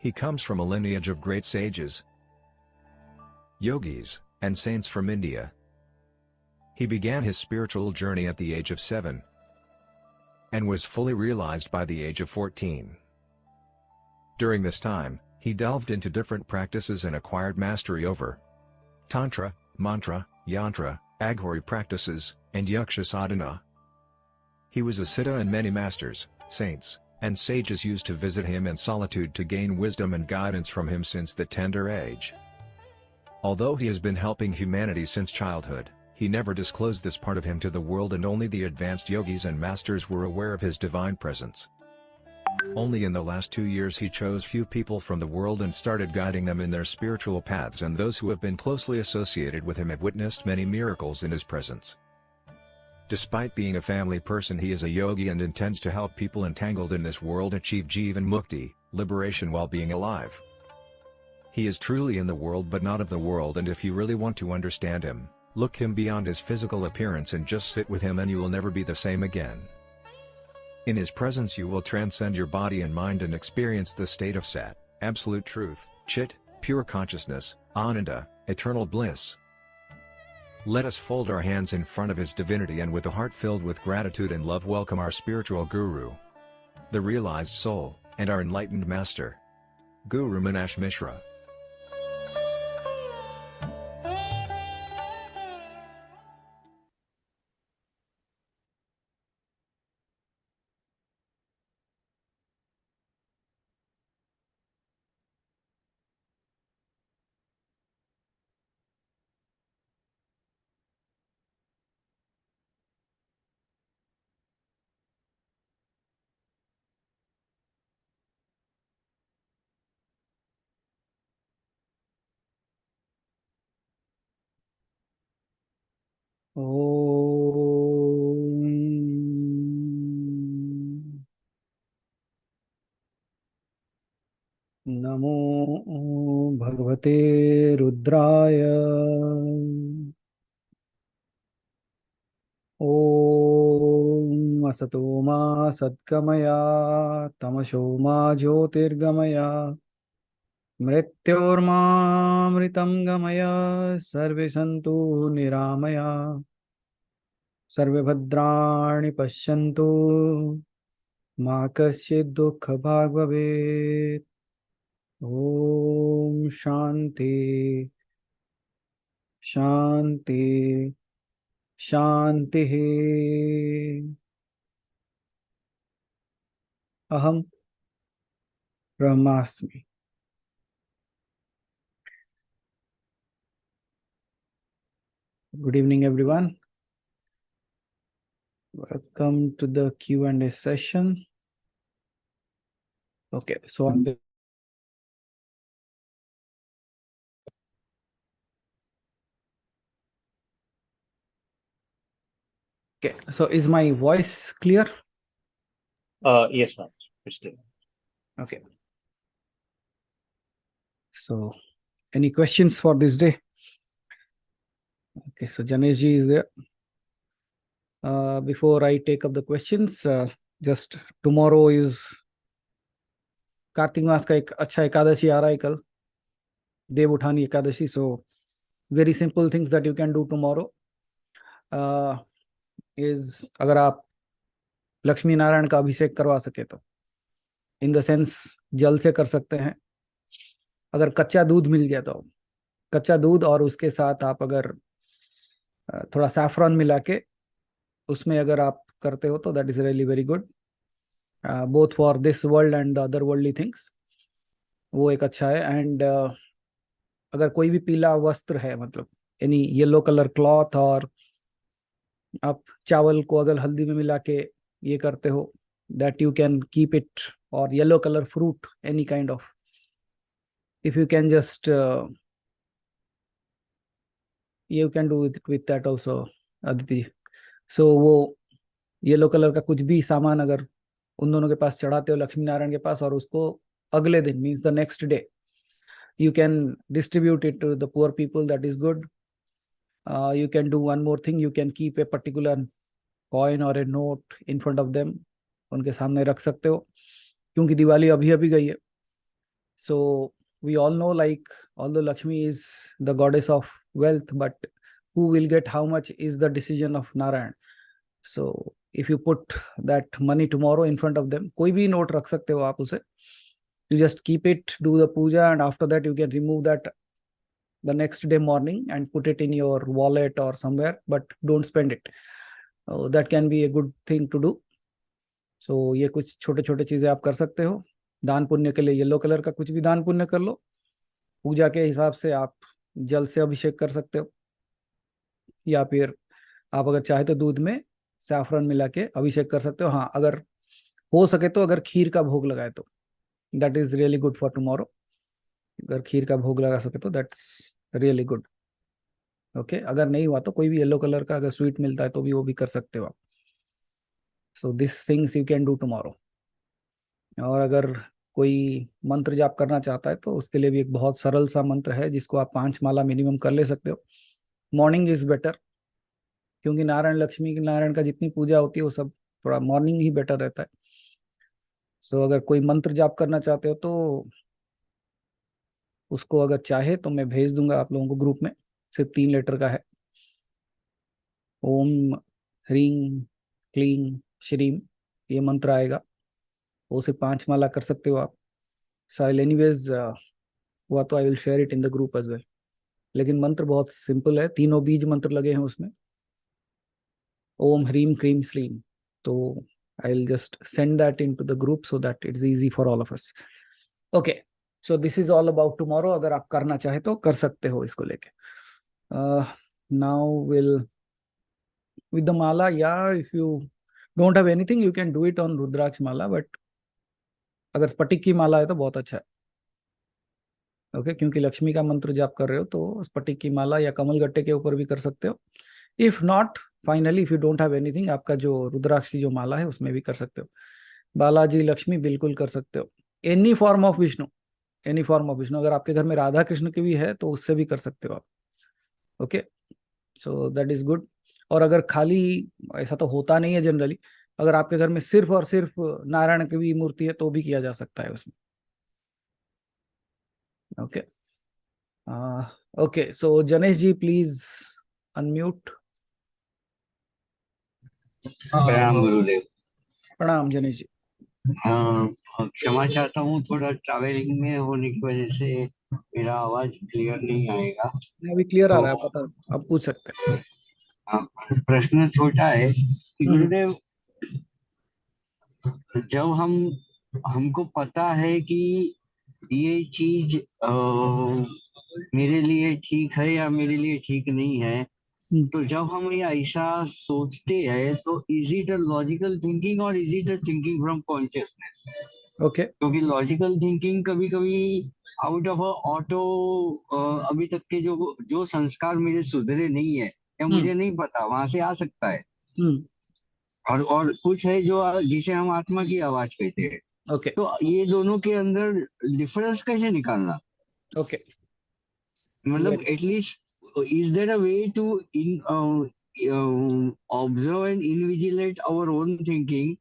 He comes from a lineage of great sages, yogis, and saints from India. He began his spiritual journey at the age of 7 and was fully realized by the age of 14. During this time, he delved into different practices and acquired mastery over Tantra, Mantra, Yantra, Aghori practices, and Yaksha sadhana. He was a siddha, and many masters, saints, and sages used to visit him in solitude to gain wisdom and guidance from him since the tender age. Although he has been helping humanity since childhood, he never disclosed this part of him to the world, and only the advanced yogis and masters were aware of his divine presence. Only in the last 2 years he chose few people from the world and started guiding them in their spiritual paths, and those who have been closely associated with him have witnessed many miracles in his presence. Despite being a family person, he is a yogi and intends to help people entangled in this world achieve Jivan Mukti, liberation while being alive. He is truly in the world but not of the world, and if you really want to understand him, look him beyond his physical appearance and just sit with him, and you will never be the same again. In his presence you will transcend your body and mind and experience the state of Sat, absolute truth, Chit, pure consciousness, Ananda, eternal bliss. Let us fold our hands in front of his divinity and with a heart filled with gratitude and love welcome our spiritual guru, the realized soul, and our enlightened master, Guru Meenakshi Mishra. नमो भगवते रुद्राय। ॐ असतो मा सद्गमय तमसो मा ज्योतिर्गमय मृत्योर्मामृतं गमय सर्वे सन्तु निरामय सर्वे भद्राणि पश्यन्तु मा कश्चित् दुःखभाग् भवेत्। ॐ शान्ति शान्ति शान्तिः। अहं ब्रह्मास्मि। Good evening, everyone. Welcome to the Q&A session. Okay, so is my voice clear? Yes, ma'am. It's clear. Okay. So, any questions for this day? Okay, so Janesh ji is there. Before I take up the questions, just tomorrow is Kartik मास का एक अच्छा एकादशी आ रहा है कल, देव उठानी Ekadashi. So very simple things that you can do tomorrow is अगर आप लक्ष्मी नारायण का अभिषेक करवा सके तो इन द सेंस जल से कर सकते हैं. अगर कच्चा दूध मिल गया तो कच्चा दूध और उसके साथ आप अगर थोड़ा सैफरन मिला के उसमें अगर आप करते हो तो that is really very good, both for this world and the other worldly things. वो एक अच्छा है. एंड अगर कोई भी पीला वस्त्र है, मतलब एनी येलो कलर क्लॉथ, और आप चावल को अगर हल्दी में मिला के ये करते हो, that you can keep it, और yellow colour fruit, any kind of, if you can just you can do it with that also, Aditi. So वो येलो कलर का कुछ भी सामान अगर उन दोनों के पास चढ़ाते हो, लक्ष्मी नारायण के पास, और उसको अगले दिन means the next day you can distribute it to the poor people, that is good. You can do one more thing, you can keep a particular coin or a note in front of them, उनके सामने रख सकते हो, क्योंकि दिवाली अभी अभी गई है. So we all know, like, although Lakshmi is the goddess of wealth, but who will get how much is the decision of Narayan. So if you put that money tomorrow in front of them, कोई भी note रख सकते हो आप उसे, you just keep it, do the puja, and after that you can remove that the next day morning and put it in your wallet or somewhere, but don't spend it. That can be a good thing to do. So ये कुछ छोटे छोटे चीजें आप कर सकते हो. दान पुण्य के लिए येलो कलर का कुछ भी दान पुण्य कर लो. पूजा के हिसाब से आप जल से अभिषेक कर सकते हो, या फिर आप अगर चाहे तो दूध में सैफरन मिला के अभिषेक कर सकते हो. हाँ, अगर हो सके तो अगर खीर का भोग लगाए तो that is really good for tomorrow. अगर खीर का भोग लगा सके तो दैट्स रियली गुड. ओके, अगर नहीं हुआ तो कोई भी येलो कलर का अगर स्वीट मिलता है तो भी वो भी कर सकते हो आप. So this things you can do tomorrow. और अगर कोई मंत्र जाप करना चाहता है तो उसके लिए भी एक बहुत सरल सा मंत्र है जिसको आप 5 माला मिनिमम कर ले सकते हो. मॉर्निंग इज बेटर, क्योंकि नारायण लक्ष्मी नारायण का जितनी पूजा होती है वो सब थोड़ा मॉर्निंग ही बेटर रहता है. सो अगर कोई मंत्र जाप करना चाहते हो तो उसको अगर चाहे तो मैं भेज दूंगा आप लोगों को ग्रुप में. सिर्फ 3 लेटर का है. ओम ह्रीं क्लीं श्रीम, ये मंत्र आएगा. वो सिर्फ 5 माला कर सकते हो आप. सो आई एनीवेज हुआ तो I will share it in the group as well. लेकिन मंत्र बहुत सिंपल है, तीनों बीज मंत्र लगे हैं उसमें, ओम ह्रीं क्रीम श्रीम. तो I will just send that into the group so that it's easy for all of us. Okay, so this is all about tomorrow. अगर आप करना चाहे तो कर सकते हो इसको लेके. Now will with the mala, yeah, if you don't have anything you can do it on rudraksh mala, but अगर स्फटिक की माला है तो बहुत अच्छा है. ओके, क्योंकि लक्ष्मी का मंत्र जाप कर रहे हो तो स्फटिक की माला या कमल गट्टे के ऊपर भी कर सकते हो. If not, finally if you don't have anything, आपका जो रुद्राक्ष की जो माला है उसमें भी कर सकते हो. बालाजी लक्ष्मी बिल्कुल कर सकते हो. Any form of Vishnu, any form of Vishnu. अगर आपके घर में राधा कृष्ण की भी है तो उससे भी कर सकते हो आप. Okay, so that is good. और अगर खाली, ऐसा तो होता नहीं है जनरली, अगर आपके घर में सिर्फ और सिर्फ नारायण की भी मूर्ति है तो भी किया जा सकता है उसमें. Okay, okay, so Janesh ji please unmute. प्रणाम गुरुदेव. प्रणाम जनेश जी. क्षमा चाहता हूँ, थोड़ा ट्रैवलिंग में होने की वजह से मेरा आवाज क्लियर नहीं आएगा. अभी क्लियर आ तो रहा है, पता, आप पूछ सकते हैं. प्रश्न छोटा है कि गुरुदेव, जब हमको पता है कि ये चीज मेरे लिए ठीक है या मेरे लिए ठीक नहीं है, तो जब हम ये ऐसा सोचते हैं तो is it a logical thinking और is it a thinking from consciousness? Okay, क्योंकि लॉजिकल थिंकिंग कभी कभी आउट ऑफ ऑटो, अभी तक के जो संस्कार मेरे सुधरे नहीं है या मुझे नहीं पता, वहां से आ सकता है. और कुछ है जो जिसे हम आत्मा की आवाज कहते हैं. ओके, तो ये दोनों के अंदर डिफरेंस कैसे निकालना? ओके. मतलब at least is there a way to observe and invigilate our own thinking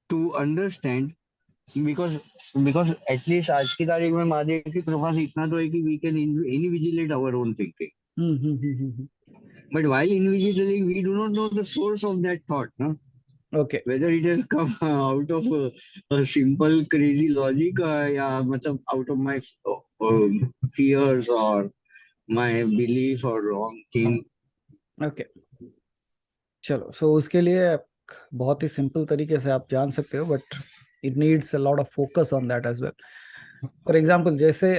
to understand? because at least आज की तारीख में महादेव की कृपा से इतना तो है कि we can invigilate our own thinking. But while invigilating, we do not know the source of that thought, no? Okay. Whether it has come out of a simple crazy logic या मतलब out of my fears or my belief or wrong thing. Okay. चलो, सो उसके लिए बहुत ही simple तरीके से आप जान सकते हो, but it needs a lot of focus on that as well. For example, जैसे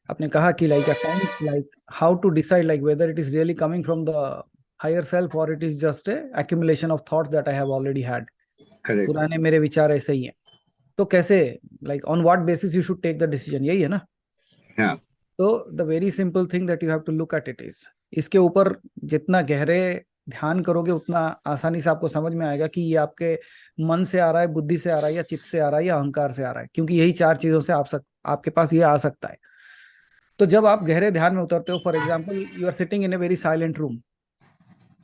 आपने कहा कि like at times, like how to decide like whether it is really coming from the higher self और it is just a accumulation of thoughts that I have already had. पुराने मेरे विचार ऐसे ही हैं. तो कैसे, like on what basis you should take the decision, यही है ना? Yeah. तो the very simple thing that you have to look at it is, इसके ऊपर जितना गहरे ध्यान करोगे उतना आसानी से आपको समझ में आएगा कि ये आपके मन से आ रहा है, बुद्धि से आ रहा है, या चित्त से आ रहा है, या अहंकार से आ रहा है. क्योंकि यही 4 चीजों से आपके पास ये आ सकता है. तो जब आप गहरे ध्यान में उतरते हो, for example you are sitting in a very silent room,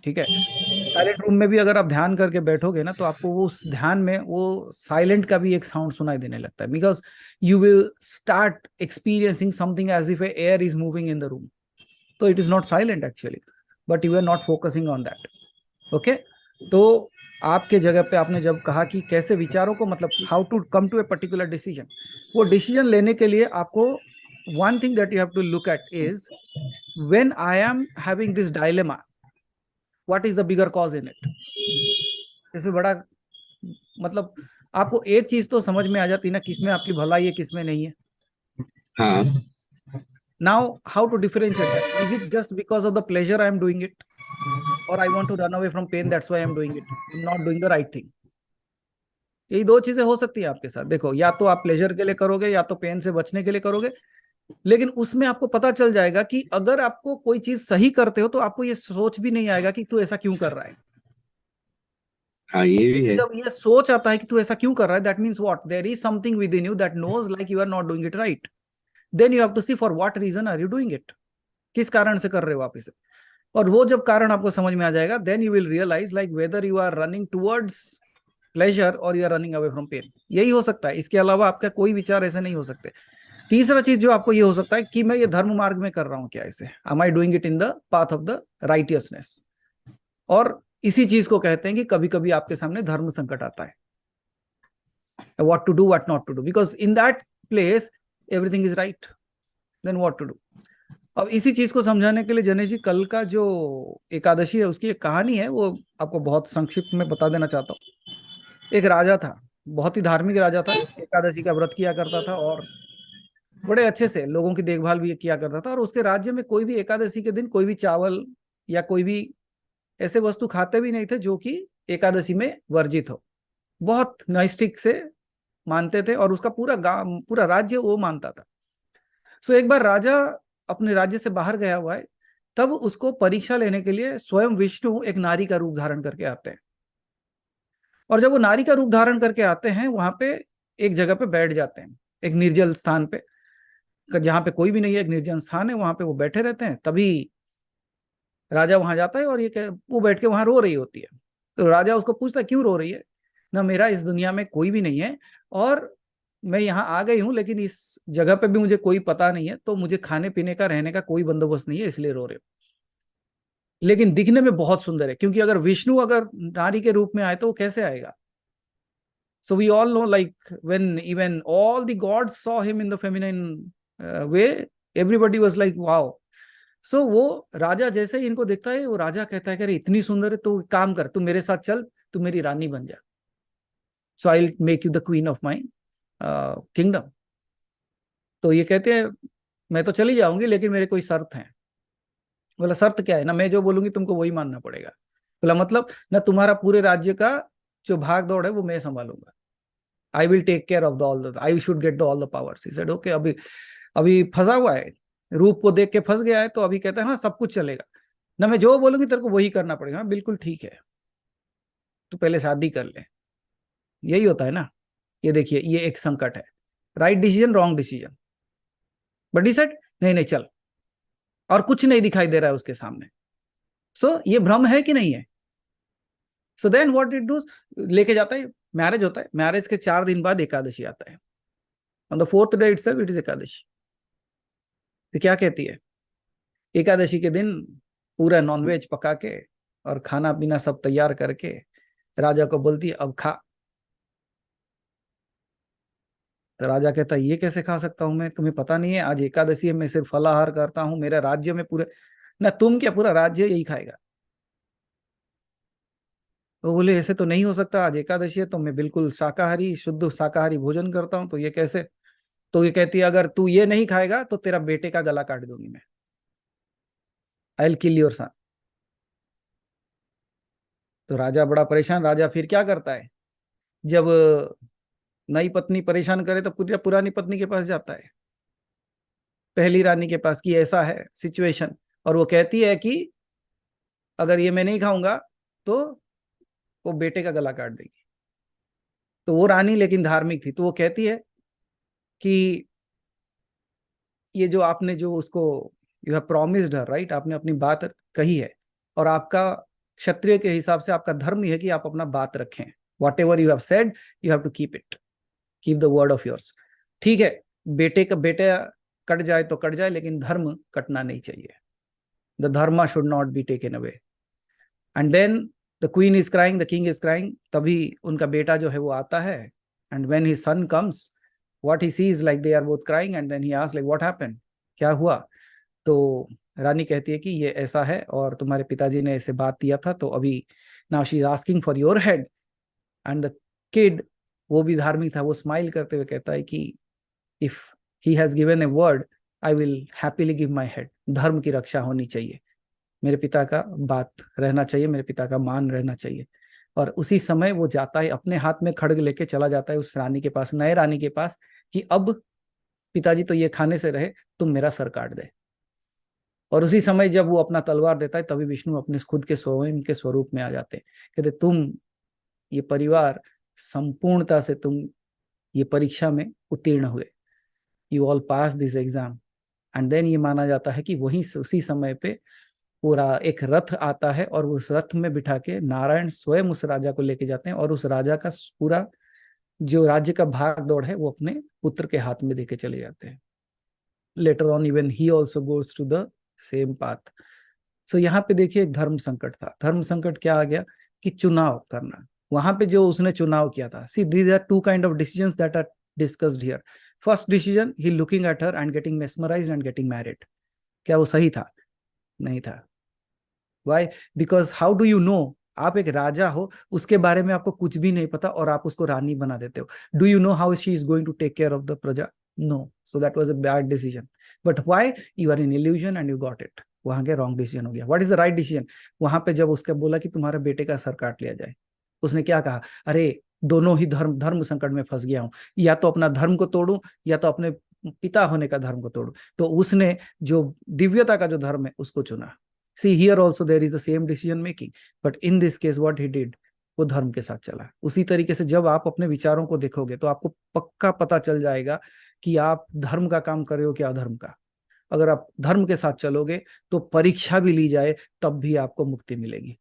ठीक है। साइलेंट रूम में भी अगर आप ध्यान करके बैठोगे ना, तो आपको वो उस ध्यान में वो साइलेंट का भी एक साउंड सुनाई देने लगता है, because you will start experiencing something as if air is moving in the room. तो it is not silent actually, but you are not focusing on that. Okay. तो आपके जगह पे आपने जब कहा कि कैसे विचारों को, मतलब how to come to a particular decision, वो डिसीजन लेने के लिए आपको one thing that you have to look at is when I am having this dilemma, what is the bigger cause in it. इसमें बड़ा, मतलब आपको एक चीज तो समझ में आ जाती है ना, किसमें आपकी भलाई है किसमें नहीं है. हाँ. Now, how to differentiate that? Is it just because of the pleasure I am doing it, or I want to run away from pain, that's why I am doing it? I'm not doing the right thing. यही दो चीजें हो सकती है आपके साथ. देखो, या तो आप प्लेजर के लिए करोगे या तो पेन से बचने के लिए करोगे, लेकिन उसमें आपको पता चल जाएगा कि अगर आपको कोई चीज सही करते हो तो आपको ये सोच भी नहीं आएगा कि तू ऐसा क्यों कर रहा है. हाँ, ये भी है. जब ये सोच आता है कि तू ऐसा क्यों कर रहा है, that means what, there is something within you that knows like you are not doing it right. Then you have to see for what reason are you doing it, किस कारण से कर रहे हो आप इसे. और वो जब कारण आपको समझ में आ जाएगा, then you will realise like whether you are running towards pleasure और you are running away from pain. यही हो सकता है, इसके अलावा आपका कोई विचार ऐसे नहीं हो सकते. तीसरा चीज जो आपको ये हो सकता है कि मैं ये धर्म मार्ग में कर रहा हूं क्या, इसे am I doing it in the path of the righteousness. और इसी चीज को कहते हैं कि कभी कभी आपके सामने धर्म संकट आता है, what to do what not to do, because in that place everything is right, then what to do. अब इसी चीज को समझाने के लिए जनेश जी, कल का जो एकादशी है उसकी एक कहानी है, वो आपको बहुत संक्षिप्त में बता देना चाहता हूँ. एक राजा था, बहुत ही धार्मिक राजा था, एकादशी का व्रत किया करता था और बड़े अच्छे से लोगों की देखभाल भी किया करता था. और उसके राज्य में कोई भी एकादशी के दिन कोई भी चावल या कोई भी ऐसे वस्तु खाते भी नहीं थे जो कि एकादशी में वर्जित हो. बहुत नैष्ठिक से मानते थे और उसका पूरा गांव, पूरा राज्य वो मानता था. सो एक बार राजा अपने राज्य से बाहर गया हुआ है, तब उसको परीक्षा लेने के लिए स्वयं विष्णु एक नारी का रूप धारण करके आते हैं. और जब वो नारी का रूप धारण करके आते हैं, वहां पे एक जगह पे बैठ जाते हैं, एक निर्जल स्थान पे, जहां पे कोई भी नहीं है, एक निर्जन स्थान है, वहां पे वो बैठे रहते हैं. तभी राजा वहां जाता है और वो बैठ के वहां रो रही होती है. तो राजा उसको पूछता है, क्यों रो रही है. ना, मेरा इस दुनिया में कोई भी नहीं है और मैं यहाँ आ गई हूँ, लेकिन इस जगह पे भी मुझे कोई पता नहीं है, तो मुझे खाने पीने का रहने का कोई बंदोबस्त नहीं है, इसलिए रो रहे हो. लेकिन दिखने में बहुत सुंदर है, क्योंकि अगर विष्णु अगर नारी के रूप में आए तो वो कैसे आएगा. So we all know like when even all the gods saw him in the feminine way, everybody was like wow. So वो राजा जैसे ही इनको देखता है, वो राजा कहता है कि अरे इतनी सुंदर है, तो काम कर, तू मेरे साथ चल, तू मेरी रानी बन जा. So I will make you the queen of my kingdom. तो ये कहते हैं, मैं तो चली जाऊंगी लेकिन मेरे कोई शर्त है. बोला, शर्त क्या है. ना, मैं जो बोलूंगी तुमको वही मानना पड़ेगा. बोला, मतलब ना, तुम्हारा पूरे राज्य का जो भाग दौड़ है वो मैं संभालूंगा. I will take care of the all the, I should get the all the powers. He said okay. अभी अभी फंसा हुआ है, रूप को देख के फंस गया है, तो अभी कहता है हाँ सब कुछ चलेगा. ना, मैं जो बोलूंगी तेरे को वही करना पड़ेगा. हाँ बिल्कुल ठीक है, तो पहले शादी कर ले. यही होता है ना. ये देखिए, ये एक संकट है. Right decision, wrong decision. But decide, नहीं नहीं चल, और कुछ नहीं दिखाई दे रहा है उसके सामने. सो ये भ्रम है कि नहीं है. So then what it does, लेके जाता है, मैरिज होता है. मैरिज के 4 दिन बाद एकादशी आता है. On the 4th day itself it is Ekadashi. तो क्या कहती है, एकादशी के दिन पूरा नॉनवेज पका के और खाना पीना सब तैयार करके राजा को बोलती है, अब खा. तो राजा कहता है, ये कैसे खा सकता हूं मैं, तुम्हें पता नहीं है आज एकादशी है, मैं सिर्फ फलाहार करता हूं, मेरे राज्य में पूरे, ना तुम क्या, पूरा राज्य यही खाएगा. वो बोले, ऐसे तो नहीं हो सकता, आज एकादशी है तो मैं बिल्कुल शाकाहारी, शुद्ध शाकाहारी भोजन करता हूं, तो ये कैसे. तो ये कहती है, अगर तू ये नहीं खाएगा तो तेरा बेटे का गला काट दूंगी मैं, I will kill your son. तो राजा बड़ा परेशान. राजा फिर क्या करता है, जब नई पत्नी परेशान करे तो पूरी पुरानी पत्नी के पास जाता है, पहली रानी के पास, कि ऐसा है सिचुएशन, और वो कहती है कि अगर ये मैं नहीं खाऊंगा तो वो बेटे का गला काट देगी. तो वो रानी लेकिन धार्मिक थी, तो वो कहती है कि ये जो आपने जो उसको, you have promised her, right, आपने अपनी बात कही है और आपका क्षत्रिय के हिसाब से आपका धर्म यह है कि आप अपना बात रखें, whatever you have said you have to keep it, keep the word of yours. ठीक है, बेटे कट जाए तो कट जाए, लेकिन धर्म कटना नहीं चाहिए। The dharma should not be taken away. And then the queen is crying, the king is crying, तभी उनका बेटा जो है वो आता है। And when his son comes, what he sees, like they are both crying, and then he asks like what happened, क्या हुआ? तो रानी कहती है कि ये ऐसा है और तुम्हारे पिताजी ने ऐसे बात दिया था, तो अभी now she is asking for your head. And the kid, वो भी धार्मिक था, वो स्माइल करते हुए कहता है कि if he has given a word I will happily give my head. धर्म की रक्षा होनी चाहिए, मेरे पिता का बात रहना चाहिए, मेरे पिता का मान रहना चाहिए। और उसी समय वो जाता है, अपने हाथ में खड्ग लेके चला जाता है उस रानी के पास, नए रानी के पास, कि अब पिताजी तो ये खाने से रहे, तुम मेरा सर काट दे। और उसी समय जब वो अपना तलवार देता है, तभी विष्णु अपने खुद के स्वयं के स्वरूप में आ जाते हैं। कहते तुम, ये परिवार संपूर्णता से तुम ये परीक्षा में उत्तीर्ण हुए, you all pass this exam. And then ये माना जाता है कि वहीं उसी समय पे पूरा एक रथ आता है और उस रथ में बिठा के नारायण स्वयं उस राजा को लेके जाते हैं, और उस राजा का पूरा जो राज्य का भाग दौड़ है वो अपने पुत्र के हाथ में देके चले जाते हैं। Later on even he also goes to the same path. So यहाँ पे देखिए एक धर्म संकट था। धर्म संकट क्या आ गया कि चुनाव करना, वहां पे जो उसने चुनाव किया था। See these are two kind of decisions that are discussed here. First decision, he looking at her and getting mesmerized and getting married. क्या वो सही था? नहीं था। Why? Because how do you know, आप एक राजा हो, उसके बारे में आपको कुछ भी नहीं पता और आप उसको रानी बना देते हो। Do you know how she is going to take care of the प्रजा? No. So that was a bad decision. But why? You are in illusion and you got it. वहां के रॉन्ग डिसीजन हो गया। What is the right decision? वहां पे जब उसके बोला कि तुम्हारे बेटे का सर काट लिया जाए, उसने क्या कहा? अरे दोनों ही धर्म संकट में फंस गया हूं, या तो अपना धर्म को तोड़ूं या तो अपने पिता होने का धर्म को तोड़ूं। तो उसने जो दिव्यता का जो धर्म है उसको चुना। See here also there is the same decision making, but in this case what he did, वो धर्म के साथ चला। उसी तरीके से जब आप अपने विचारों को देखोगे तो आपको पक्का पता चल जाएगा कि आप धर्म का काम कर रहे हो क्या अधर्म का। अगर आप धर्म के साथ चलोगे तो परीक्षा भी ली जाए तब भी आपको मुक्ति मिलेगी।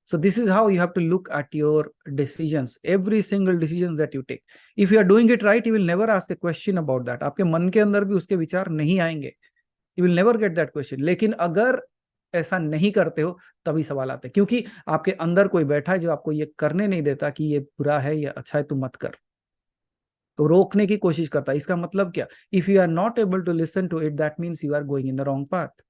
So this is how you have to look at your decisions, every single decisions that you take. If you are doing it right, you will never ask a question about that. आपके मन के अंदर भी उसके विचार नहीं आएंगे। You will never get that question. लेकिन अगर ऐसा नहीं करते हो तभी सवाल आते हैं, क्योंकि आपके अंदर कोई बैठा है जो आपको ये करने नहीं देता कि ये बुरा है या अच्छा है, तू मत कर, तो रोकने की कोशिश करता है। इसका मतलब क्या? If you are not able to listen to it, that means you are going in the wrong path.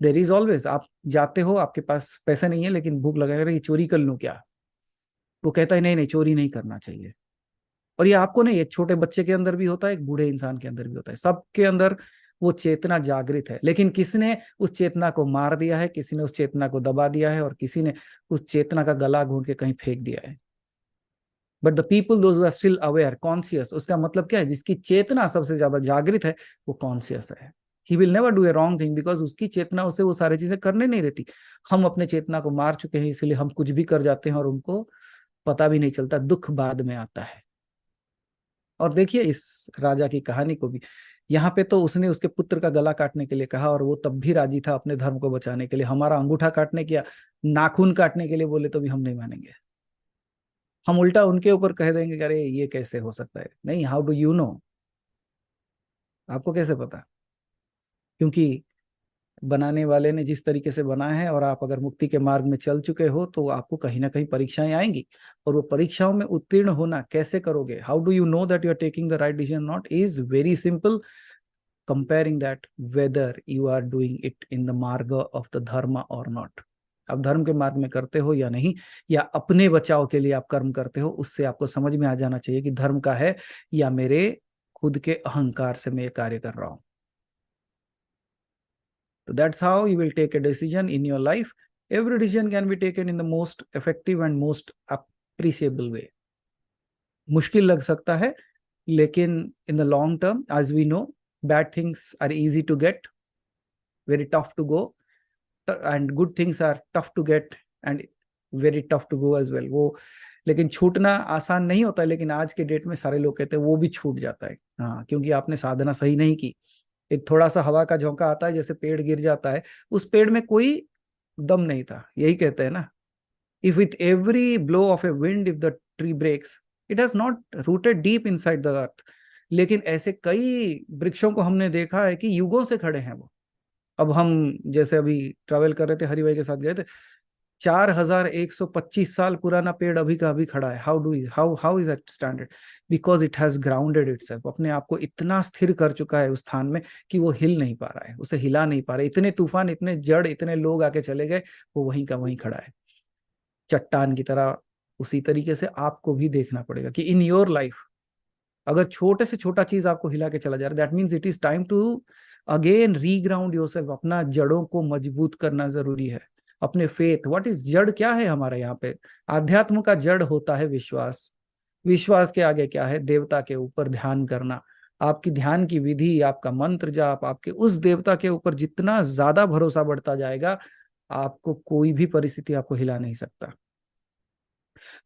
There is always, आप जाते हो, आपके पास पैसे नहीं है लेकिन भूख लगा है, चोरी कर लूं क्या? वो कहता है नहीं नहीं, चोरी नहीं करना चाहिए। और ये आपको नहीं, एक छोटे बच्चे के अंदर भी होता है, एक बूढ़े इंसान के अंदर भी होता है, सबके अंदर वो चेतना जागृत है। लेकिन किसने उस चेतना को मार दिया है, किसी ने उस चेतना को दबा दिया है, और किसी ने उस चेतना का गला घोंट के कहीं फेंक दिया है। But the people those who are still aware, conscious, उसका मतलब क्या है? जिसकी चेतना सबसे ज्यादा जागृत है वो कॉन्शियस है। He will never do a wrong thing, because उसकी चेतना उसे वो सारी चीजें करने नहीं देती। हम अपने चेतना को मार चुके हैं, इसलिए हम कुछ भी कर जाते हैं और उनको पता भी नहीं चलता, दुख बाद में आता है। और देखिए इस राजा की कहानी को भी, यहाँ पे तो उसने उसके पुत्र का गला काटने के लिए कहा और वो तब भी राजी था अपने धर्म को बचाने के लिए। हमारा अंगूठा काटने के या नाखून काटने के लिए बोले तो भी हम नहीं मानेंगे। हम उल्टा उनके ऊपर कह देंगे कि अरे ये कैसे हो सकता है। नहीं, हाउ डू यू नो? आपको कैसे पता? क्योंकि बनाने वाले ने जिस तरीके से बनाया है, और आप अगर मुक्ति के मार्ग में चल चुके हो तो आपको कहीं ना कहीं परीक्षाएं आएंगी, और वो परीक्षाओं में उत्तीर्ण होना कैसे करोगे? How do you know that you are taking the right decision not? Is very simple, comparing that whether you are doing it in the marg of the dharma or not. आप धर्म के मार्ग में करते हो या नहीं, या अपने बचाव के लिए आप कर्म करते हो, उससे आपको समझ में आ जाना चाहिए कि धर्म का है या मेरे खुद के अहंकार से मैं ये कार्य कर रहा हूं। So that's how you will take a decision in your life. Every decision can be taken in the most effective and most appreciable way. मुश्किल लग सकता है, लेकिन in the long term, as we know, bad things are easy to get, very tough to go, and good things are tough to get and very tough to go as well. वो लेकिन छूटना आसान नहीं होता, लेकिन आज के date में सारे लोग कहते हैं वो भी छूट जाता है। हाँ, क्योंकि आपने साधना सही नहीं की। एक थोड़ा सा हवा का झोंका आता है, जैसे पेड़ गिर जाता है, उस पेड़ में कोई दम नहीं था, यही कहते हैं ना। If with every blow of a wind, if the tree breaks, it has not rooted deep inside the earth. लेकिन ऐसे कई वृक्षों को हमने देखा है कि युगों से खड़े हैं वो। अब हम जैसे अभी ट्रैवल कर रहे थे, हरि भाई के साथ गए थे, 4125 साल पुराना पेड़ अभी का अभी खड़ा है। How is that standard? Because it has grounded itself, अपने आप को इतना स्थिर कर चुका है उस स्थान में कि वो हिल नहीं पा रहा है, उसे हिला नहीं पा रहा है। इतने तूफान, इतने जड़, इतने लोग आके चले गए, वो वहीं का वहीं खड़ा है, चट्टान की तरह। उसी तरीके से आपको भी देखना पड़ेगा कि इन योर लाइफ अगर छोटे से छोटा चीज आपको हिला के चला जा रहा है, that means it is time to again reground yourself. अपना जड़ों को मजबूत करना जरूरी है, अपने फेथ। व्हाट इज जड़? क्या है हमारे यहाँ पे? आध्यात्म का जड़ होता है विश्वास। विश्वास के आगे क्या है? देवता के ऊपर ध्यान करना। आपकी ध्यान की विधि, आपका मंत्र जाप, आपके उस देवता के ऊपर जितना ज्यादा भरोसा बढ़ता जाएगा, आपको कोई भी परिस्थिति आपको हिला नहीं सकता।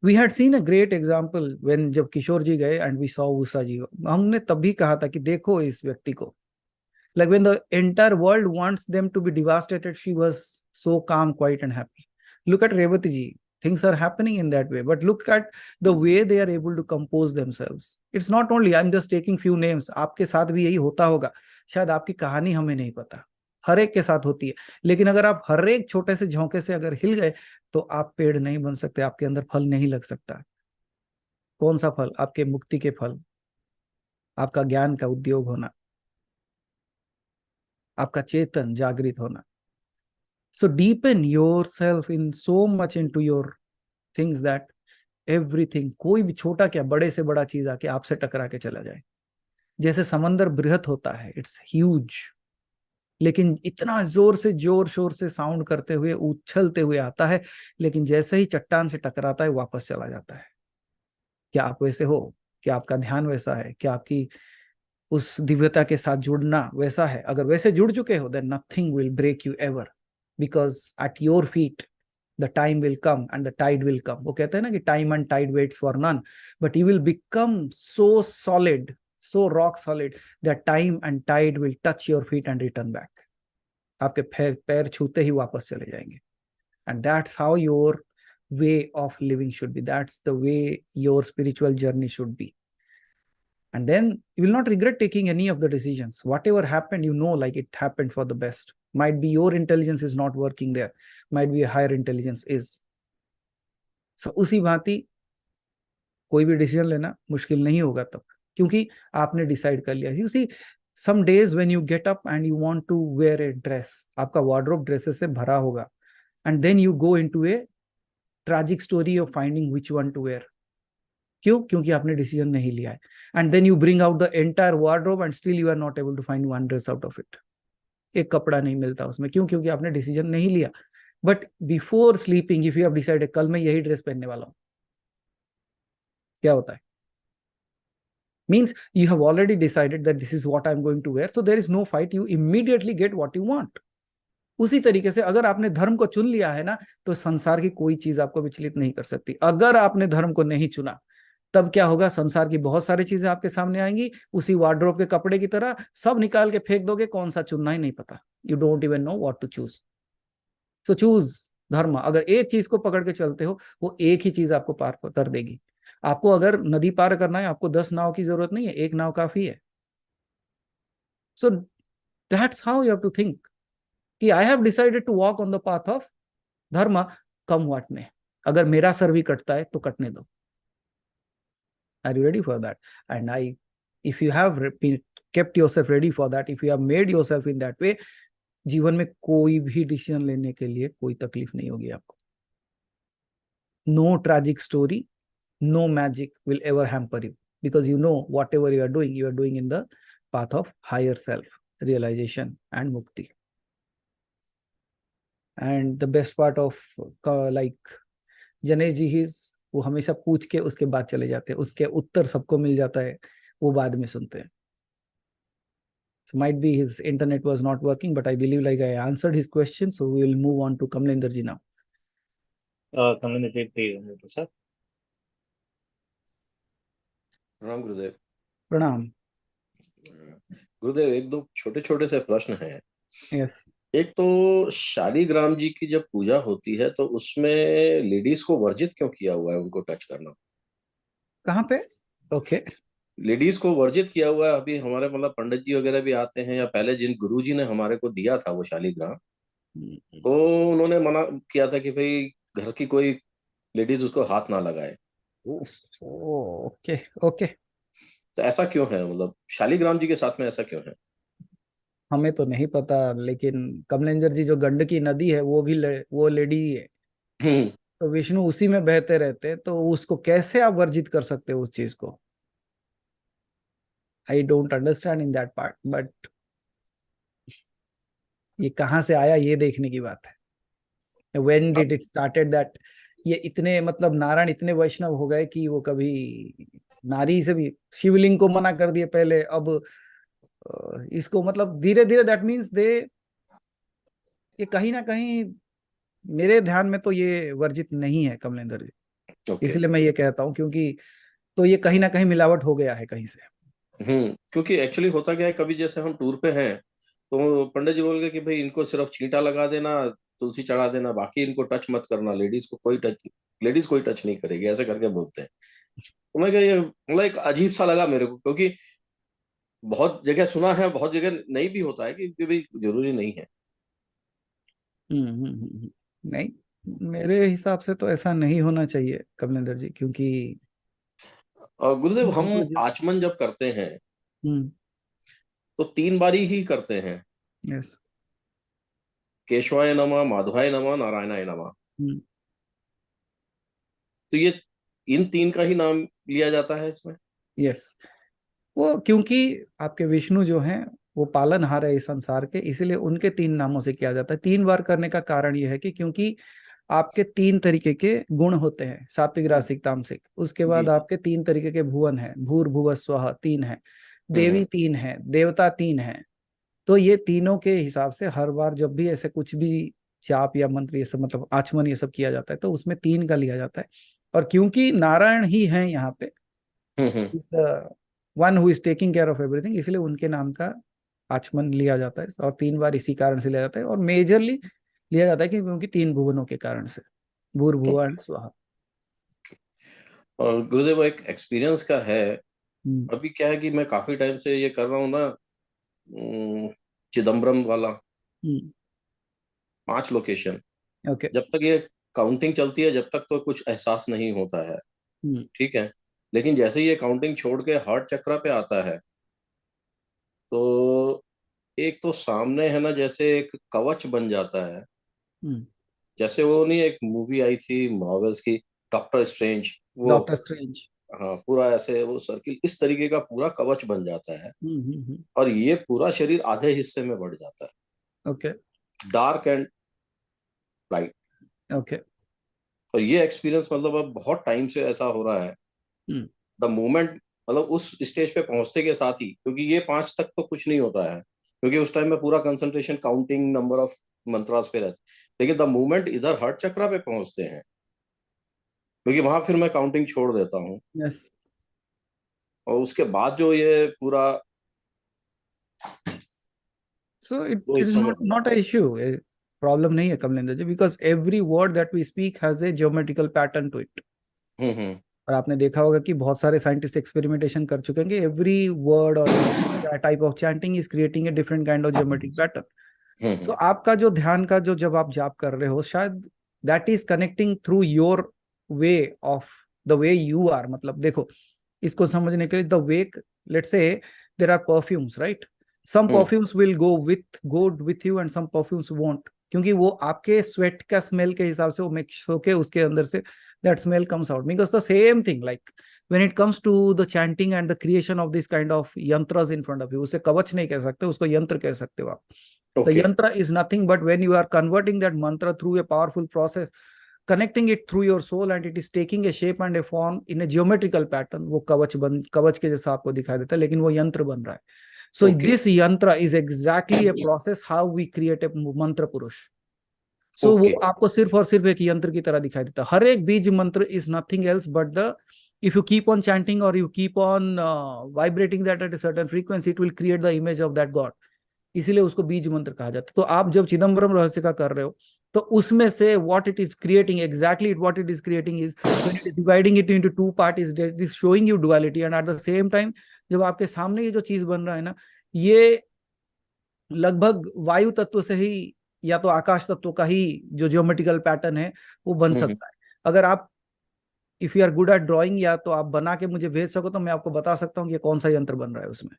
We had seen a great example when, जब किशोर जी गए and we saw Usha ji, हमने तब भी कहा था कि देखो इस व्यक्ति को। Like when the entire world wants them to be devastated, she was so calm, quiet and happy. Look at Revati ji. Things are happening in that way, but look at the way they are able to compose themselves. It's not only, I'm just taking few names. आपके साथ भी यही होता होगा, शायद आपकी कहानी हमें नहीं पता, हर एक के साथ होती है। लेकिन अगर आप हर एक छोटे से झोंके से अगर हिल गए, तो आप पेड़ नहीं बन सकते, आपके अंदर फल नहीं लग सकता। कौन सा फल? आपके मुक्ति के फल, आपका ज्ञान का उद्योग होना, आपका चेतन जागृत होना। So deepen yourself in so much into your things that everything, कोई भी छोटा क्या बड़े से बड़ा चीज आके आपसे टकरा के चला जाए। जैसे समंदर बृहत होता है, इट्स ह्यूज, लेकिन इतना जोर शोर से साउंड करते हुए, उछलते हुए आता है, लेकिन जैसे ही चट्टान से टकराता है वापस चला जाता है। क्या आप वैसे हो? क्या आपका ध्यान वैसा है? क्या आपकी उस दिव्यता के साथ जुड़ना वैसा है? अगर वैसे जुड़ चुके हो, then nothing will break you ever, because at your feet the time will come and the tide will come. वो कहते हैं ना कि time and tide waits for none, but you will become so solid, so rock solid, that time and tide will touch your feet and return back. आपके पैर छूते ही वापस चले जाएंगे। And that's how your way of living should B, that's the way your spiritual journey should be. And then you will not regret taking any of the decisions. Whatever happened, you know, like it happened for the best. Might be your intelligence is not working there, might be a higher intelligence is. So उसी भांति कोई भी decision लेना मुश्किल नहीं होगा तब, क्योंकि आपने डिसाइड कर लिया। You see, some days when you get up and you want to wear a dress, आपका wardrobe ड्रेसेस से भरा होगा, and then you go into a tragic story of finding which one to wear. क्यों? क्योंकि आपने decision नहीं लिया है। And then you bring out the entire wardrobe and still you are not able to find one dress out of it. एक कपड़ा नहीं मिलता उसमें। क्यों? क्योंकि आपने डिसीजन नहीं लिया। But before sleeping if you have decided कल मैं यही ड्रेस पहनने वाला हूं, क्या होता है? Means you have already decided that this is what I am going to wear, so there is no fight, you immediately get what you want. उसी तरीके से अगर आपने धर्म को चुन लिया है ना, तो संसार की कोई चीज आपको विचलित नहीं कर सकती। अगर आपने धर्म को नहीं चुना, तब क्या होगा? संसार की बहुत सारी चीजें आपके सामने आएंगी, उसी वार्डरोब के कपड़े की तरह सब निकाल के फेंक दोगे, कौन सा चुनना ही नहीं पता। You don't even know what to choose. So choose dharma. अगर एक चीज को पकड़ के चलते हो, वो एक ही चीज आपको पार कर देगी। आपको अगर नदी पार करना है, आपको 10 नाव की जरूरत नहीं है, एक नाव काफी है। So that's how you have to think कि I have decided to walk on the path of dharma, come what में। अगर मेरा सर भी कटता है तो कटने दो। Are you ready for that? And if you have kept yourself ready for that, if you have made yourself in that way, जीवन में कोई भी डिसीजन लेने के लिए कोई तकलीफ नहीं होगी आपको। No tragic story, no magic will ever hamper you, because you know whatever you are doing in the path of higher self realization and mukti. And the best part of like Janesh ji is, वो हमेशा पूछ के उसके बाद चले जाते हैं, उसके उत्तर सबको मिल जाता है, वो बाद में सुनते हैं। So might be his internet was not working, but I believe like I answered his question, so we will move on to Kamlender ji now. Kamlender ji, please, sir. प्रणाम गुरुदेव। प्रणाम गुरुदेव, एक दो छोटे छोटे से प्रश्न हैं। yes एक तो शालिग्राम जी की जब पूजा होती है तो उसमें लेडीज को वर्जित क्यों किया हुआ है उनको टच करना? कहाँ पे? ओके। लेडीज को वर्जित किया हुआ है। अभी हमारे मतलब पंडित जी वगैरह भी आते हैं, या पहले जिन गुरु जी ने हमारे को दिया था वो शालिग्राम, तो उन्होंने मना किया था कि भाई घर की कोई लेडीज उसको हाथ ना लगाए। Okay okay. तो ऐसा क्यों है, मतलब शालिग्राम जी के साथ में ऐसा क्यों है? हमें तो नहीं पता, लेकिन कमलेंजर जी जो गंडकी नदी है वो भी वो लेडी ही है। हम्म। तो विष्णु उसी में बहते रहते हैं, तो उसको कैसे आप वर्जित कर सकते हो उस चीज को? I don't understand in that part, but ये कहाँ से आया ये देखने की बात है। When did it started that ये इतने मतलब नारायण इतने वैष्णव हो गए कि वो कभी नारी से भी शिवलिंग को मना कर दिए पहले, अब इसको मतलब धीरे धीरे दैट मीन्स दे, ये कहीं ना कहीं मेरे ध्यान में तो ये वर्जित नहीं है कमलेंद्र जी। ओके। इसलिए मैं ये कहता हूँ, क्योंकि तो ये कहीं ना कहीं मिलावट हो गया है कहीं से। क्योंकि एक्चुअली होता क्या है, कभी जैसे हम टूर पे हैं तो पंडित जी बोल गए कि भाई इनको सिर्फ छींटा लगा देना, तुलसी चढ़ा देना, बाकी इनको टच मत करना, लेडीज कोई टच नहीं करेगी, ऐसे करके बोलते हैं। तो मैं क्या, ये मतलब एक अजीब सा लगा मेरे को, क्योंकि बहुत जगह सुना है, बहुत जगह नहीं भी होता है कि भाई जरूरी नहीं है। नहीं, मेरे हिसाब से तो ऐसा नहीं होना चाहिए कमलेंद्र जी, क्योंकि और गुरुदेव, हम जो आचमन जब करते हैं हम्म तो 3 बारी ही करते हैं। यस। केशवाय नमः, माधवाय नमः, नारायणाय नमः। तो ये इन 3 का ही नाम लिया जाता है इसमें? यस, वो क्योंकि आपके विष्णु जो हैं वो पालनहार है इस संसार के, इसीलिए उनके 3 नामों से किया जाता है। 3 बार करने का कारण यह है कि क्योंकि आपके 3 तरीके के गुण होते हैं, सात्विक रासिक तामसिक। उसके बाद जी। आपके 3 तरीके के भुवन है, भूर भुव स्वः 3 है, हम्म। देवी 3 है, देवता 3 है। तो ये तीनों के हिसाब से हर बार जब भी ऐसे कुछ भी जाप या मंत्र ये सब मतलब आचमन ये सब किया जाता है तो उसमें 3 का लिया जाता है। और क्योंकि नारायण ही हैं यहाँ पे, hmm. Hmm. Is the one who is taking care of everything, इसलिए उनके नाम का आचमन लिया जाता है। और 3 बार इसी कारण से लिया जाता है, और मेजरली लिया जाता है कि क्योंकि 3 भुवनों के कारण से, भूर्भुवः स्वः। और गुरुदेव, वो एक एक्सपीरियंस का है। हम्म अभी क्या है कि मैं काफी टाइम से ये कर रहा हूँ ना, चिदम्बरम वाला हम्म 5 लोकेशन। ओके। जब तक ये काउंटिंग चलती है, जब तक तो कुछ एहसास नहीं होता है, हम्म ठीक है। लेकिन जैसे ही ये काउंटिंग छोड़ के हार्ट चक्र पे आता है, तो एक तो सामने है ना, जैसे एक कवच बन जाता है। हम्म जैसे वो नहीं, एक मूवी आई थी मार्वल्स की, डॉक्टर स्ट्रेंज, वो, डॉक्टर स्ट्रेंज। हाँ, पूरा ऐसे वो सर्किल इस तरीके का पूरा कवच बन जाता है। हम्म। और ये पूरा शरीर आधे हिस्से में बढ़ जाता है, okay dark and light. Okay. और ये एक्सपीरियंस मतलब अब बहुत टाइम से ऐसा हो रहा है। हम्म द मोमेंट, मतलब उस स्टेज पे पहुंचते के साथ ही, क्योंकि ये 5 तक तो कुछ नहीं होता है, क्योंकि उस टाइम में पूरा concentration counting number of mantras पे रहता है। लेकिन द मोमेंट इधर हार्ट चक्र पे पहुंचते हैं, क्योंकि वहां फिर मैं काउंटिंग छोड़ देता हूँ, यस। और उसके बाद जो ये पूरा, So it वो it इस is समय। not a issue, प्रॉब्लम नहीं है Kamalendra ji, because every word that we speak has a geometrical pattern to it. Hmm. और आपने देखा होगा कि बहुत सारे साइंटिस्ट एक्सपेरिमेंटेशन कर चुके हैं कि एवरी वर्ड और every type of chanting is creating a different kind of geometric pattern. So hmm. आपका जो ध्यान का जो जब आप जाप कर रहे हो, शायद that is connecting through your way of the way you are. मतलब देखो, इसको समझने के लिए the way, let's say there are perfumes, right? Some hmm. Perfumes will go with you and some perfumes won't, क्योंकि वो आपके स्वेट का स्मेल के हिसाब से वो मिक्स होके उसके अंदर से that smell comes out. Because the same thing, like when it comes to the chanting and the creation of this kind of yantras in front of you, उसे कवच नहीं कह सकते, उसको यंत्र कह सकते हो आप। The okay. yantra is nothing but when you are converting that mantra through a powerful process, connecting it through your soul, and it is taking a shape and a form in a geometrical pattern, वो कवच के जैसा आपको दिखाई देता है, लेकिन वो यंत्र बन रहा है। So okay. this yantra is exactly a process how we create a mantra purush. सो वो ओके। आपको सिर्फ और सिर्फ एक यंत्र की तरह दिखाई देता है। हर एक beej mantra is nothing else but the, if you keep on chanting और you keep on vibrating that at a certain frequency, it will create the image of that god इसीलिए उसको बीज मंत्र कहा जाता है। तो आप जब चिदम्बरम रहस्य का कर रहे हो तो उसमें से what it is creating, exactly what it is creating is when it is dividing it into two part is showing you duality, and at the same time जब आपके सामने ये जो चीज बन रहा है ना, ये लगभग वायु तत्व से ही या तो आकाश तत्व का ही जो ज्योमेट्रिकल पैटर्न है वो बन सकता है। अगर आप if you are good at drawing या तो आप बना के मुझे भेज सको तो मैं आपको बता सकता हूँ कि कौन सा यंत्र बन रहा है उसमें,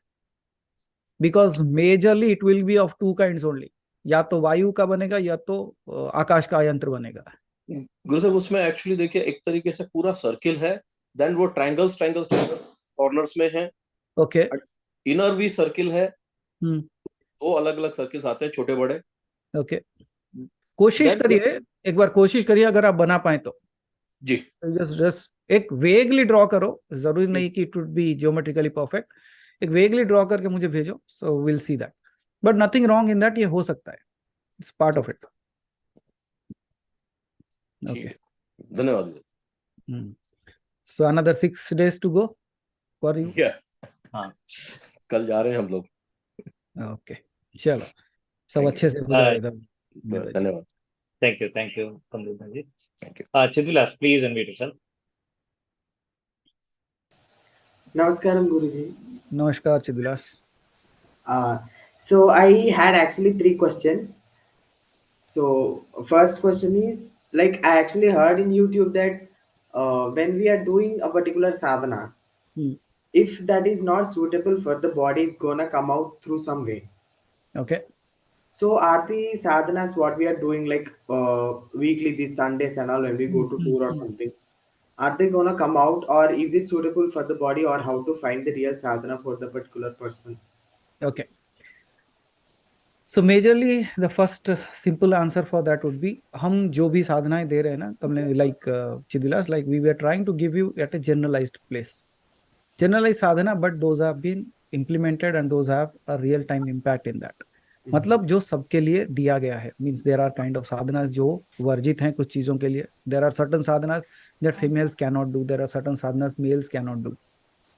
because majorly it will be of two kinds only, या तो वायु का बनेगा या तो आकाश का यंत्र बनेगा। गुरु साहब उसमें एक्चुअली देखिए एक तरीके से पूरा सर्किल है, देन वो ट्रायंगल्स ट्रायंगल्स कॉर्नर्स में है, ओके इनर भी सर्किल है, हम्म दो अलग अलग सर्किल्स आते हैं छोटे बड़े। ओके कोशिश Then- करिए, एक बार कोशिश करिए अगर आप बना पाए तो जी जस्ट एक वेगली ड्रॉ करो, जरूरी नहीं कि it would be geometrically perfect, एक वेगली ड्रॉ करके मुझे भेजो, so will see that, but nothing wrong in that, ये हो सकता है, इट्स पार्ट ऑफ इट। ठीक ओके है, धन्यवाद। So another 6 days to go for you. हाँ कल जा रहे हैं हम लोग। ओके चलो सब Thank you. अच्छे से हो जाए इधर। धन्यवाद। thank you Kamlesh ji. Thank you. Chidulas, please unmute yourself. Namaskaram, Guruji. नमस्कार चिदुलास। So I had actually 3 questions. So first question is, like, I actually heard in YouTube that when we are doing a particular sadhana, if that is not suitable for the body, it's gonna come out through some way. Okay. So are the sadhanas what we are doing, like weekly, these Sundays and all, when we go to tour or something, are they gonna come out, or is it suitable for the body, or how to find the real sadhana for the particular person? Okay. So majorly the first simple answer for that would be, हम जो भी साधनाएं दे रहे हैं ना तुमने, like Chidulas, like we were trying to give you at a generalized place, generalized sadhana, but those have been implemented and those have a real time impact in that. मतलब जो सबके लिए दिया गया है, means there are kind of sadhanas जो वर्जित हैं कुछ चीजों के लिए, there are certain sadhanas that females can not do, there are certain sadhanas males can not do.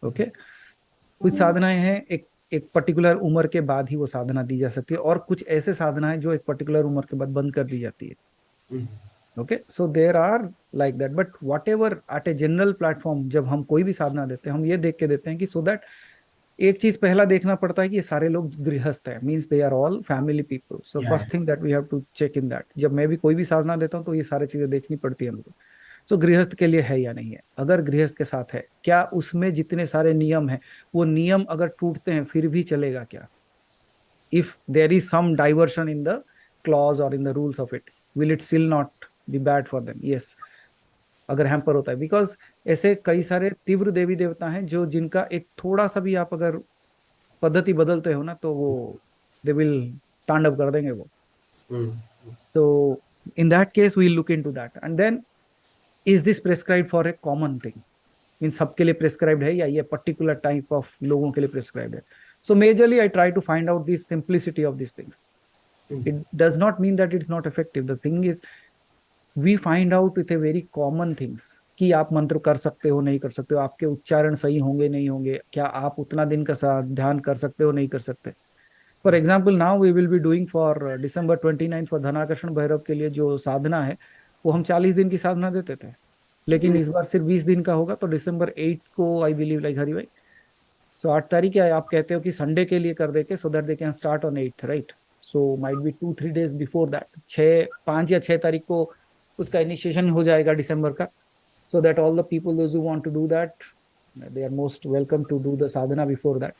Okay, कुछ साधनाएं हैं एक पर्टिकुलर उम्र के बाद ही वो साधना दी जा सकती है, और कुछ ऐसे साधनाएं जो एक पर्टिकुलर उम्र के बाद बंद कर दी जाती है। Okay, so there are like that, but whatever at a general platform जब हम कोई भी साधना देते हैं हम ये देख के देते हैं कि सो दैट एक चीज पहला देखना पड़ता है कि ये सारे लोग गृहस्थ है, means they are all family people. So first thing that we have to check in that, जब मैं भी कोई भी साधना देता हूँ तो ये सारी चीजें देखनी पड़ती है मुझे। सो गृहस्थ के लिए है या नहीं है, अगर गृहस्थ के साथ है, क्या उसमें जितने सारे नियम हैं वो नियम अगर टूटते हैं फिर भी चलेगा क्या? If there is some diversion in the clause और in the rules of it, will it still not be bad for them? Yes, अगर हैम्पर होता है, बिकॉज ऐसे कई सारे तीव्र देवी देवता हैं जो जिनका एक थोड़ा सा भी आप अगर पद्धति बदलते हो ना तो वो दे विल तांडव कर देंगे वो। So in that case we look into that, and then is this prescribed for a common thing, mean सबके लिए प्रेस्क्राइब्ड है या ये पर्टिकुलर टाइप ऑफ लोगों के लिए प्रेस्क्राइब्ड है? So majorly I try to find out this simplicity of this things. It does not mean that it's not effective, the thing is we find out with a very common things कि आप मंत्र कर सकते हो नहीं कर सकते हो, आपके उच्चारण सही होंगे नहीं होंगे, क्या आप उतना दिन का ध्यान कर सकते हो नहीं कर सकते। For example now we will be doing for December 29 for Dhanakarshan Bhairav के लिए जो साधना है वो हम 40 दिन की साधना देते थे, लेकिन इस बार सिर्फ 20 दिन का होगा। तो December 8 को आई बिलीव, लाइक हरी भाई, सो 8 तारीख है, आप कहते हो कि संडे के लिए कर देके, so that they can start on 8th, right? So might be 2-3 days before that, 5 या 6 तारीख को उसका इनिशिएशन हो जाएगा दिसंबर का, so that all the people those who want to do that they are most welcome to do the sadhana before that.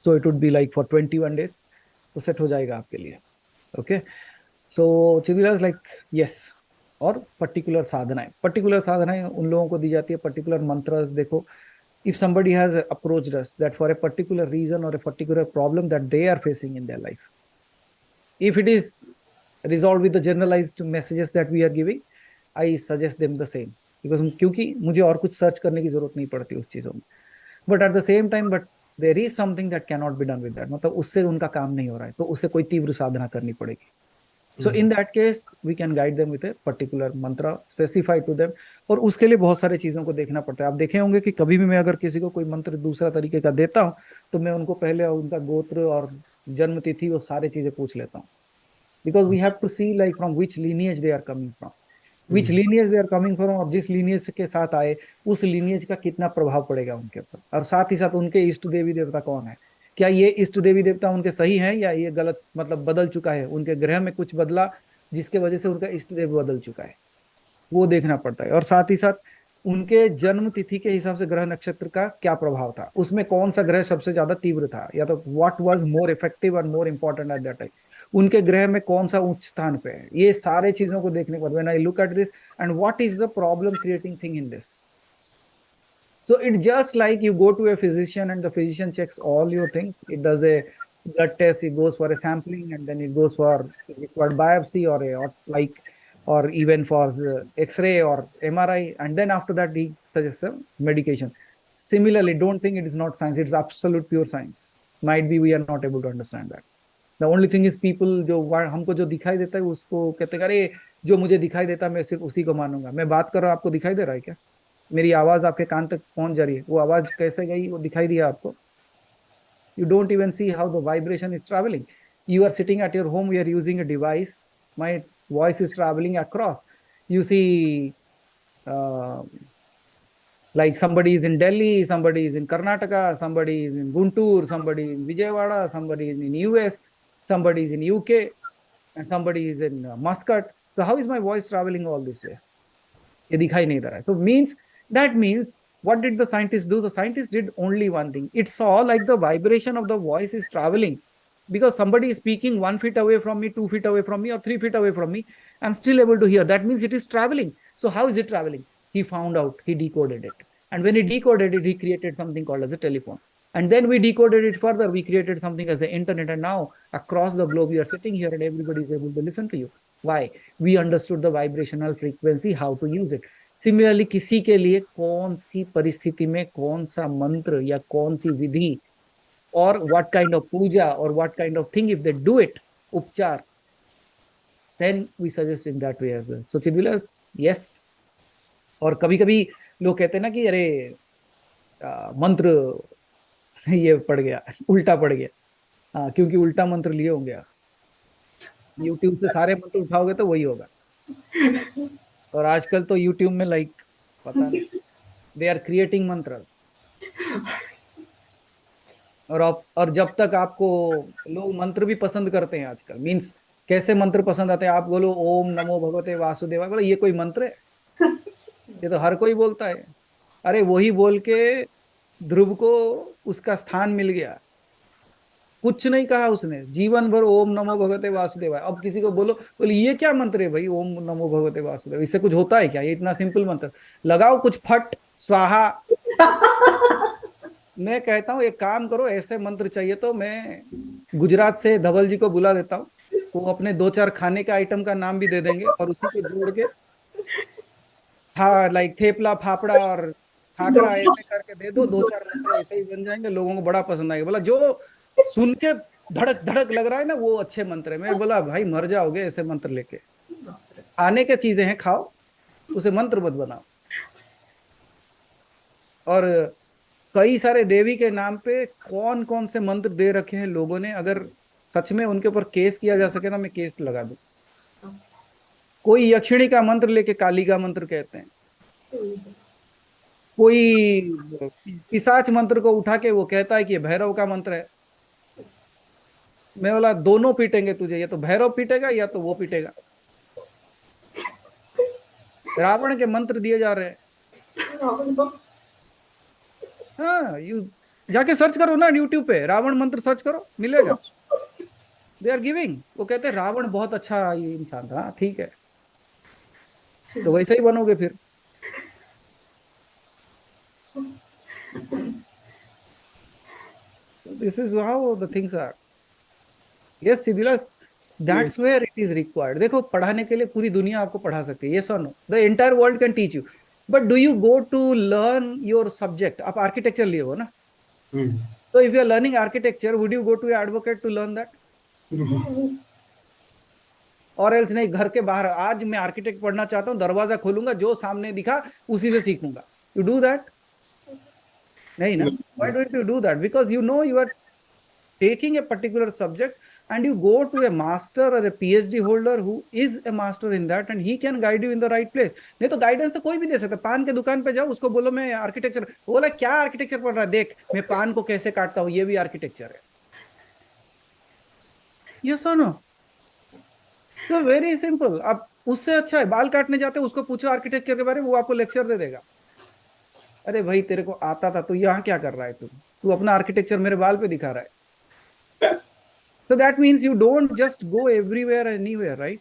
So it would be like for 21 days, तो set हो जाएगा आपके लिए। Okay, so Chidulas, like yes, और particular साधनाएं उन लोगों को दी जाती है, पर्टिकुलर मंत्रस। देखो, if somebody has approached us that for a particular reason or a particular problem that they are facing in their life, if it is resolved with the generalized messages that we are giving, I suggest them the same, because क्योंकि मुझे और कुछ search करने की जरूरत नहीं पड़ती उस चीजों में, but at the same time but there is something that cannot be done with that, मतलब उससे उनका काम नहीं हो रहा है तो उससे कोई तीव्र साधना करनी पड़ेगी। So in that case we can guide them with a particular mantra specified to them, और उसके लिए बहुत सारे चीजों को देखना पड़ता है। आप देखे होंगे कि कभी भी मैं अगर किसी को कोई मंत्र दूसरा तरीके का देता हूँ तो मैं उनको पहले उनका गोत्र और जन्म तिथि, वो सारे चीजें पूछ लेता हूँ, because we have to see like from which lineage they are coming from, which lineage they are coming from, और जिस लीनियज के साथ आए उस लीनियज का कितना प्रभाव पड़ेगा उनके ऊपर, और साथ ही साथ उनके इष्ट देवी देवता कौन है, क्या ये इष्ट देवी देवता उनके सही हैं या ये गलत, मतलब बदल चुका है, उनके ग्रह में कुछ बदला जिसके वजह से उनका इष्ट देव बदल चुका है, वो देखना पड़ता है। और साथ ही साथ उनके जन्म तिथि के हिसाब से ग्रह नक्षत्र का क्या प्रभाव था, उसमें कौन सा ग्रह सबसे ज्यादा तीव्र था, या तो व्हाट वाज मोर इफेक्टिव और more important at that time, उनके ग्रह में कौन सा उच्च स्थान पे है, ये सारे चीजों को देखने के बाद when I look at this and what is the problem creating thing in this, so it's just like you go to a physician and the physician checks all your things, it does a blood test, it goes for a sampling, and then it goes for required biopsy or like or even for x-ray or MRI, and then after that he suggests a medication. Similarly, don't think it is not science, it's absolute pure science. Might be we are not able to understand that. The only thing is people जो हमको जो दिखाई देता है उसको कहते हैं अरे जो मुझे दिखाई देता है मैं सिर्फ उसी को मानूंगा। मैं बात कर रहा हूँ, आपको दिखाई दे रहा है क्या? मेरी आवाज आपके कान तक पहुंच जा रही है, वो आवाज कैसे गई वो दिखाई दिया आपको? You don't even see how the vibration is traveling. You are sitting at your home, we are using a device, my voice is traveling across. You see like somebody is in Delhi, somebody is in Karnataka, somebody is in Guntur, somebody in Vijayawada, somebody is in US, somebody is in UK, and somebody is in Muscat. So how is my voice traveling all these days? ये दिखाई नहीं दे रहा है. So that means what did the scientists do? The scientists did only one thing. It saw like the vibration of the voice is traveling, because somebody is speaking 1 feet away from me, 2 feet away from me, or 3 feet away from me. I'm still able to hear. That means it is traveling. So how is it traveling? He found out, he decoded it. And when he decoded it, he created something called as a telephone. And then we decoded it further. We created something as the internet. And now across the globe, we are sitting here and everybody is able to listen to you. Why? We understood the vibrational frequency, how to use it. Similarly, किसी के लिए कौन सी परिस्थिति में कौन सा मंत्र या कौन सी विधि or what kind of puja or what kind of thing, if they do it, upchar, then we suggest in that way as well. So Chidvilas, yes. और कभी कभी लोग कहते हैं ना कि अरे मंत्र ये पड़ गया, उल्टा पड़ गया, हाँ क्योंकि उल्टा मंत्र लिए होंगे आप, YouTube से सारे मंत्र उठाओगे तो वही होगा। और आजकल तो YouTube में लाइक पता नहीं, दे आर क्रिएटिंग मंत्र। और जब तक आपको लोग मंत्र भी पसंद करते हैं आजकल, मीन्स कैसे मंत्र पसंद आते हैं, आप बोलो ओम नमो भगवते वासुदेवाय, बोलो ये कोई मंत्र है? ये तो हर कोई बोलता है। अरे वही बोल के ध्रुव को उसका स्थान मिल गया, कुछ नहीं कहा उसने, जीवन भर ओम नमो भगवते वासुदेवाय। अब किसी को बोले ये क्या मंत्र है भाई, ओम नमो भगवते वासुदेवाय, इससे कुछ होता है क्या? ये इतना सिंपल मंत्र, लगाओ कुछ फट स्वाहा। मैं कहता हूँ एक काम करो, ऐसे मंत्र चाहिए तो मैं गुजरात से धवल जी को बुला देता हूँ, वो अपने 2-4 खाने के आइटम का नाम भी दे देंगे और उसी को जोड़ के लाइक थेपला फाफड़ा और खाकरा ऐसे करके दे दो, 2-4 मंत्र ऐसे ही बन जाएंगे, लोगों को बड़ा पसंद आएगा। बोला जो सुन के धड़क धड़क लग रहा है ना वो अच्छे मंत्र है। मैं बोला भाई मर जाओगे ऐसे मंत्र लेके, खाने के चीजें हैं खाओ, उसे मंत्र मत बनाओ। और कई सारे देवी के नाम पे कौन कौन से मंत्र दे रखे हैं लोगों ने, अगर सच में उनके ऊपर केस किया जा सके ना, मैं केस लगा दूं। कोई यक्षिणी का मंत्र लेके काली का मंत्र कहते हैं, कोई पिशाच मंत्र को उठा के वो कहता है कि ये भैरव का मंत्र है। मैं बोला दोनों पीटेंगे तुझे, या तो भैरव पीटेगा या तो वो पीटेगा। रावण के मंत्र दिए जा रहे हैं। हाँ, यू जाके सर्च करो ना यूट्यूब पे, रावण मंत्र सर्च करो, मिलेगा। दे आर गिविंग, वो कहते हैं रावण बहुत अच्छा ये इंसान था। ठीक है, तो वैसे ही बनोगे फिर। So this is how the things are. Yes, Siddhilas, that's where it is required. देखो पढ़ाने के लिए पूरी दुनिया आपको पढ़ा सकती है, yes or no? The entire world can teach you. But do you go to learn your subject? आप आर्किटेक्चर लिए हो ना? So if you are learning architecture, would you go to an advocate to learn that? और else नहीं, घर के बाहर आज मैं आर्किटेक्ट पढ़ना चाहता हूँ, दरवाजा खोलूंगा, जो सामने दिखा उसी से सीखूंगा। You do that? नहीं ना? Why don't you do that? Because you know you are taking a particular subject and you go to a master or a PhD holder who is a master in that and he can guide you in the right place. नहीं तो guidance तो कोई भी दे सकता है. पान के दुकान पे जाओ, उसको बोलो मैं आर्किटेक्चर, बोला क्या आर्किटेक्चर पढ़ रहा है, देख मैं पान को कैसे काटता हूँ, ये भी आर्किटेक्चर है. यस और नो? तो वेरी सिंपल. अब उससे अच्छा है बाल काटने जाते हो, उसको पूछो आर्किटेक्चर के बारे में, वो आपको लेक्चर दे देगा. अरे भाई तेरे को आता था तो यहाँ क्या कर रहा है, तू अपना आर्किटेक्चर मेरे बाल पे दिखा रहा है. So that means you don't just go everywhere and anywhere, right?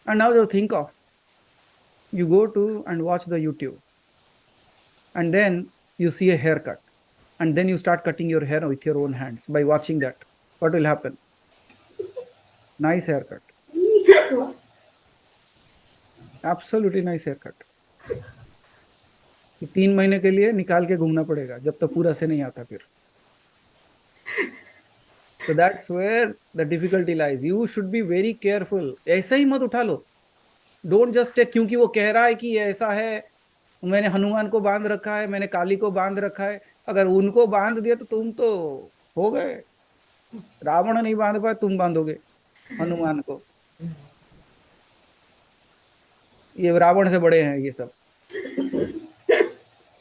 And now you think of, you go to and watch the YouTube, and then you see a haircut, and then you start cutting your hair with your own hands by watching that. What will happen? Nice haircut. Absolutely nice haircut. 3 महीने के लिए निकाल के घूमना पड़ेगा जब तक पूरा से नहीं आता फिर. So that's where the difficulty lies. You should be very careful. ऐसे ही मत उठा लो. Don't just take क्योंकि वो कह रहा है कि ये ऐसा है, मैंने हनुमान को बांध रखा है, मैंने काली को बांध रखा है. अगर उनको बांध दिया तो तुम तो हो गए. रावण नहीं बांध पाया, तुम बांधोगे हनुमान को. ये रावण से बड़े हैं ये सब,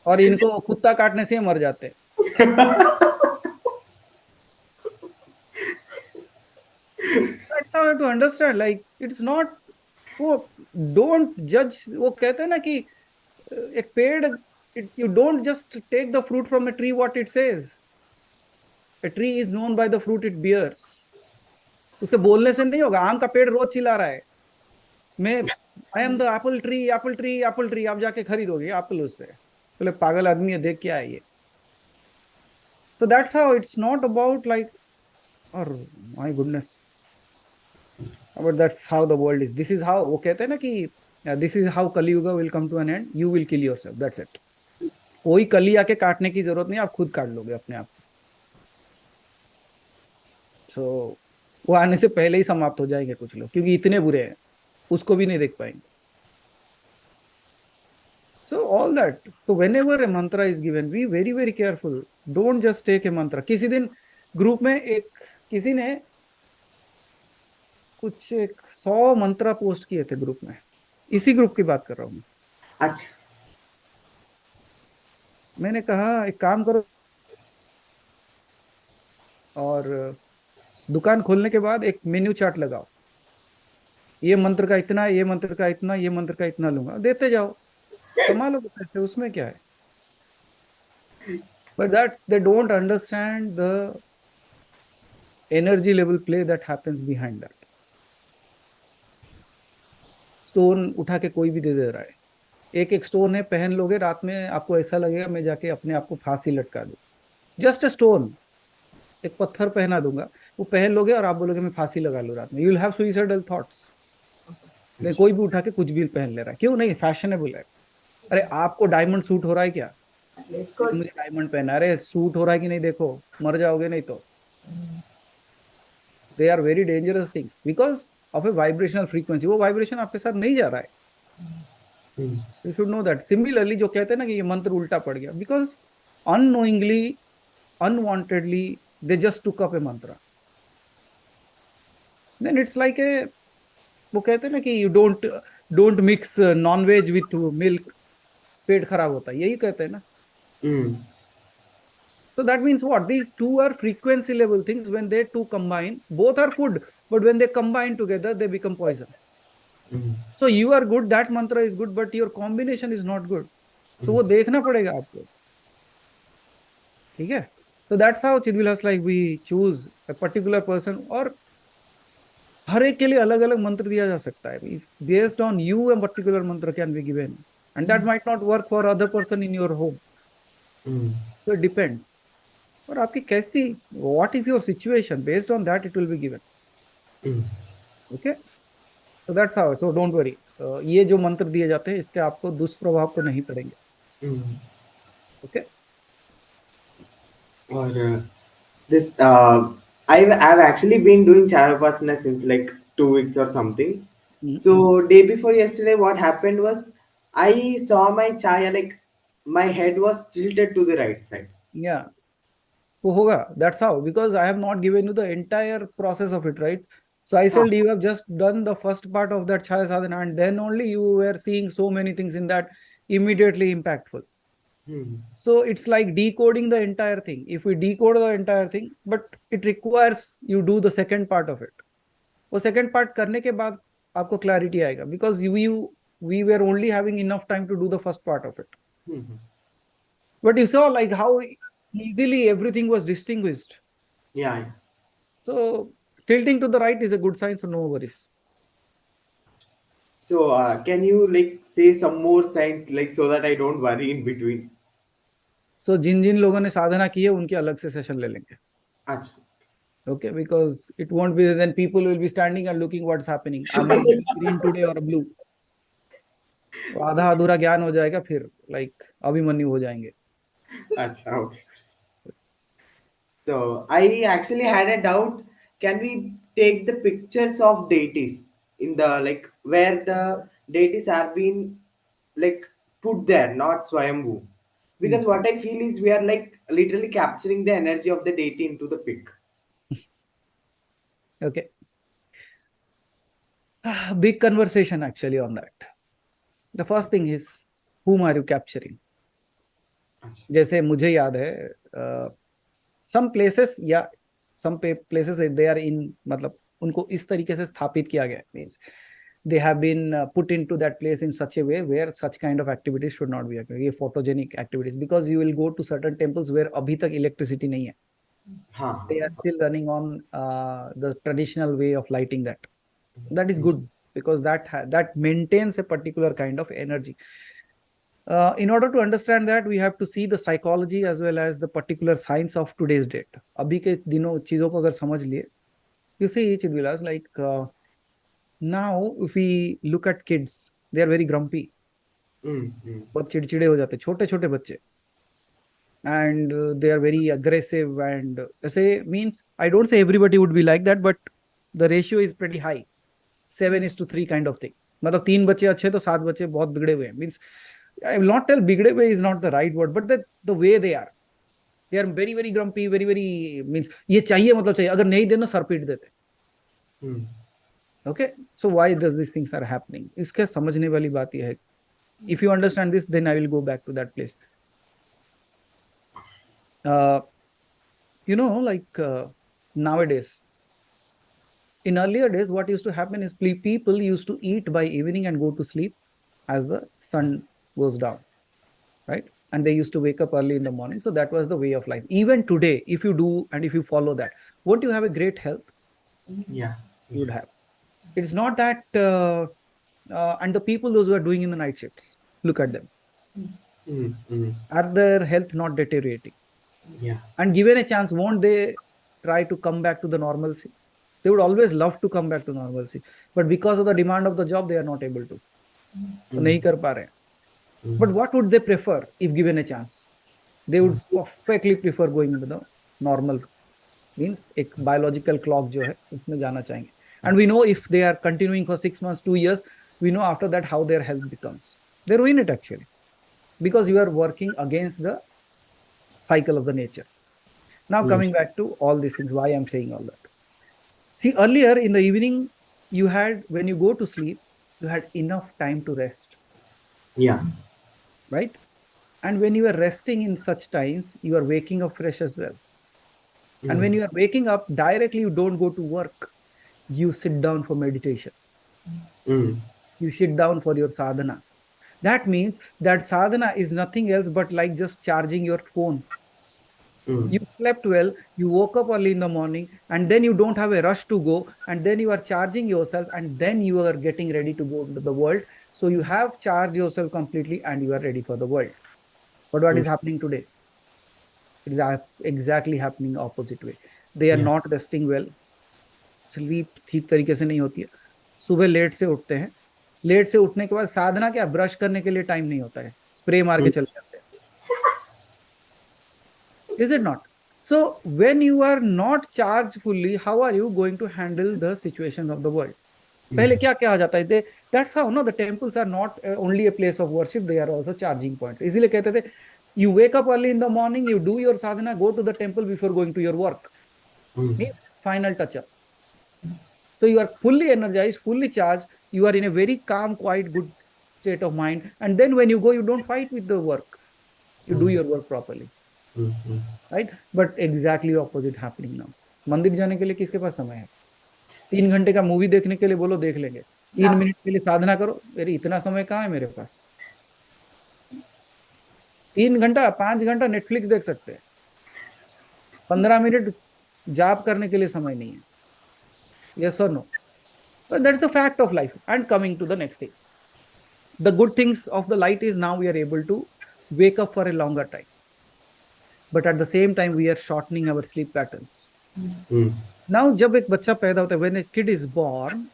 और इनको कुत्ता काटने से मर जाते. That's how you have to understand. Like it's not. वो don't judge. वो कहते हैं ना कि एक पेड़, you don't just take the fruit from a tree what it says. A tree is known by the fruit it bears. उसके बोलने से नहीं होगा. आम का पेड़ रोज चिल्ला रहा है, मैं I am the apple tree, apple tree, apple tree. आप जाके खरीदोगे एप्पल उससे. बोले पागल आदमी है, देख क्या है ये. So that's how it's not about like, or my goodness. But that's how the world is. This is how वो कहते हैं ना कि this is how Kali Yuga will come to an end. You will kill yourself. That's it. कोई कली आके काटने की जरूरत नहीं, आप खुद काट लोगे अपने आप. So वो आने से पहले ही समाप्त हो जाएंगे कुछ लोग, क्योंकि इतने बुरे हैं, उसको भी नहीं देख पाएंगे. So all that. So whenever a mantra is given, be very very careful. Don't just take a mantra. किसी दिन ग्रुप में किसी ने कुछ 100 मंत्र पोस्ट किए थे ग्रुप में. इसी ग्रुप की बात कर रहा हूँ मैं. अच्छा. मैंने कहा एक काम करो, और दुकान खोलने के बाद एक मेन्यू चार्ट लगाओ. ये मंत्र का इतना, ये मंत्र का इतना, ये मंत्र का इतना लूंगा, देते जाओ, कमा लो पैसे, उसमें क्या है. But that's, they don't understand the energy level play that happens behind that. Stone उठा के कोई भी दे रहा है. एक स्टोन है, पहन लोगे, रात में आपको ऐसा लगेगा मैं जाके अपने आप को फांसी लटका दूं. जस्ट अ स्टोन, एक पत्थर पहना दूंगा, वो पहन लोगे और आप बोलोगे मैं फांसी लगा लूं रात में. You will have suicidal thoughts. लेकिन कोई भी उठा के कुछ भी पहन ले रहा है. क्यों नहीं? फैशनेबल है. अरे आपको डायमंड सूट हो रहा है क्या? मुझे डायमंड पहना. अरे सूट हो रहा है कि नहीं देखो, मर जाओगे नहीं तो. They are very dangerous things because of a vibrational frequency. वो वाइब्रेशन आपके साथ नहीं जा रहा है. You should know that. Similarly जो कहते हैं ना कि ये मंत्र उल्टा पड़ गया, because unknowingly, unwantedly they just took up a mantra. Then it's like a, वो कहते हैं ना कि you don't mix non veg with milk, पेट खराब होता है, यही कहते हैं ना. So that means what? These two are frequency level things. When they two combine, both are food, but when they combine together, they become poison. So you are good, that mantra is good, but your combination is not good. So वो देखना पड़ेगा आपको. ठीक है? So that's how Chidvilas, like we choose a particular person, और हर एक के लिए अलग अलग मंत्र दिया जा सकता है. It's based on you, a particular mantra can be given, and that might not work for other person in your home. So it depends. और आपकी कैसी, what is your situation, based on that it will be given. Okay, so that's how. So don't worry. ये जो मंत्र दिए जाते हैं इसके आपको दुष्प्रभाव तो नहीं पड़ेंगे. Okay. और this I've actually been doing Chayapasana since like 2 weeks or something. So day before yesterday, what happened was I saw my chaya, like my head was tilted to the right side. Yeah. वो होगा. That's how, because I have not given you the entire process of it, right? So I said you have just done the first part of that Chaya Sadhana, and then only you were seeing so many things in that immediately impactful. So it's like decoding the entire thing. If we decode the entire thing, but it requires you do the second part of it. वो second part करने के बाद आपको clarity आएगा, because we were only having enough time to do the first part of it. But you saw like how easily everything was distinguished. Yeah. So tilting to the right is a good sign, so no worries. So can you like say some more signs, like so that I don't worry in between? So जिन लोगों ने साधना की है उनके अलग से session ले लेंगे. अच्छा. Okay, because it won't be, then people will be standing and looking what's happening. Am I green today or blue? तो आधा अधूरा ज्ञान हो जाएगा, फिर like अभिमन्यु हो जाएंगे. अच्छा, okay. So I actually had a doubt. Can we take the pictures of deities in the like where the deities are being like put there, not Swayambhu? Because what I feel is we are like literally capturing the energy of the deity into the pic. Okay. Big conversation actually on that. The first thing is, whom are you capturing? जैसे मुझे याद है, some places या some places they are in, मतलब उनको इस तरीके से स्थापित किया गया, means they have been put into that place in such a way where such kind of activities should not be occurring. ये photogenic activities, because you will go to certain temples where अभी तक electricity नहीं है. They are still running on the traditional way of lighting that. That is good, because that maintains a particular kind of energy. In order to understand that, we have to see the psychology as well as the particular science of today's date. अभी के दिनों चीजों को अगर समझ लिए, you see Chidvilas, like now if we look at kids, they are very grumpy. बहुत चिड़चिड़े हो जाते, छोटे छोटे बच्चे, and they are very aggressive, and ऐसे, means I don't say everybody would be like that, but the ratio is pretty high, 7:3 kind of thing. मतलब 3 बच्चे अच्छे तो 7 बच्चे बहुत बिगड़े हुए हैं. Means I will not tell बिगड़े हुए is not the right word, but the way they are very very grumpy, very very, means ये चाहिए मतलब चाहिए, अगर नहीं देना सर पीट देते. Okay, so why does these things are happening? इसके समझने वाली बात ये है. If you understand this, then I will go back to that place. You know, like nowadays, in earlier days, what used to happen is people used to eat by evening and go to sleep as the sun goes down, right? And they used to wake up early in the morning. So that was the way of life. Even today, if you do and if you follow that, won't you have a great health? Yeah, you would have. It's not that, and the people those who are doing in the night shifts, look at them. Are their health not deteriorating? Yeah. And given a chance, won't they try to come back to the normalcy? They would always love to come back to normalcy, but because of the demand of the job, they are not able to. तो नहीं कर पा रहे. But what would they prefer if given a chance? They would perfectly prefer going into the normal, means एक biological clock जो है उसमें जाना चाहेंगे. And we know if they are continuing for 6 months, 2 years, we know after that how their health becomes. They ruin it actually, because you are working against the cycle of the nature. Now coming back to all these things, why I'm saying all that. See, earlier in the evening, you had, when you go to sleep, you had enough time to rest. Yeah. Right? And when you are resting in such times, you are waking up fresh as well. And when you are waking up, directly you don't go to work. You sit down for meditation. You sit down for your sadhana. That means that sadhana is nothing else but like just charging your phone. You slept well, you woke up early in the morning, and then you don't have a rush to go, and then you are charging yourself, and then you are getting ready to go into the world. So you have charged yourself completely and you are ready for the world. But what is happening today? It is exactly happening opposite way. They are not resting well. Sleep ठीक तरीके से नहीं होती है. सुबह late से उठते हैं. लेट से उठने के बाद साधना क्या, ब्रश करने के लिए टाइम नहीं होता है, स्प्रे मार के चले जाते हैं. Is it not? So when you are not charged fully, how are you going to handle the situations of the world? पहले क्या क्या आ जाता है? That's how, no, the temples are not only a place of worship, they are also charging points. इसीलिए कहते थे You wake up early in the morning, you do your sadhana, go to the temple before going to your work. Means final touch up. So you are fully energized, fully charged. You are in a very calm, quiet, good state of mind. And then when you go, you don't fight with the work. You do your work properly. Right? But exactly opposite happening now. मंदिर जाने के लिए किसके पास समय है? 3 घंटे का movie देखने के लिए बोलो देख लेंगे, 3 मिनट के लिए साधना करो, मेरी इतना समय कहाँ है मेरे पास? 3 घंटा 5 घंटा नेटफ्लिक्स देख सकते हैं, 15 मिनट जाप करने के लिए समय नहीं है. Yes or no? But that's the fact of life. And coming to the next thing, the good things of the light is now we are able to wake up for a longer time, but at the same time we are shortening our sleep patterns. Now जब एक बच्चा पैदा होता है, when a kid is born,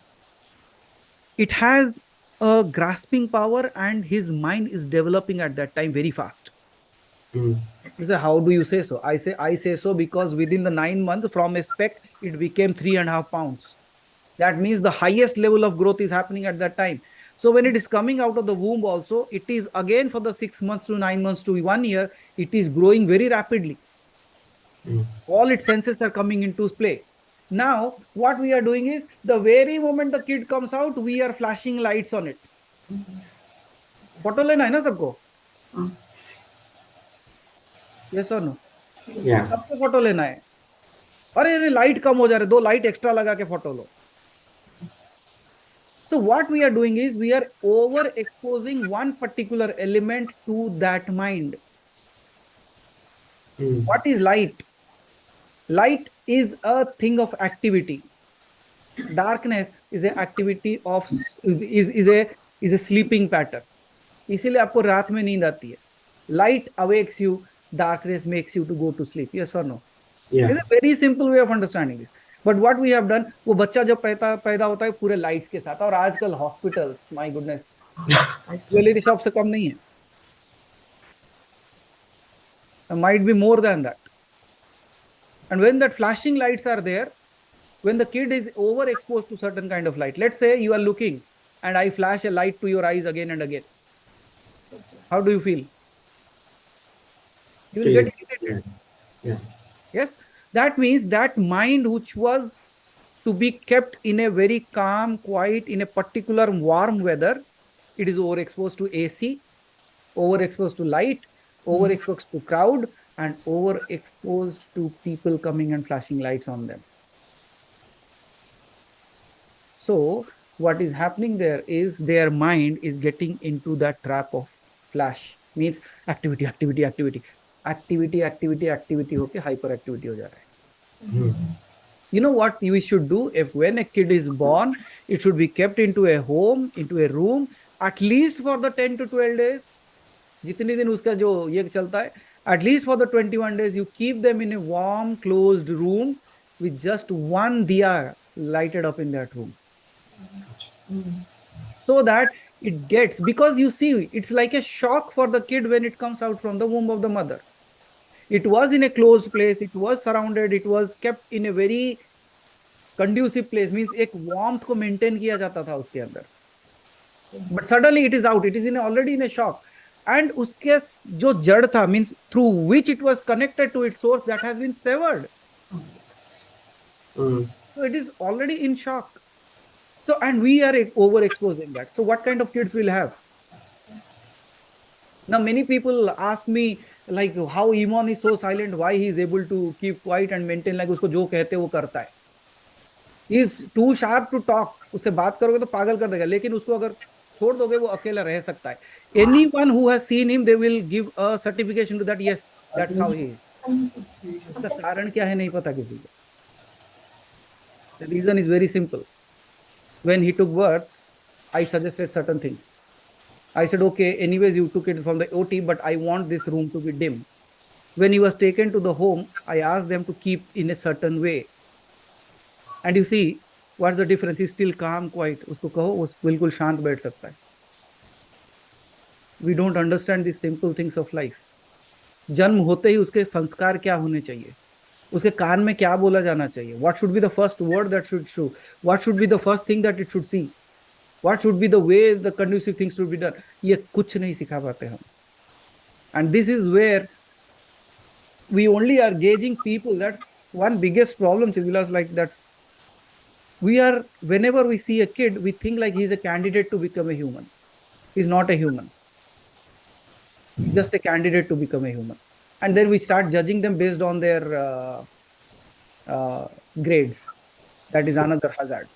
it has a grasping power and his mind is developing at that time very fast. You say, how do you say so? I say so because within the 9 months from a speck, it became 3.5 pounds. That means the highest level of growth is happening at that time. So when it is coming out of the womb also, it is again for the 6 months to 9 months to 1 year, it is growing very rapidly. All its senses are coming into play. Now, what we are doing is, the very moment the kid comes out, we are flashing lights on it. Photo लेना है ना सबको? Yes or no? Yeah. सबको photo लेना है. अरे light कम हो जा रहे, 2 लाइट एक्स्ट्रा लगा के photo low. So what we are doing is, we are overexposing one particular element to that mind. What is light? Light is a thing of activity. Darkness is an activity of is a sleeping pattern. इसीलिए आपको रात में नींद आती है. Light awakes you, darkness makes you to go to sleep. Yes or no? Yeah. It's a very simple way of understanding this. But what we have done, वो बच्चा जब पैदा होता है पूरे लाइट्स के साथ, और आजकल hospitals, my goodness, jewellery shop से कम नहीं है. Might be more than that. And when that flashing lights are there, when the kid is overexposed to certain kind of light, let's say you are looking and I flash a light to your eyes again and again, how do you feel? You will get irritated. Yeah. Yes, that means that mind which was to be kept in a very calm, quiet, in a particular warm weather, it is overexposed to AC, overexposed to light, overexposed to crowd, and overexposed to people coming and flashing lights on them. So what is happening there is, their mind is getting into that trap of flash, means activity होके hyperactivity हो जा रहा है. You know what we should do? If when a kid is born, it should be kept into a home, into a room, at least for the 10 to 12 days. जितने दिन उसका जो ये चलता है, at least for the 21 days, you keep them in a warm, closed room with just one diya lighted up in that room. So that it gets, because you see, it's like a shock for the kid when it comes out from the womb of the mother. It was in a closed place, it was surrounded, it was kept in a very conducive place, means एक warmth को maintain किया जाता था उसके अंदर. But suddenly it is out, it is already in a shock. And उसके जो जड़ था, means through which it was connected to its source, that has been severed. So it is already in shock. So, and we are overexposing that. So what kind of kids we'll have? Now many people ask me, like, how Iman is so silent, why he is able to keep quiet and maintain, like उसको जो कहते वो करता है. He is too sharp to talk. उससे बात करोगे तो पागल कर देगा, लेकिन उसको अगर छोड़ दोगे वो अकेला रह सकता है. Anyone who has seen him, they will give a certification to that. Yes, that's how he is. उसका कारण क्या है नहीं पता किसी को. The reason is very simple. When he took birth, I suggested certain things. I said, okay, anyways, you took it from the OT, but I want this room to be dim. When he was taken to the home, I asked them to keep in a certain way. And you see, what's the difference? He's still calm, quiet. उसको कहो, वो बिल्कुल शांत बैठ सकता है. We don't understand these simple things of life. जन्म होते ही उसके संस्कार क्या होने चाहिए, उसके कान में क्या बोला जाना चाहिए, what should be the first word that should show, what should be the first thing that it should see, what should be the way the conducive things should be done, ये कुछ नहीं सिखा पाते हम. And this is where we only are gauging people. That's one biggest problem, Chidivilas. Like whenever we see a kid, we think like he's a candidate to become a human. He's not a human. He's just a candidate to become a human. And then we start judging them based on their grades. That is another hazard.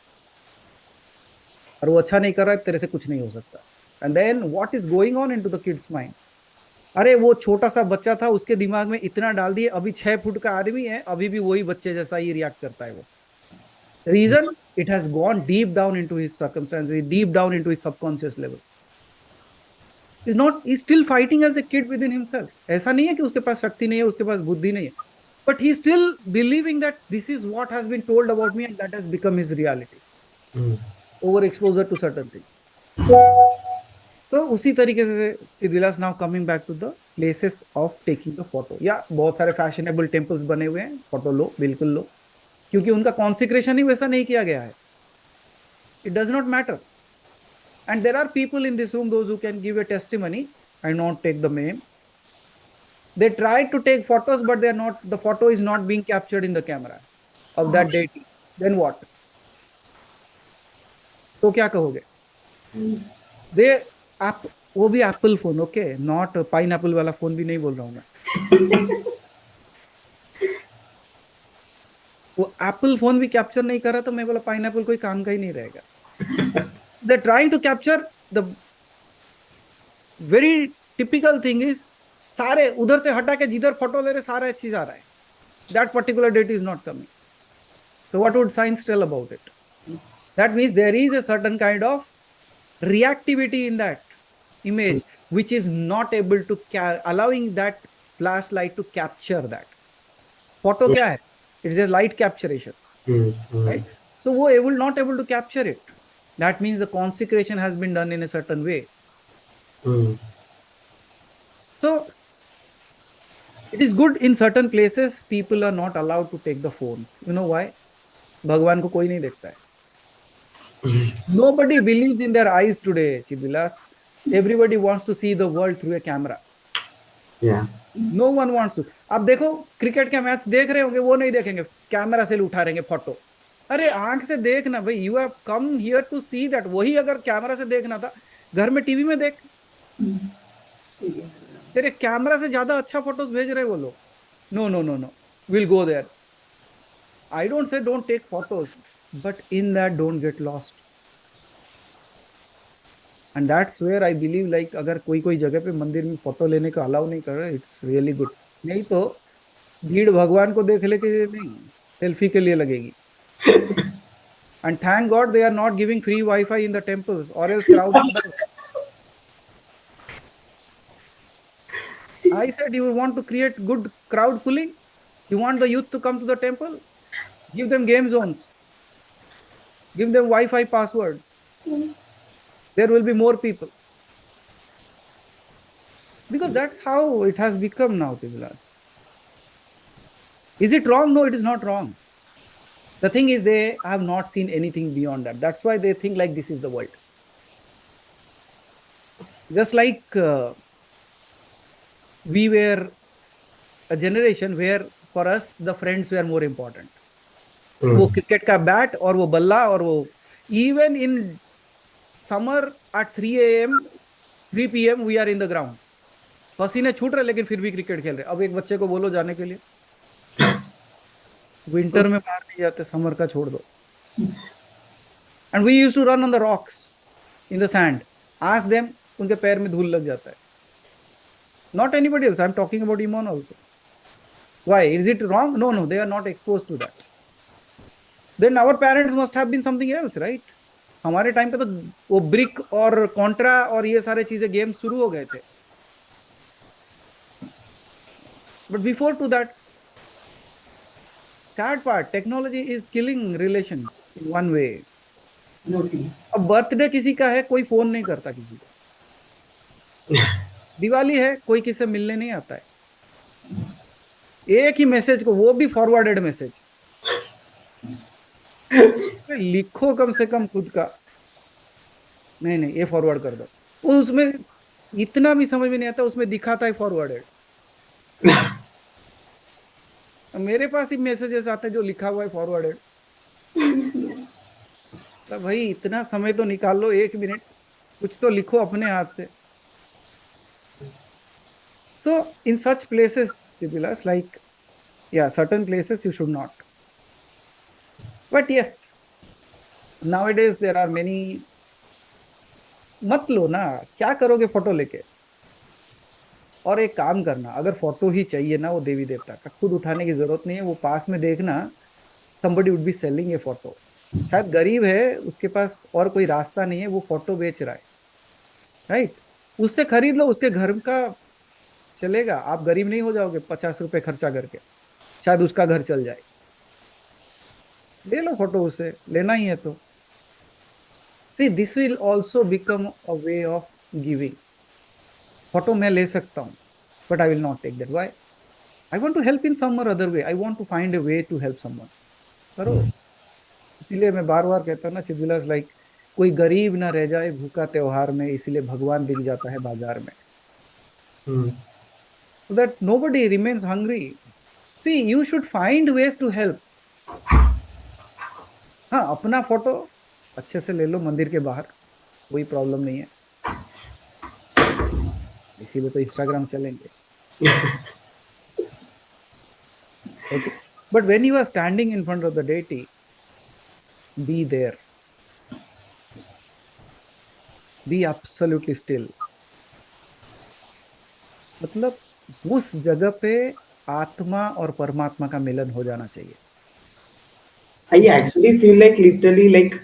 और वो अच्छा नहीं कर रहा है, तेरे से कुछ नहीं हो सकता. And then what is going on into the kid's mind? अरे वो छोटा सा बच्चा था, उसके दिमाग में इतना डाल दिए, अभी 6 फुट का आदमी है, अभी भी वही बच्चे जैसा ही रिएक्ट करता है वो. Reason, it has gone deep down into his circumstances, deep down into his subconscious level. He's still fighting as a kid within himself. ऐसा नहीं है कि उसके पास शक्ति नहीं है, उसके पास बुद्धि नहीं है. But he's still believing that this is what has been told about me and that has become his reality. Overexposure to certain things. तो उसी तरीके से Chidivilas now coming back to the places of taking the photo. या बहुत सारे fashionable temples बने हुए हैं, फोटो लो, बिल्कुल लो, क्योंकि उनका consecration ही वैसा नहीं किया गया है. It does not matter. And there are people in this room, those who can give a testimony. I not take the name. They tried to take photos, but the photo is not being captured in the camera of that deity. Then what? तो क्या कहोगे? वो भी Apple phone, okay, not pineapple वाला phone भी नहीं बोल रहा हूँ मैं. वो एप्पल फोन भी कैप्चर नहीं कर रहा, तो मैं बोला पाइनएप्पल कोई काम का ही नहीं रहेगा. They're trying to capture the very typical thing is सारे उधर से हटा के जिधर फोटो ले रहे सारा चीज आ रहा है. That particular deity is not coming. So what would science tell about it? That means there is a certain kind of reactivity in that image which is not able to allowing that flashlight to capture that. Photo क्या है? It's a light capturation, right? So वो will not able to capture it. That means the consecration has been done in a certain way. So it is good in certain places people are not allowed to take the phones. You know why? भगवान को कोई नहीं देखता है. Nobody believes in their eyes today, Chidivilas. Everybody wants to see the world through a camera. Yeah. No one wants to. अब देखो cricket का match देख रहे होंगे, वो नहीं देखेंगे, कैमरा से उठा रहेंगे फोटो. अरे आंख से देखना भाई, you have come here to see that. वही अगर कैमरा से देखना था, घर में टीवी में देख. तेरे कैमरा से ज्यादा अच्छा फोटोज भेज रहे वो लोग. No no no no, will go there. I don't say don't take photos, but in that don't get lost. And that's where I believe, like अगर कोई जगह पे मंदिर में फोटो लेने का अलाउ नहीं कर रहे, इट्स रियली गुड. नहीं तो भीड़ भगवान को देखने के लिए नहीं, सेल्फी के लिए लगेगी. And thank God they are not giving free Wi-Fi in the temples, or else crowd. I said, you want to create good crowd pulling? You want the youth to come to the temple? Give them game zones. Give them Wi-Fi passwords. There will be more people. Because that's how it has become now, Chidivilas. Is it wrong? No, it is not wrong. The thing is, they have not seen anything beyond that. That's why they think like this is the world. Just like we were a generation where for us the friends were more important. वो cricket का bat और वो बल्ला और वो, even in summer at 3 p.m. we are in the ground. पसीने छूट रहे लेकिन फिर भी क्रिकेट खेल रहे. अब एक बच्चे को बोलो जाने के लिए, विंटर में बाहर नहीं जाते, समर का छोड़ दो. And we used to run on the rocks in the sand. Ask them, उनके पैर में धूल लग जाता है. Not anybody else, I am talking about Imon also. Why is it wrong? No no, they are not exposed to that. Then our parents must have been something else, right? हमारे time पे तो वो ब्रिक और Contra और ये सारे चीजें game शुरू हो गए थे. But before to that, sad part, technology is killing relations in one way. अब बर्थडे किसी का है, कोई फोन नहीं करता किसी को. दिवाली है, कोई किसी से मिलने नहीं आता है. एक ही मैसेज को, वो भी फॉरवर्डेड मैसेज. लिखो कम से कम खुद का. नहीं ये फॉरवर्ड कर दो. उसमें इतना भी समझ में नहीं आता, उसमें दिखाता है फॉरवर्डेड। मेरे पास ही मैसेजेस आते हैं जो लिखा हुआ है फॉरवर्डेड। तो भाई इतना समय तो निकाल लो, 1 मिनट कुछ तो लिखो अपने हाथ से। So in such places, Sibilas, like, yeah, certain places you should not. But yes, nowadays there are many. मत लो ना, क्या करोगे फोटो लेके। और एक काम करना, अगर फोटो ही चाहिए ना वो देवी देवता का, खुद उठाने की जरूरत नहीं है, वो पास में देखना, somebody would be selling a photo। शायद गरीब है, उसके पास और कोई रास्ता नहीं है, वो फोटो बेच रहा है, राइट। उससे खरीद लो, उसके घर का चलेगा, आप गरीब नहीं हो जाओगे 50 रुपए खर्चा करके, शायद उसका घर चल जाए। ले लो फोटो, उसे लेना ही है तो। See this will also become a way of giving. Photo मैं ले सकता हूँ, but I will not take that. Why? I want to help in some और other way, I want to find a way to help someone. करो। इसीलिए मैं बार बार कहता हूँ ना, चिदविलास, लाइक, कोई गरीब ना रह जाए भूखा त्योहार में, इसीलिए भगवान बिक जाता है बाजार में, so that nobody remains hungry। See, you should find ways to help। हाँ, अपना फोटो अच्छे से ले लो मंदिर के बाहर, कोई प्रॉब्लम नहीं है, इसीलिए तो इंस्टाग्राम चलेंगे। Okay, but when you are standing in front of the deity, be there, be absolutely still। मतलब उस जगह पे आत्मा और परमात्मा का मिलन हो जाना चाहिए। I actually feel like literally like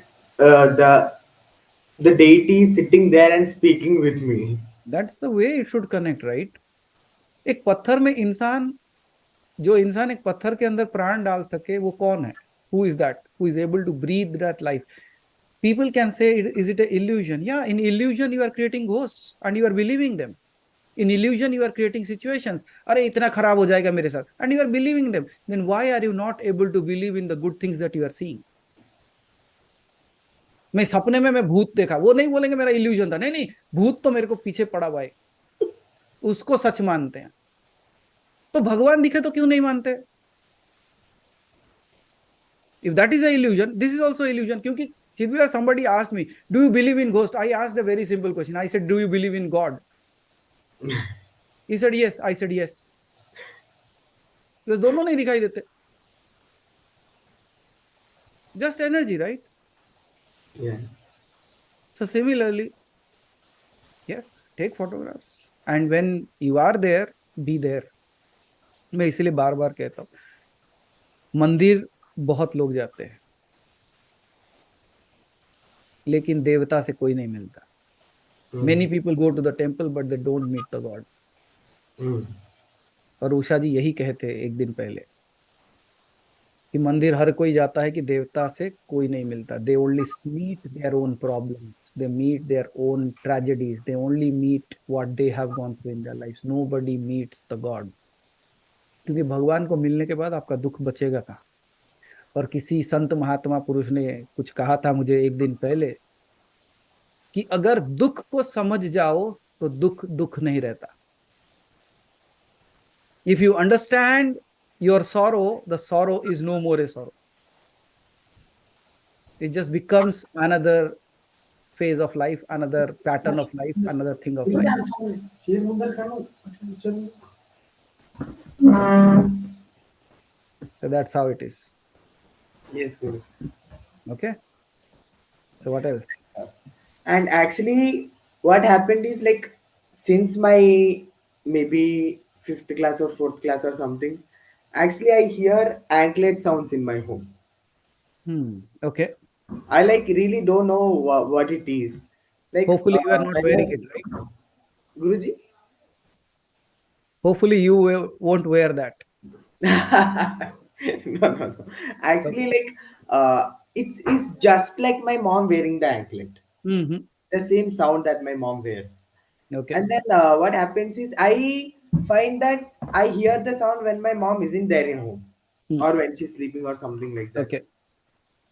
the deity is sitting there and speaking with me. That's the way it should connect, right. एक पत्थर में इंसान, जो इंसान एक पत्थर के अंदर प्राण डाल सके, वो कौन है? Who is that who is able to breathe that life? People can say, is it an illusion? Yeah, in illusion you are creating ghosts and you are believing them। in illusion you are creating situations, अरे इतना खराब हो जाएगा मेरे साथ, and you are believing them। then why are you not able to believe in the good things that you are seeing? मैं सपने में मैं भूत देखा, वो नहीं बोलेंगे मेरा इल्यूजन था, नहीं नहीं, भूत तो मेरे को पीछे पड़ा हुआ है, उसको सच मानते हैं। तो भगवान दिखे तो क्यों नहीं मानते? if that is a illusion, this is also illusion। क्योंकि Chidvira, somebody asked me, do you believe in ghost? I asked a very simple question, I said, do you believe in God? He said yes, I said yes, because दोनों नहीं दिखाई देते, just energy, right? Yeah. So similarly, yes, take photographs, and when you are there, be there। मैं इसीलिए बार बार कहता हूँ, मंदिर बहुत लोग जाते हैं, लेकिन देवता से कोई नहीं मिलता। Many people go to the temple but they don't meet the God. और उषा जी यही कहते एक दिन पहले कि मंदिर हर कोई जाता है कि देवता से कोई नहीं मिलता। They only meet their own problems, they meet their own tragedies, they only meet what they have gone through in their life. Nobody meets the God. क्योंकि भगवान को मिलने के बाद आपका दुख बचेगा कहाँ? और किसी संत महात्मा पुरुष ने कुछ कहा था मुझे एक दिन पहले कि अगर दुख को समझ जाओ तो दुख दुख नहीं रहता। If you understand your sorrow, the sorrow is no more a sorrow, it just becomes another phase of life, another pattern of life, another thing of life। So that's how it is। Yes, Guru. Okay, so what else? And actually, what happened is like since my maybe 5th class or 4th class or something, actually I hear anklet sounds in my home. Okay, I like really don't know what it is. Like hopefully you are not when wearing it, right? Guruji. Hopefully you won't wear that। No. Actually, like it's just like my mom wearing the anklet. Mm-hmm. The same sound that my mom wears. Okay. And then what happens is I find that I hear the sound when my mom isn't there in home or when she's sleeping or something like that. Okay.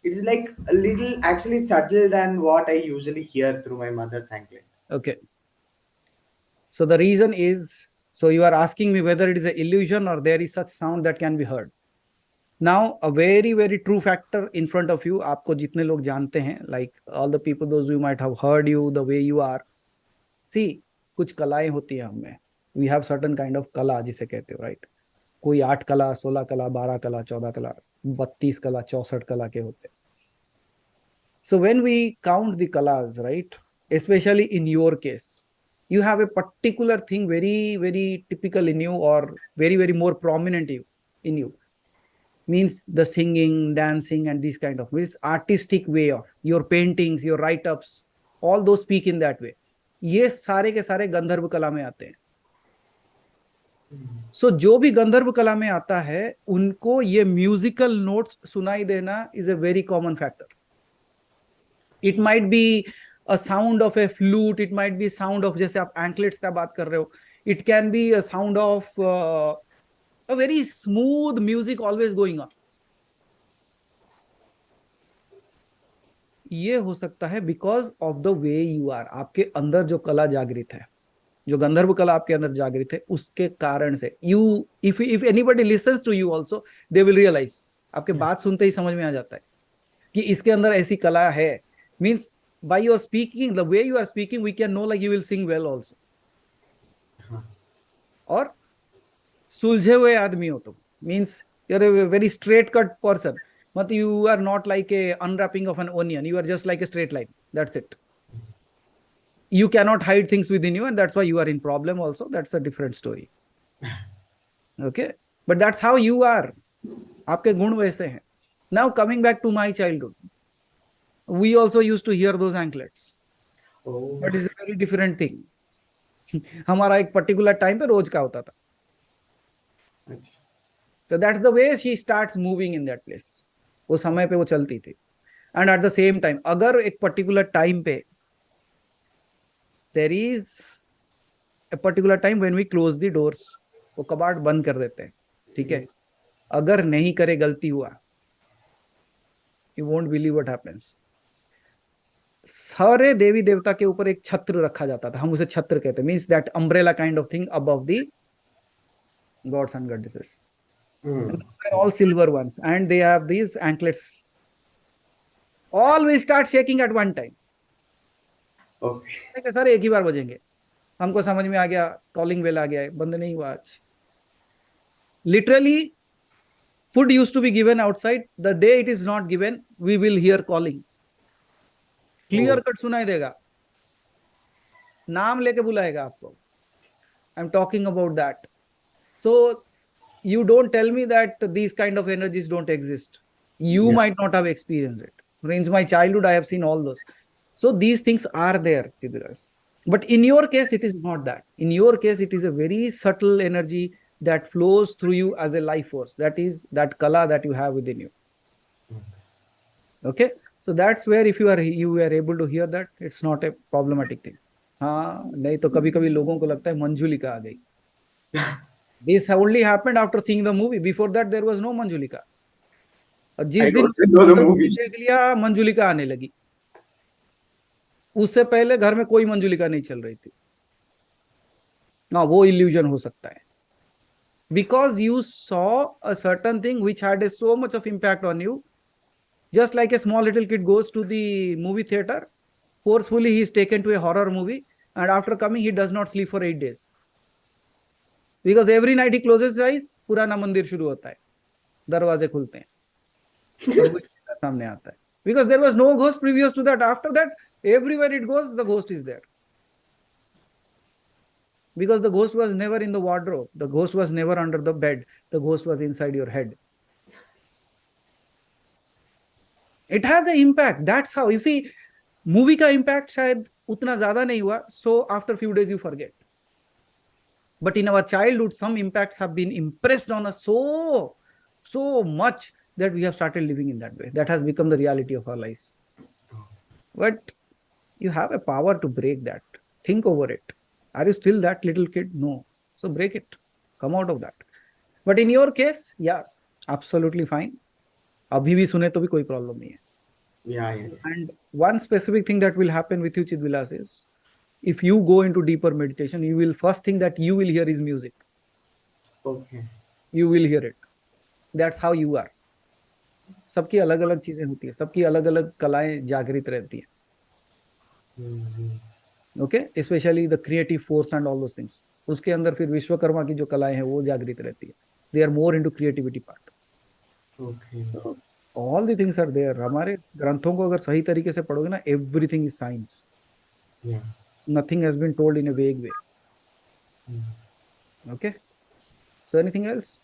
It's like a little actually subtle than what I usually hear through my mother's anklet. Okay, So the reason is, so you are asking me whether it is an illusion or there is such sound that can be heard. Now, a very, very true factor in front of you, आपको जितने लोग जानते हैं, like all the people, those who might have heard you, the way you are. See, कुछ कलाएं होती हैं हमें. We have certain kind of कला जिसे कहते हो, right? कोई 8 कला, 16 कला, 12 कला, 14 कला, 32 कला, 64 कला के होते हैं. So when we count the kalas, right, especially in your case, you have a particular thing very, very typical in you, or very, very more prominent in you. Means the singing, dancing, and this kind of, it's artistic way of your paintings, your write-ups, all those speak in that way. ये सारे के सारे गंधर्व कला में आते हैं. So जो भी गंधर्व कला में आता है, उनको ये म्यूजिकल नोट्स सुनाई देना is a very common factor. It might be a sound of a flute, it might be sound of, जैसे आप anklets का बात कर रहे हो, it can be a sound of a very smooth music always going on. ये हो सकता है because of the way you are. आपके अंदर जो कला जागृत है, जो गंधर्व कला आपके अंदर जागृत है, उसके कारण से you, if anybody listens to you also, they will realize. आपके बात सुनते ही समझ में आ जाता है कि इसके अंदर ऐसी कला है. Means by your speaking, the way you are speaking, we can know like you will sing well also. और सुलझे हुए आदमी हो तुम, means you're a very straight cut person. But you are not like a unwrapping of an onion. You are just like a straight line. That's it. You cannot hide things within you, and that's why you are in problem also. That's a different story. Okay, but that's how you are. आपके गुण वैसे हैं. Now coming back to my childhood, we also used to hear those anklets. Oh. But it's a very different thing. हमारा एक particular time पे रोज का होता था. अच्छा. So that's the way she starts moving in that place. वो समय पे वो चलती थी. And at the same time, अगर एक particular time पे, there is a particular time when we close the doors, वो कबाड़ बंद कर देते हैं. ठीक है. अगर नहीं करे, गलती हुआ, you won't believe what happens. सारे देवी देवता के ऊपर एक छत्र रखा जाता था. हम उसे छत्र कहते हैं. Means that umbrella kind of thing above the gods and goddesses. And those were all silver ones, and they have these anklets. All will start shaking at one time. Okay. Sir एक ही बार बजेंगे. हमको समझ में आ गया, calling bell आ गया है, बंद नहीं हुआ आज. Literally, food used to be given outside. The day it is not given, we will hear calling. Clear cut सुनाई देगा. नाम लेके बुलाएगा आपको. I'm talking about that. So you don't tell me that these kind of energies don't exist. You might not have experienced it. In my childhood, I have seen all those. So these things are there, Chidras. But in your case, it is not that. In your case, it is a very subtle energy that flows through you as a life force. That is that kala that you have within you. Okay? So that's where if you are able to hear that, it's not a problematic thing. हाँ, नहीं तो कभी-कभी लोगों को लगता है मंजुलिका आ गई. This only happened after seeing the movie. Before that, there was no Manjulika. और जिस दिन देख लिया, मंजुलिका आने लगी. उससे पहले घर में कोई मंजुलिका नहीं चल रही थी. ना वो illusion हो सकता है. Because you saw a certain thing which had so much of impact on you. Just like a small little kid goes to the movie theater, forcefully he is taken to a horror movie, and after coming he does not sleep for 8 days. Because every night he closes his eyes, पुराना मंदिर शुरू होता है, दरवाजे खुलते हैं, सामने आता है. Because there was no ghost previous to that. After that, everywhere it goes, the ghost is there. Because the ghost was never in the wardrobe, the ghost was never under the bed, the ghost was inside your head. It has an impact. That's how you see movie का impact शायद उतना ज्यादा नहीं हुआ. So after few days you forget. But in our childhood, some impacts have been impressed on us so much that we have started living in that way. That has become the reality of our lives. But you have a power to break that. Think over it. Are you still that little kid? No. So break it. Come out of that. But in your case, yeah, absolutely fine. अभी भी सुने तो भी कोई problem नहीं है. Yeah. And one specific thing that will happen with you, Chidvilas, is If you go into deeper meditation, you will first thing that you will hear is music. Okay. You will hear it. That's how you are. सबकी अलग अलग चीजें होती है, सबकी अलग अलग कलाएं जागृत रहती है. Okay, specially the creative force and all those things. उसके अंदर फिर विश्वकर्मा की जो कलाएं हैं वो जागृत रहती है. They are more into creativity part. Okay. All the things are there. हमारे ग्रंथों को अगर सही तरीके से पढ़ोगे ना, everything is science. Yeah. Nothing has been told in a vague way. Okay. So anything else?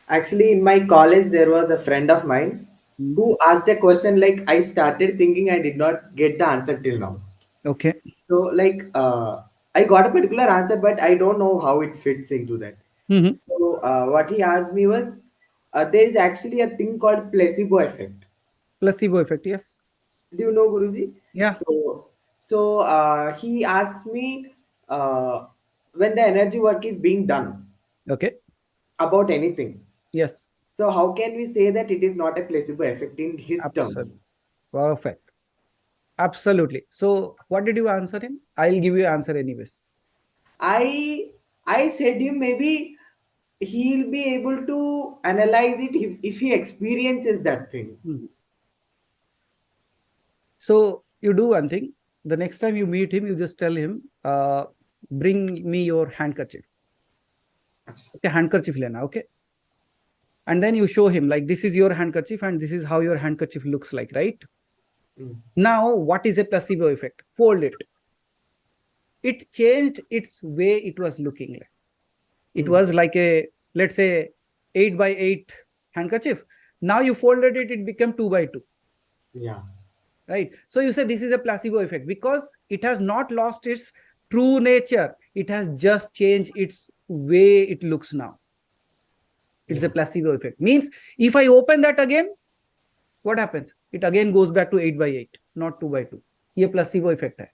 Actually, in my college, there was a friend of mine who asked a question like I started thinking I did not get the answer till now. Okay. So like I got a particular answer, but I don't know how it fits into that. Mm-hmm. So what he asked me was there is actually a thing called placebo effect. Placebo effect, yes. Do you know, Guruji? Yeah. So he asked me when the energy work is being done Okay. about anything. Yes. So how can we say that it is not a placebo effect in his terms? Absolutely. Perfect. Absolutely. So what did you answer him? I'll give you an answer anyways. I said him maybe he'll be able to analyze it if he experiences that thing. So you do one thing. The next time you meet him, you just tell him, bring me your handkerchief. Okay, handkerchief lena, okay? And then you show him like this is your handkerchief and this is how your handkerchief looks like, right? Now, what is a placebo effect? Fold it. It changed its way it was looking like. It was like a, let's say, 8 by 8 handkerchief. Now you folded it, it became 2 by 2. Yeah. Right. So you say this is a placebo effect because it has not lost its true nature. It has just changed its way it looks now. It's a placebo effect. Means if I open that again, what happens? It again goes back to 8 by 8, not 2 by 2. ये placebo effect hai.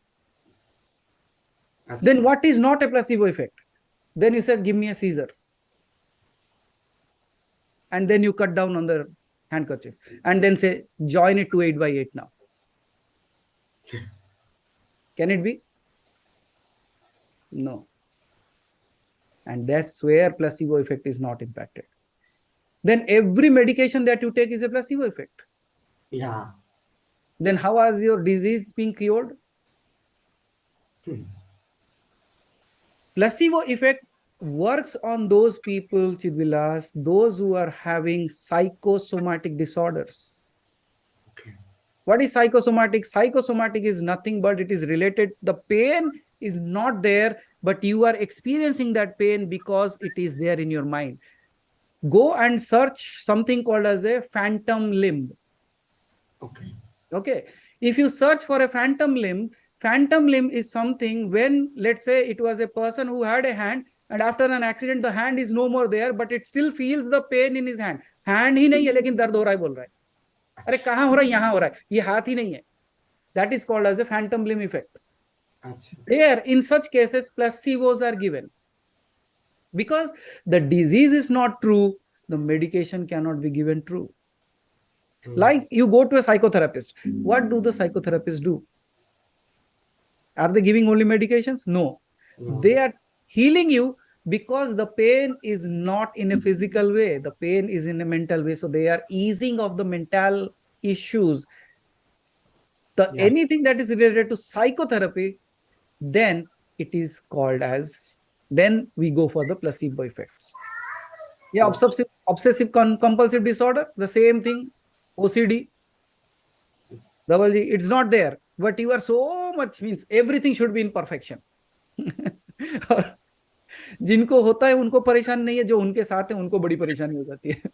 Then what is not a placebo effect? Then you say, give me a scissor. And then you cut down on the handkerchief. And then say, join it to 8 by 8 now. Can it be? No. And that's where placebo effect is not impacted. Then every medication that you take is a placebo effect. Yeah. Then how is your disease being cured? Placebo effect works on those people, Chidvilas, those who are having psychosomatic disorders. Okay. What is psychosomatic? Psychosomatic is nothing but it is related. The pain is not there, but you are experiencing that pain because it is there in your mind. Go and search something called as a phantom limb. Okay. Okay. If you search for a phantom limb is something when, let's say, it was a person who had a hand and after an accident, the hand is no more there, but it still feels the pain in his hand. Hand ही नहीं है, लेकिन दर्द हो रहा है बोल रहा है. अरे कहाँ हो रहा है? यहाँ हो रहा है. ये हाथ ही नहीं है. That is called as a phantom limb effect. There, in such cases, placebos are given. Because the disease is not true, the medication cannot be given true. Like you go to a psychotherapist. What do the psychotherapists do? Are they giving only medications? No. They are healing you because the pain is not in a physical way. The pain is in a mental way. So they are easing of the mental issues. Anything that is related to psychotherapy, then it is called as, then we go for the placebo effects. Yeah, obsessive compulsive disorder, the same thing. OCD, double G, it's not there. But you are so much, means everything should be in perfection. जिनको होता है उनको परेशान नहीं है, जो उनके साथ है उनको बड़ी परेशानी हो जाती है.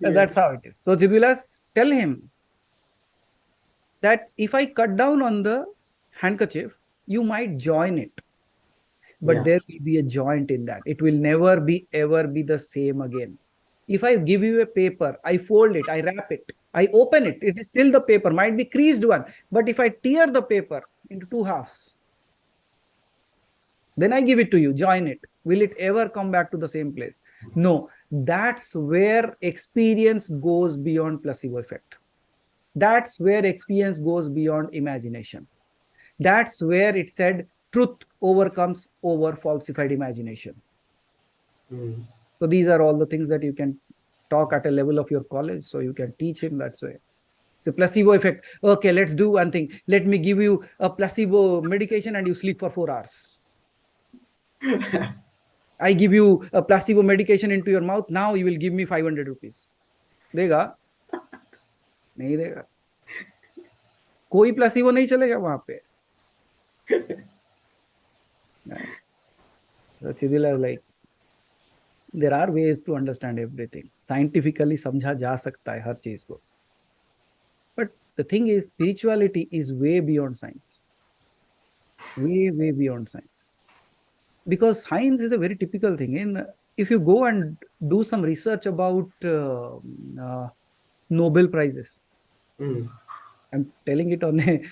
That's how it is. So Chidvilas, tell him that if I cut down on the handkerchief, you might join it. But there will be a joint in that. It will never be ever be the same again. If I give you a paper, I fold it, I wrap it, I open it, it is still the paper, might be creased one. But if I tear the paper into 2 halves, then I give it to you, join it. Will it ever come back to the same place? No. That's where experience goes beyond placebo effect. That's where experience goes beyond imagination. That's where it said truth overcomes over falsified imagination. So these are all the things that you can talk at a level of your college, so you can teach him that way. It's a placebo effect. Okay, let's do one thing. Let me give you a placebo medication and you sleep for 4 hours. I give you a placebo medication into your mouth. Now you will give me 500 rupees. देगा? नहीं देगा. कोई placebo नहीं चलेगा वहां पे. So Chidila like, there are ways to understand everything. Scientifically समझा जा सकता है हर चीज को. But the thing is, spirituality is way beyond science. Way beyond science. Because science is a very typical thing. If you go and do some research about Nobel Prizes, I'm telling it on a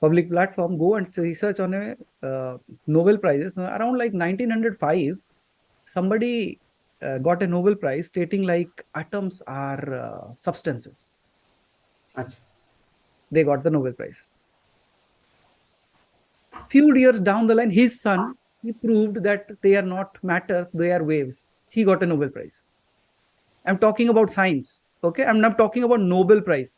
public platform, go and research on a Nobel Prizes. Around like 1905, somebody got a Nobel Prize stating like atoms are substances. Achha. They got the Nobel Prize. Few years down the line, his son, he proved that they are not matters, they are waves. He got a Nobel Prize. I'm talking about science. Okay, I'm not talking about Nobel Prize.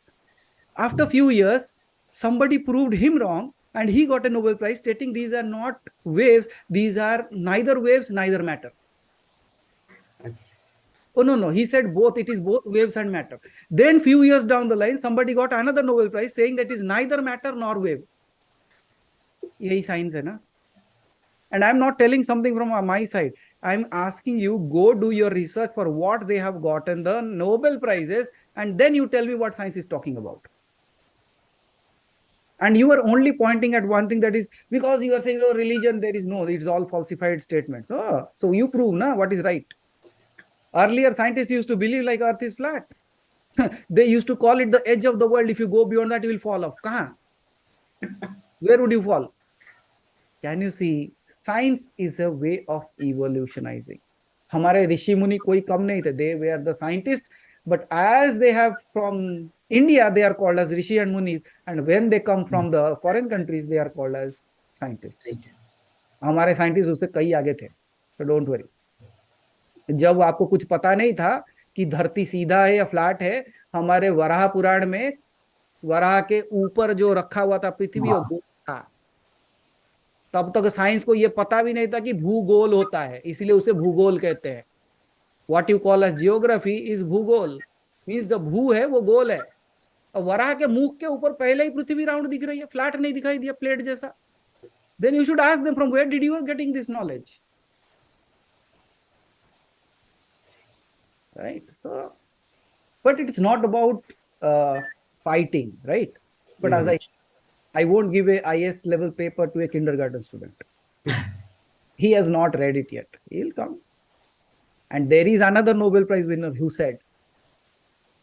After a few years, somebody proved him wrong and he got a Nobel Prize stating these are not waves, these are neither waves, neither matter. Achha. Oh, no. He said both. It is both waves and matter. Then few years down the line, somebody got another Nobel Prize saying that is neither matter nor wave. Yahi science hai na? And I'm not telling something from my side. I'm asking you, go do your research for what they have gotten the Nobel Prizes, and then you tell me what science is talking about. And you are only pointing at one thing, that is because you are saying, oh, religion, there is no, it's all falsified statements. Oh, so you prove na what is right. Earlier, scientists used to believe like Earth is flat. They used to call it the edge of the world. If you go beyond that, you will fall off. Kahan? Where would you fall? Can you see? Science is a way of evolutionizing. हमारे ऋषि मुनि कोई कम नहीं थे. They were the scientists, but as they have from India, they are called as rishi and munis, and when they come from the foreign countries, they are called as scientists. हमारे scientists उससे कई आगे थे. So don't worry. जब आपको कुछ पता नहीं था कि धरती सीधा है या फ्लैट है, हमारे वराह पुराण में वराह के ऊपर जो रखा हुआ था पृथ्वी और गोल था, तब तक साइंस को यह पता भी नहीं था कि भूगोल होता है, इसलिए उसे भूगोल कहते हैं. What you call as geography is bhugol. Means the भू है वो गोल है, और वराह के मुख के ऊपर पहले ही पृथ्वी राउंड दिख रही है, फ्लैट नहीं दिखाई दिया प्लेट जैसा. Then you should ask them from where did you getting this knowledge. Right? So, but it's not about fighting, right? But as I won't give a IS level paper to a kindergarten student. He has not read it yet. He'll come. And there is another Nobel Prize winner who said,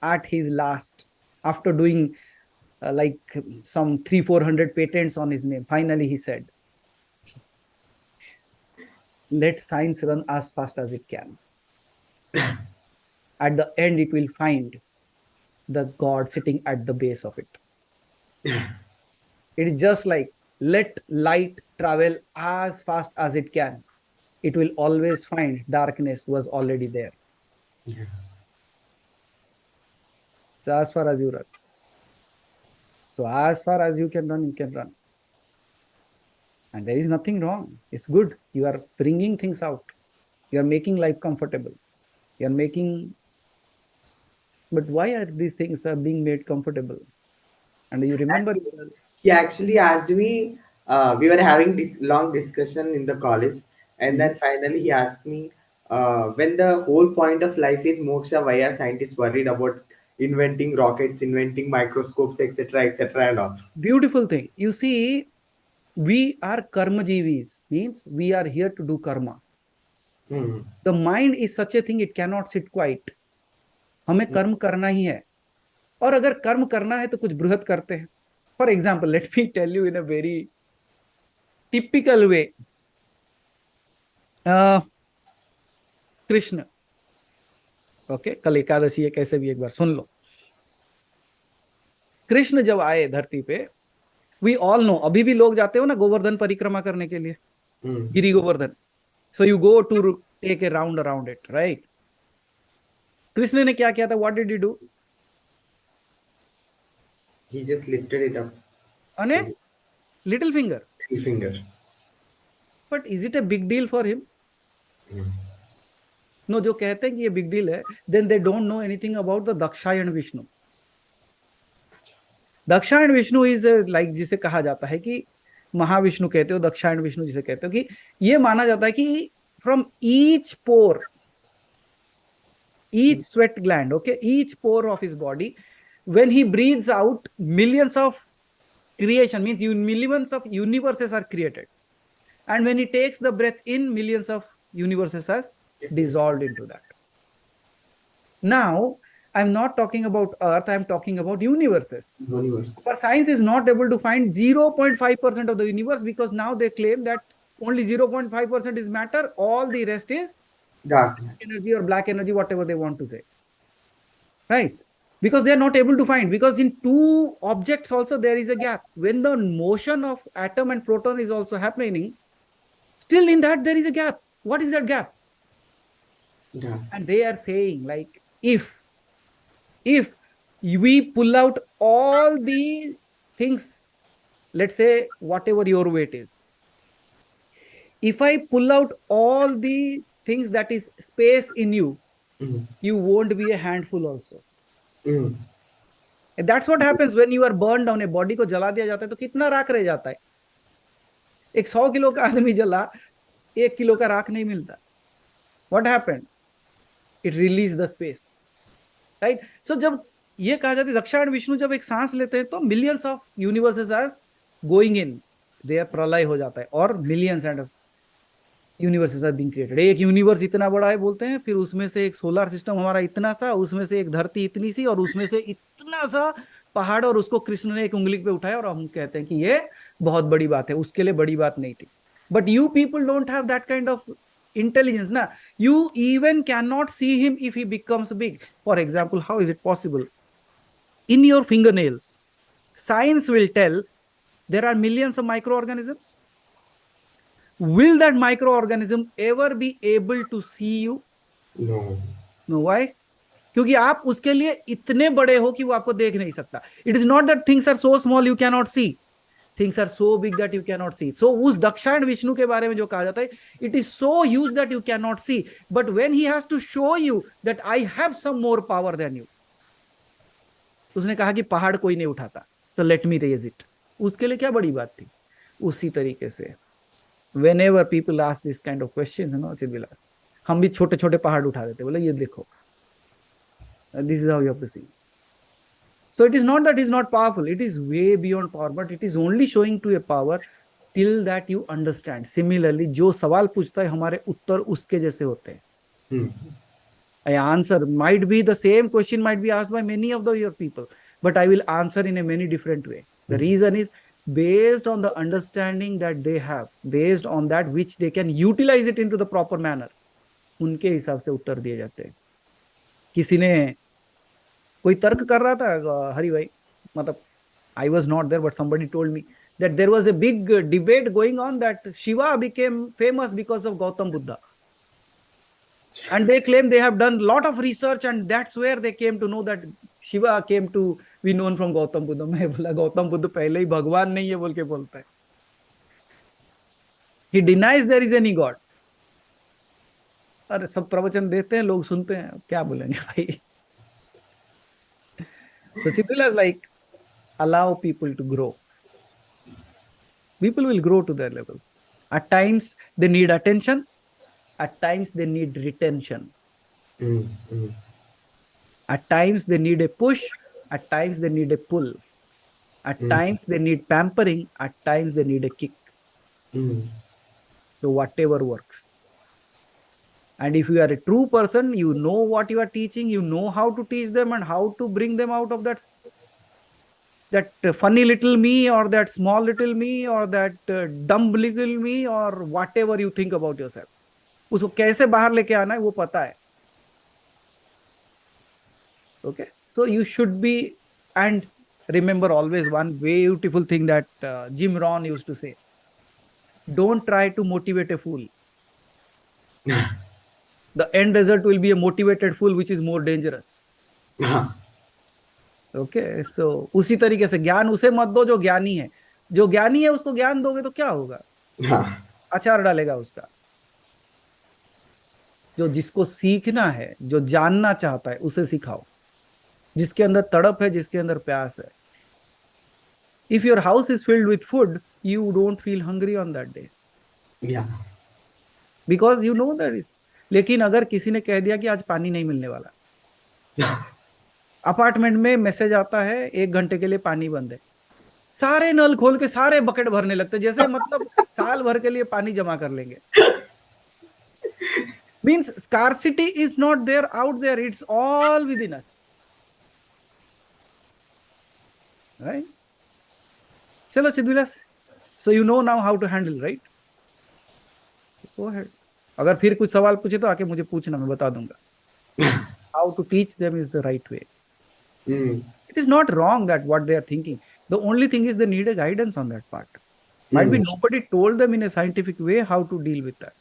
at his last, after doing like some 300-400 patents on his name, finally he said, let science run as fast as it can. At the end, it will find the God sitting at the base of it. It is just like, let light travel as fast as it can. It will always find darkness was already there. So as far as you run. So as far as you can run, you can run. And there is nothing wrong. It's good. You are bringing things out. You are making life comfortable. You are making... But why are these things being made comfortable? And you remember... He actually asked me, we were having this long discussion in the college, and then finally he asked me, when the whole point of life is moksha, why are scientists worried about inventing rockets, inventing microscopes, etc., etc., and all? Beautiful thing. You see, we are karma jivis, means we are here to do karma. The mind is such a thing, it cannot sit quiet. हमें कर्म करना ही है, और अगर कर्म करना है तो कुछ बृहत करते हैं. For example, let me tell you in a very typical way. Krishna, okay, कल एकादशी है, कैसे भी एक बार सुन लो. कृष्ण जब आए धरती पे, वी ऑल नो, अभी भी लोग जाते हो ना गोवर्धन परिक्रमा करने के लिए, Giri Govardhan. So you go to take a round around it, right? Krishna ने क्या किया था? What did he do? He just lifted it up on a with little finger. his finger. But is it a big deal for him? No, जो कहते हैं कि ये big deal है, then they don't know anything about the Dakshayan Vishnu. Dakshayan Vishnu is like, जिसे कहा जाता है कि महाविष्णु कहते हो, दक्षायण विष्णु जिसे कहते हो, कि ये माना जाता है कि from each pore, each sweat gland, okay, each pore of his body, when he breathes out, millions of creation, means millions of universes are created, and when he takes the breath in, millions of universes are dissolved into that. Now I'm not talking about earth, I'm talking about universes. Universe. But science is not able to find 0.5% of the universe, because now they claim that only 0.5% is matter, all the rest is Dark. energy or black energy, whatever they want to say, right? Because they are not able to find, because in two objects also there is a gap. When the motion of atom and proton is also happening, still in that there is a gap. What is that gap? Yeah. And they are saying, like, if we pull out all the things, let's say whatever your weight is, if I pull out all the things that is space in you, you won't be a handful also. And that's what happens when you are burned down. A body को जला दिया जाता है तो कितना राख रह जाता है? एक 100 किलो का आदमी जला, 1 किलो का राख नहीं मिलता. What happened? It released the space, right? So जब ये कहा जाता है दक्षायण विष्णु जब एक सांस लेते हैं तो millions of universes are going in, there प्रलय हो जाता है, और millions and universes are being created. एक यूनिवर्स इतना बड़ा है बोलते हैं, फिर उसमें से एक सोलर सिस्टम हमारा इतना सा, उसमें से एक धरती इतनी सी, और उसमें से इतना सा पहाड़, और उसको कृष्ण ने एक उंगली पे उठाया, और हम कहते हैं कि ये बहुत बड़ी बात है. उसके लिए बड़ी बात नहीं थी. But you people don't have that kind of intelligence ना. You even can not see him if he becomes big. For example, how is it possible? In your finger nails, science will tell there are millions of microorganisms. Will that microorganism ever be able to see you? No. No. Why? क्योंकि आप उसके लिए इतने बड़े हो कि वो आपको देख नहीं सकता. It is not that things are so small you cannot see. Things are so big that you cannot see. So उस दक्षायण विष्णु के बारे में जो कहा जाता है, it is so huge that you cannot see. But when he has to show you that I have some more power than you, उसने कहा कि पहाड़ कोई नहीं उठाता, so let me raise it. उसके लिए क्या बड़ी बात थी? उसी तरीके से whenever people ask this kind of questions, चित विलास, हम भी छोटे छोटे पहाड़ उठा देते, बोले ये देखो, this is how you have to see. So it is not that he is not powerful, it is way beyond power, but it is only showing to a power till that you understand. Similarly, जो सवाल पूछता है हमारे उत्तर उसके जैसे होते हैं. I answer might be the same question might be asked by many of your people, but I will answer in a many different way. The reason is based on the understanding that they have, based on that which they can utilize it into the proper manner. उनके हिसाब से उत्तर दिए जाते हैं. किसी ने कोई तर्क कर रहा था हरि भाई, मतलब I was not there, but somebody told me that there was a big debate going on that Shiva became famous because of Gautam Buddha. And they claim they have done a lot of research, and that's where they came to know that Shiva came to be known from Gautam Buddha. मैं बोला गौतम बुद्ध पहले ही भगवान नहीं है बोल के बोलता है. He denies there is any God. अरे सब प्रवचन देते हैं, लोग सुनते हैं, क्या बोलेंगे भाई? So Siddhila is like, allow people to grow. People will grow to their level. At times they need attention. At times they need retention. At times they need a push. At times they need a pull. At times they need pampering. At times they need a kick. So whatever works. And if you are a true person, you know what you are teaching, you know how to teach them and how to bring them out of that funny little me, or that small little me, or that dumb little me, or whatever you think about yourself. उसको कैसे बाहर लेके आना है वो पता है. Okay, so you should be, and remember always one beautiful thing that Jim Rohn used to say: don't try to motivate a fool. The end result will be a motivated fool, which is more dangerous. Okay, so उसी तरीके से ज्ञान उसे मत दो जो ज्ञानी है. जो ज्ञानी है उसको ज्ञान दोगे तो क्या होगा? अचार डालेगा उसका. जो जिसको सीखना है, जो जानना चाहता है, उसे सिखाओ. जिसके अंदर तड़प है, जिसके अंदर प्यास है. If your house is filled with food, you don't feel hungry on that day. Yeah. Because you know that is. लेकिन अगर किसी ने कह दिया कि आज पानी नहीं मिलने वाला, अपार्टमेंट में मैसेज आता है 1 घंटे के लिए पानी बंद है, सारे नल खोल के सारे बकेट भरने लगते, जैसे मतलब साल भर के लिए पानी जमा कर लेंगे. Means scarcity is not there out there, it's all within us. Right? चलो चिदविलास, so you know now how to handle, right? Go ahead. अगर फिर कुछ सवाल पूछे तो आके मुझे पूछना, मैं बता दूंगा. How to teach them is the right way. It is not wrong that what they are thinking. The only thing is they need a guidance on that part. Might be nobody told them in a scientific way how to deal with that.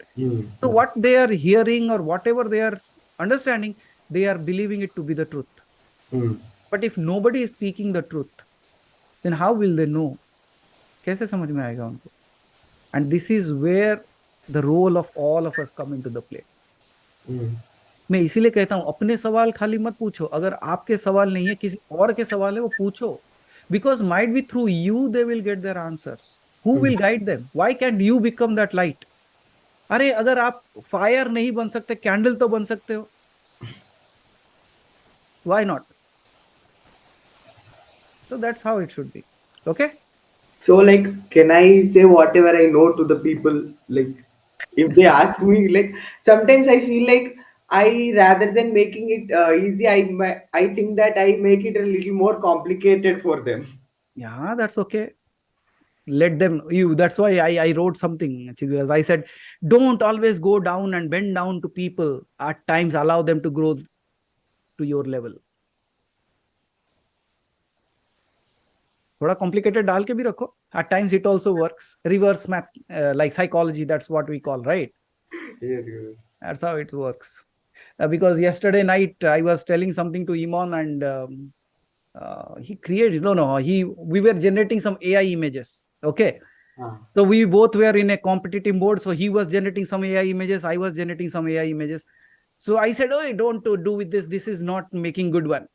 So what they are hearing or whatever they are understanding, they are believing it to be the truth. But if nobody is speaking the truth, then how will they know? कैसे समझ में आएगा उनको? And this is where the role of all of us come into the play. मैं इसीलिए कहता हूं, अपने सवाल खाली मत पूछो. अगर आपके सवाल नहीं है, किसी और के सवाल है, वो पूछो. Because might be through you they will get their answers. Who will guide them? Why can't you become that light? अरे अगर आप फायर नहीं बन सकते, कैंडल तो बन सकते हो. Why not? So that's how it should be. Okay? So like, can I say whatever I know to the people? Like, if they ask me, like, sometimes I feel like rather than making it easy, I think that I make it a little more complicated for them. Yeah, that's okay. Let them, that's why I wrote something. I said, don't always go down and bend down to people. At times, allow them to grow to your level. थोड़ा complicated डाल के भी रखो. At times it also works. Reverse math, like psychology, that's what we call, right? Yes. That's how it works. Because yesterday night I was telling something to Iman, and he created, we were generating some AI images. Okay. So we both were in a competitive mode. So he was generating some AI images, I was generating some AI images. So I said, oh, don't do with this. This is not making good one.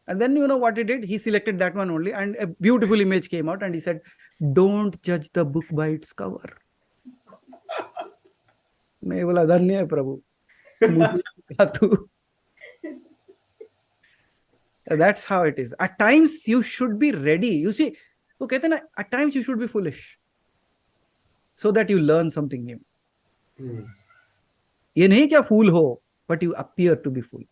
And then you know what he did? He selected that one only, and a beautiful image came out, and he said, don't judge the book by its cover. मैं बोला धन्य है प्रभु. That's how it is. At times you should be ready. You see, वो कहते हैं ना, at times you should be foolish so that you learn something new. ये नहीं क्या फूल हो, but you appear to be fool.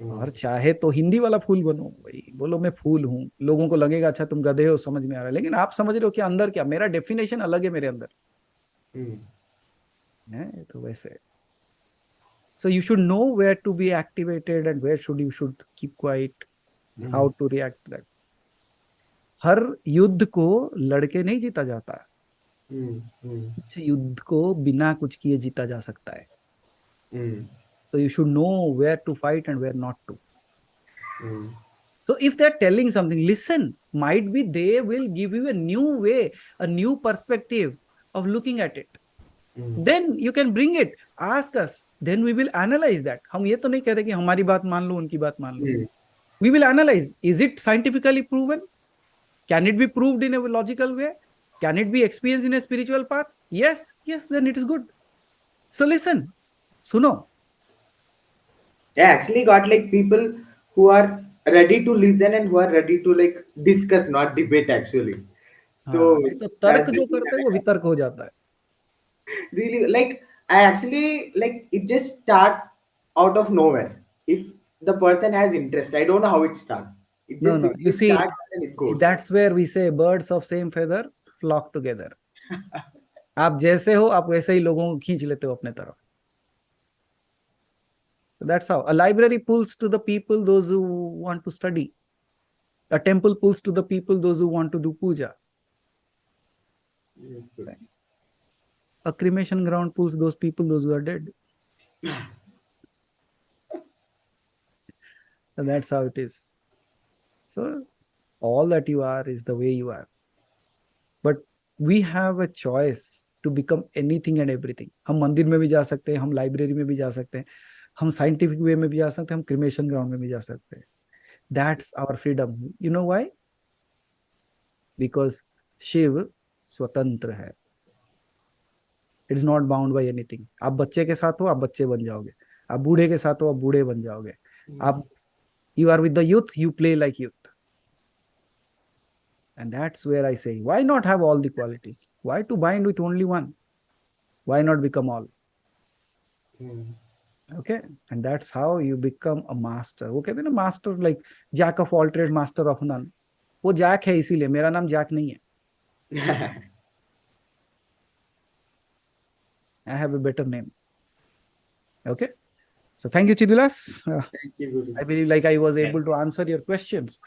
और चाहे तो हिंदी वाला फूल बनो भाई, बोलो मैं फूल हूं, लोगों को लगेगा अच्छा तुम गधे हो, समझ में आ रहा है, लेकिन आप समझ रहे हो कि अंदर क्या, मेरा डेफिनेशन अलग है मेरे अंदर है. तो वैसे, so you should know where to be activated and where you should keep quiet, how to react to that. हर युद्ध को लड़के नहीं जीता जाता. युद्ध को बिना कुछ किए जीता जा सकता है. So you should know where to fight and where not to. So if they're telling something, listen. Might be they will give you a new way, a new perspective of looking at it. Then you can bring it. Ask us. Then we will analyze that. हम ये तो नहीं कहते कि हमारी बात मान लो, उनकी बात मान लो. We will analyze. Is it scientifically proven? Can it be proved in a logical way? Can it be experienced in a spiritual path? Yes. Then it is good. So listen. Suno. I actually got like people who are ready to listen and who are ready to like discuss, not debate actually. So तो तर्क जो करते हैं वो वितर्क हो जाता है. Really, like I actually like it just starts out of nowhere. If the person has interest, I don't know how it starts. It just No. You see, starts and it goes. that's where we say birds of same feather flock together. आप जैसे हो, आप वैसे ही लोगों को खींच लेते हो अपने तरफ. That's how a library pulls to the people those who want to study. A temple pulls to the people those who want to do puja. Yes, Guruji. A cremation ground pulls those people those who are dead. And that's how it is. So all that you are is the way you are. But we have a choice to become anything and everything. हम मंदिर में भी जा सकते हैं, हम library में भी जा सकते हैं, हम साइंटिफिक वे में भी जा सकते हैं, हम क्रिमेशन ग्राउंड में भी जा सकते हैं. That's our freedom. You know why? Because Shiv स्वतंत्र है. It is not bound by anything. आप बच्चे के साथ हो, आप बच्चे बन जाओगे. आप बूढ़े के साथ हो, आप बूढ़े बन जाओगे. आप you are with the youth, you play like youth. And that's where I say, why not have all the qualities? Why to bind with only one? Why not become all? Okay, and that's how you become a master. वो कहते हैं ना, master like jack of all trade, master of none. वो Jack है इसीलिए, मेरा नाम Jack नहीं है. I have a better name. Okay, so thank you, Chidilas. Thank you, Guruji. I believe like I was able to answer your questions.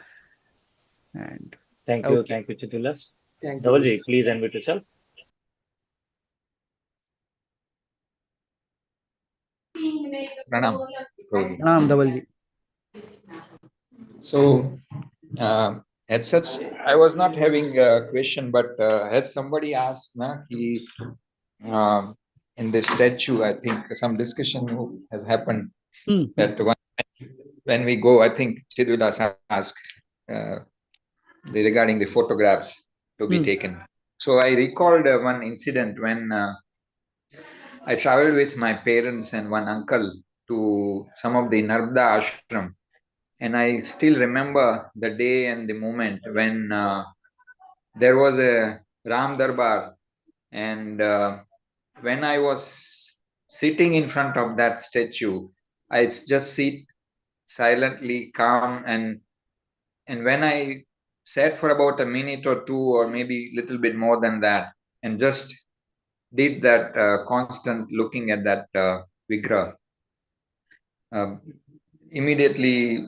And Thank you. Okay. Thank you, Chitulas. Thank you, Dhavalji, Guruji. please unmute yourself. Pranam. Prabhuji. Pranam, Dhavalji. So, as such, I was not having a question, but has somebody asked, in the statue, I think some discussion has happened that when we go, I think Chidilas asked regarding the photographs to be taken. So I recalled one incident when I traveled with my parents and one uncle to some of the Narmada ashram. And I still remember the day and the moment when there was a Ram Darbar. And when I was sitting in front of that statue, I just sit silently, calm. And when I sat for about a minute or two, or maybe a little bit more than that, and just did that constant looking at that Vigraha, immediately,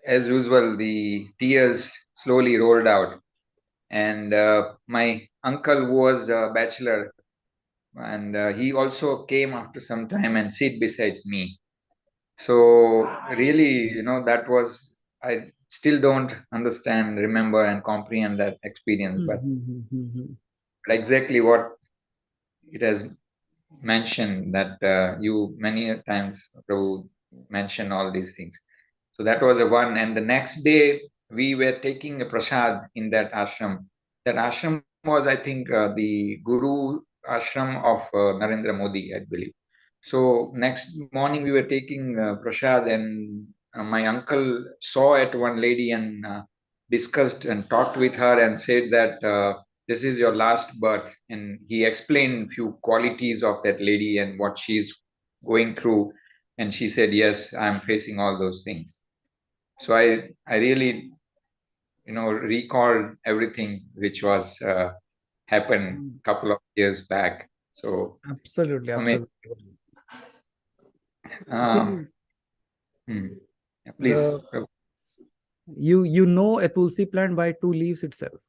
as usual, the tears slowly rolled out. And my uncle was a bachelor, and he also came after some time and sit beside me. So really, that was, I still don't understand, remember, and comprehend that experience, but exactly what it has mentioned, that you many times, Prabhu, mentioned all these things. So that was a one. And the next day we were taking a prasad in that ashram. That ashram was, I think, the Guru ashram of Narendra Modi, I believe. So next morning we were taking prasad, and my uncle saw at one lady and discussed and talked with her and said that this is your last birth. And he explained a few qualities of that lady and what she's going through. And she said, yes, I'm facing all those things. So I really, recalled everything which was happened a couple of years back. So Absolutely, I mean, absolutely. Please. You know a tulsi plant by 2 leaves itself.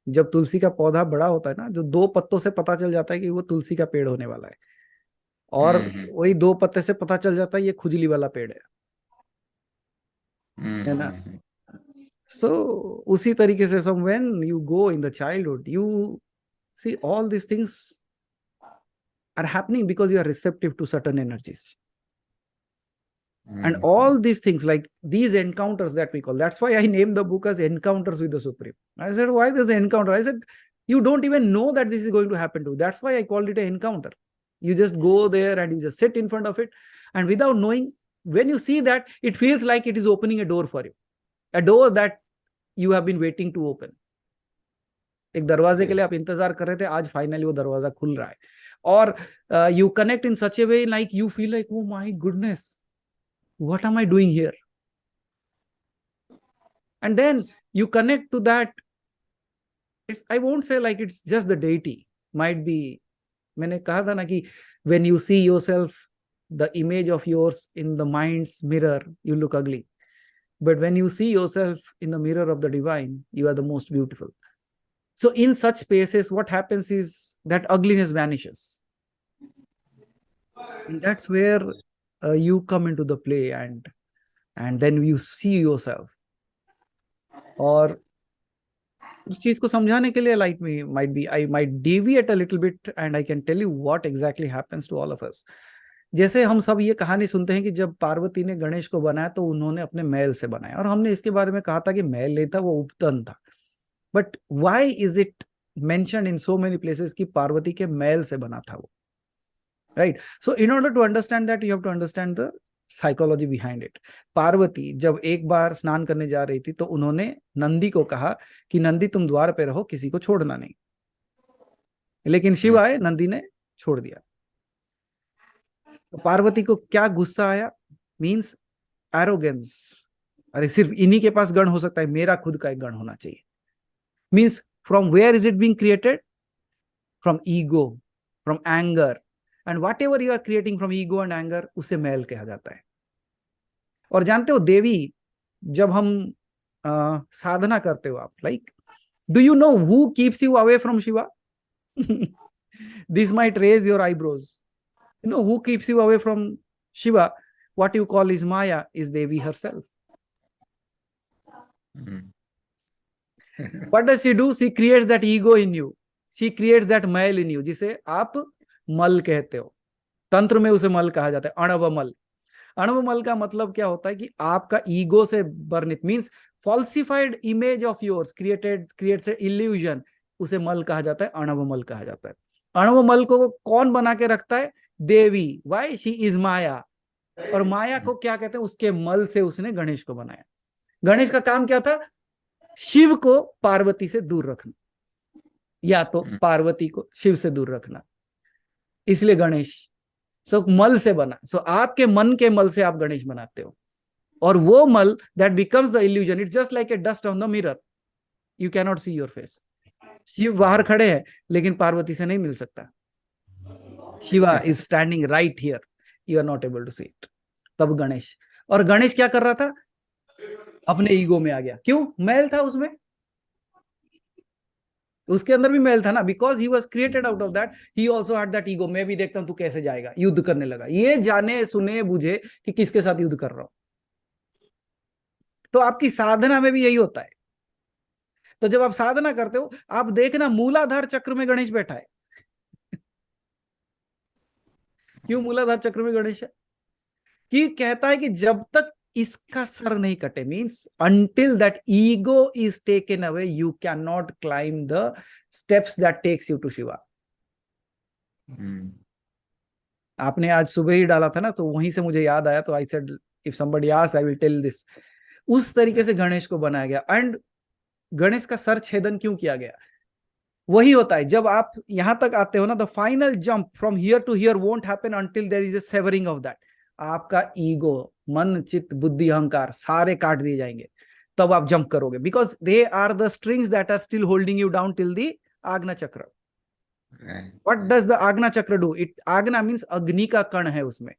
जब तुलसी का पौधा बड़ा होता है ना, जो 2 पत्तों से पता चल जाता है कि वो तुलसी का पेड़ होने वाला है, और वही 2 पत्ते से पता चल जाता है ये खुजली वाला पेड़ है ना. So उसी तरीके से when you go in the childhood, you see all these things are happening because you are receptive to certain energies. And all these things, like these encounters that we call, that's why I named the book as Encounters with the Supreme. I said, why this encounter? I said, you don't even know that this is going to happen to you. That's why I called it an encounter. You just go there and you just sit in front of it. And without knowing, when you see that, it feels like it is opening a door for you. A door that you have been waiting to open. एक दरवाजे के लिए आप इंतजार कर रहे थे, आज फाइनली वो दरवाजा खुल रहा है. और you connect in such a way, like you feel like, oh my goodness, what am I doing here? And then you connect to that. I won't say like it's just the deity. Might be, मैंने कहा था ना कि when you see yourself, the image of yours in the mind's mirror, you look ugly. But when you see yourself in the mirror of the divine, you are the most beautiful. So in such spaces, what happens is that ugliness vanishes. And that's where you come into the play, and then you see yourself. और उस चीज को समझाने के लिए light में I might deviate a little bit and I can tell you what exactly happens to all of us. जैसे हम सब ये कहानी सुनते हैं कि जब पार्वती ने गणेश को बनाया तो उन्होंने अपने मैल से बनाया, और हमने इसके बारे में कहा था कि मैल नहीं था, वो उपतन था. But why is it mentioned in so many places कि पार्वती के मैल से बना था वो, right? So in order to understand that, you have to understand the psychology behind it. Parvati जब एक बार स्नान करने जा रही थी तो उन्होंने नंदी को कहा कि नंदी तुम द्वार पे रहो, किसी को छोड़ना नहीं. लेकिन शिव आए, नंदी ने छोड़ दिया. तो पार्वती को क्या गुस्सा आया? Means arrogance. अरे सिर्फ इन्हीं के पास गण हो सकता है, मेरा खुद का एक गण होना चाहिए. Means from where is it being created? From ego, from anger. And whatever you are creating from ego and anger, उसे मैल कहा जाता है. और जानते हो देवी, जब हम साधना करते हो आप, like do you know who keeps you away from Shiva? This might raise your eyebrows. You know who keeps you away from Shiva? What you call is Maya, is Devi herself. What does she do? She creates that ego in you. She creates that male in you, जिसे आप मल कहते हो. तंत्र में उसे मल कहा जाता है, अणवमल. अणवमल का मतलब क्या होता है कि आपका ईगो से वर्णित, means falsified image of yours creates illusion, उसे मल कहा जाता है, अणवमल कहा जाता है. अणवमल को कौन बना के रखता है? देवी. वाई? शी इज माया. और माया को क्या कहते हैं? उसके मल से उसने गणेश को बनाया. गणेश का काम क्या था? शिव को पार्वती से दूर रखना, या तो पार्वती को शिव से दूर रखना. इसलिए गणेश सो मल से बना. सो आपके मन के मल से आप गणेश बनाते हो, और वो मल that becomes the illusion. It's just like a dust on the mirror. You can not see your face. Shiv बाहर खड़े हैं लेकिन पार्वती से नहीं मिल सकता. Shiva is standing right here, you are not able to see it. तब गणेश, और गणेश क्या कर रहा था? अपने ईगो में आ गया. क्यों? मैल था उसमें, उसके अंदर भी मैल था ना. Because he was created out of that, he also had that ego. मैं भी देखता हूं तू कैसे जाएगा. युद्ध करने लगा, ये जाने सुने बुझे कि किसके साथ युद्ध कर रहा हूं. तो आपकी साधना में भी यही होता है. तो जब आप साधना करते हो, आप देखना मूलाधार चक्र में गणेश बैठा है. क्यों मूलाधार चक्र में गणेश है? कि कहता है कि जब तक इसका सर नहीं कटे, means until that ego is taken away, you can not climb the steps that takes you to Shiva. आपने आज सुबह ही डाला था ना, तो वहीं से मुझे याद आया. तो I said if somebody asks I will tell this. उस तरीके से गणेश को बनाया गया. एंड गणेश का सर छेदन क्यों किया गया? वही होता है, जब आप यहां तक आते हो ना, the final jump from here to here won't happen until there is a severing of that. आपका ईगो, मन, चित्त, बुद्धि, अहंकार सारे काट दिए जाएंगे, तब आप जंप करोगे. Because they are the strings that are still holding you down till the Ajna chakra. What does the Ajna चक्र डू? इट, आग्ना मींस अग्नि का कण है उसमें,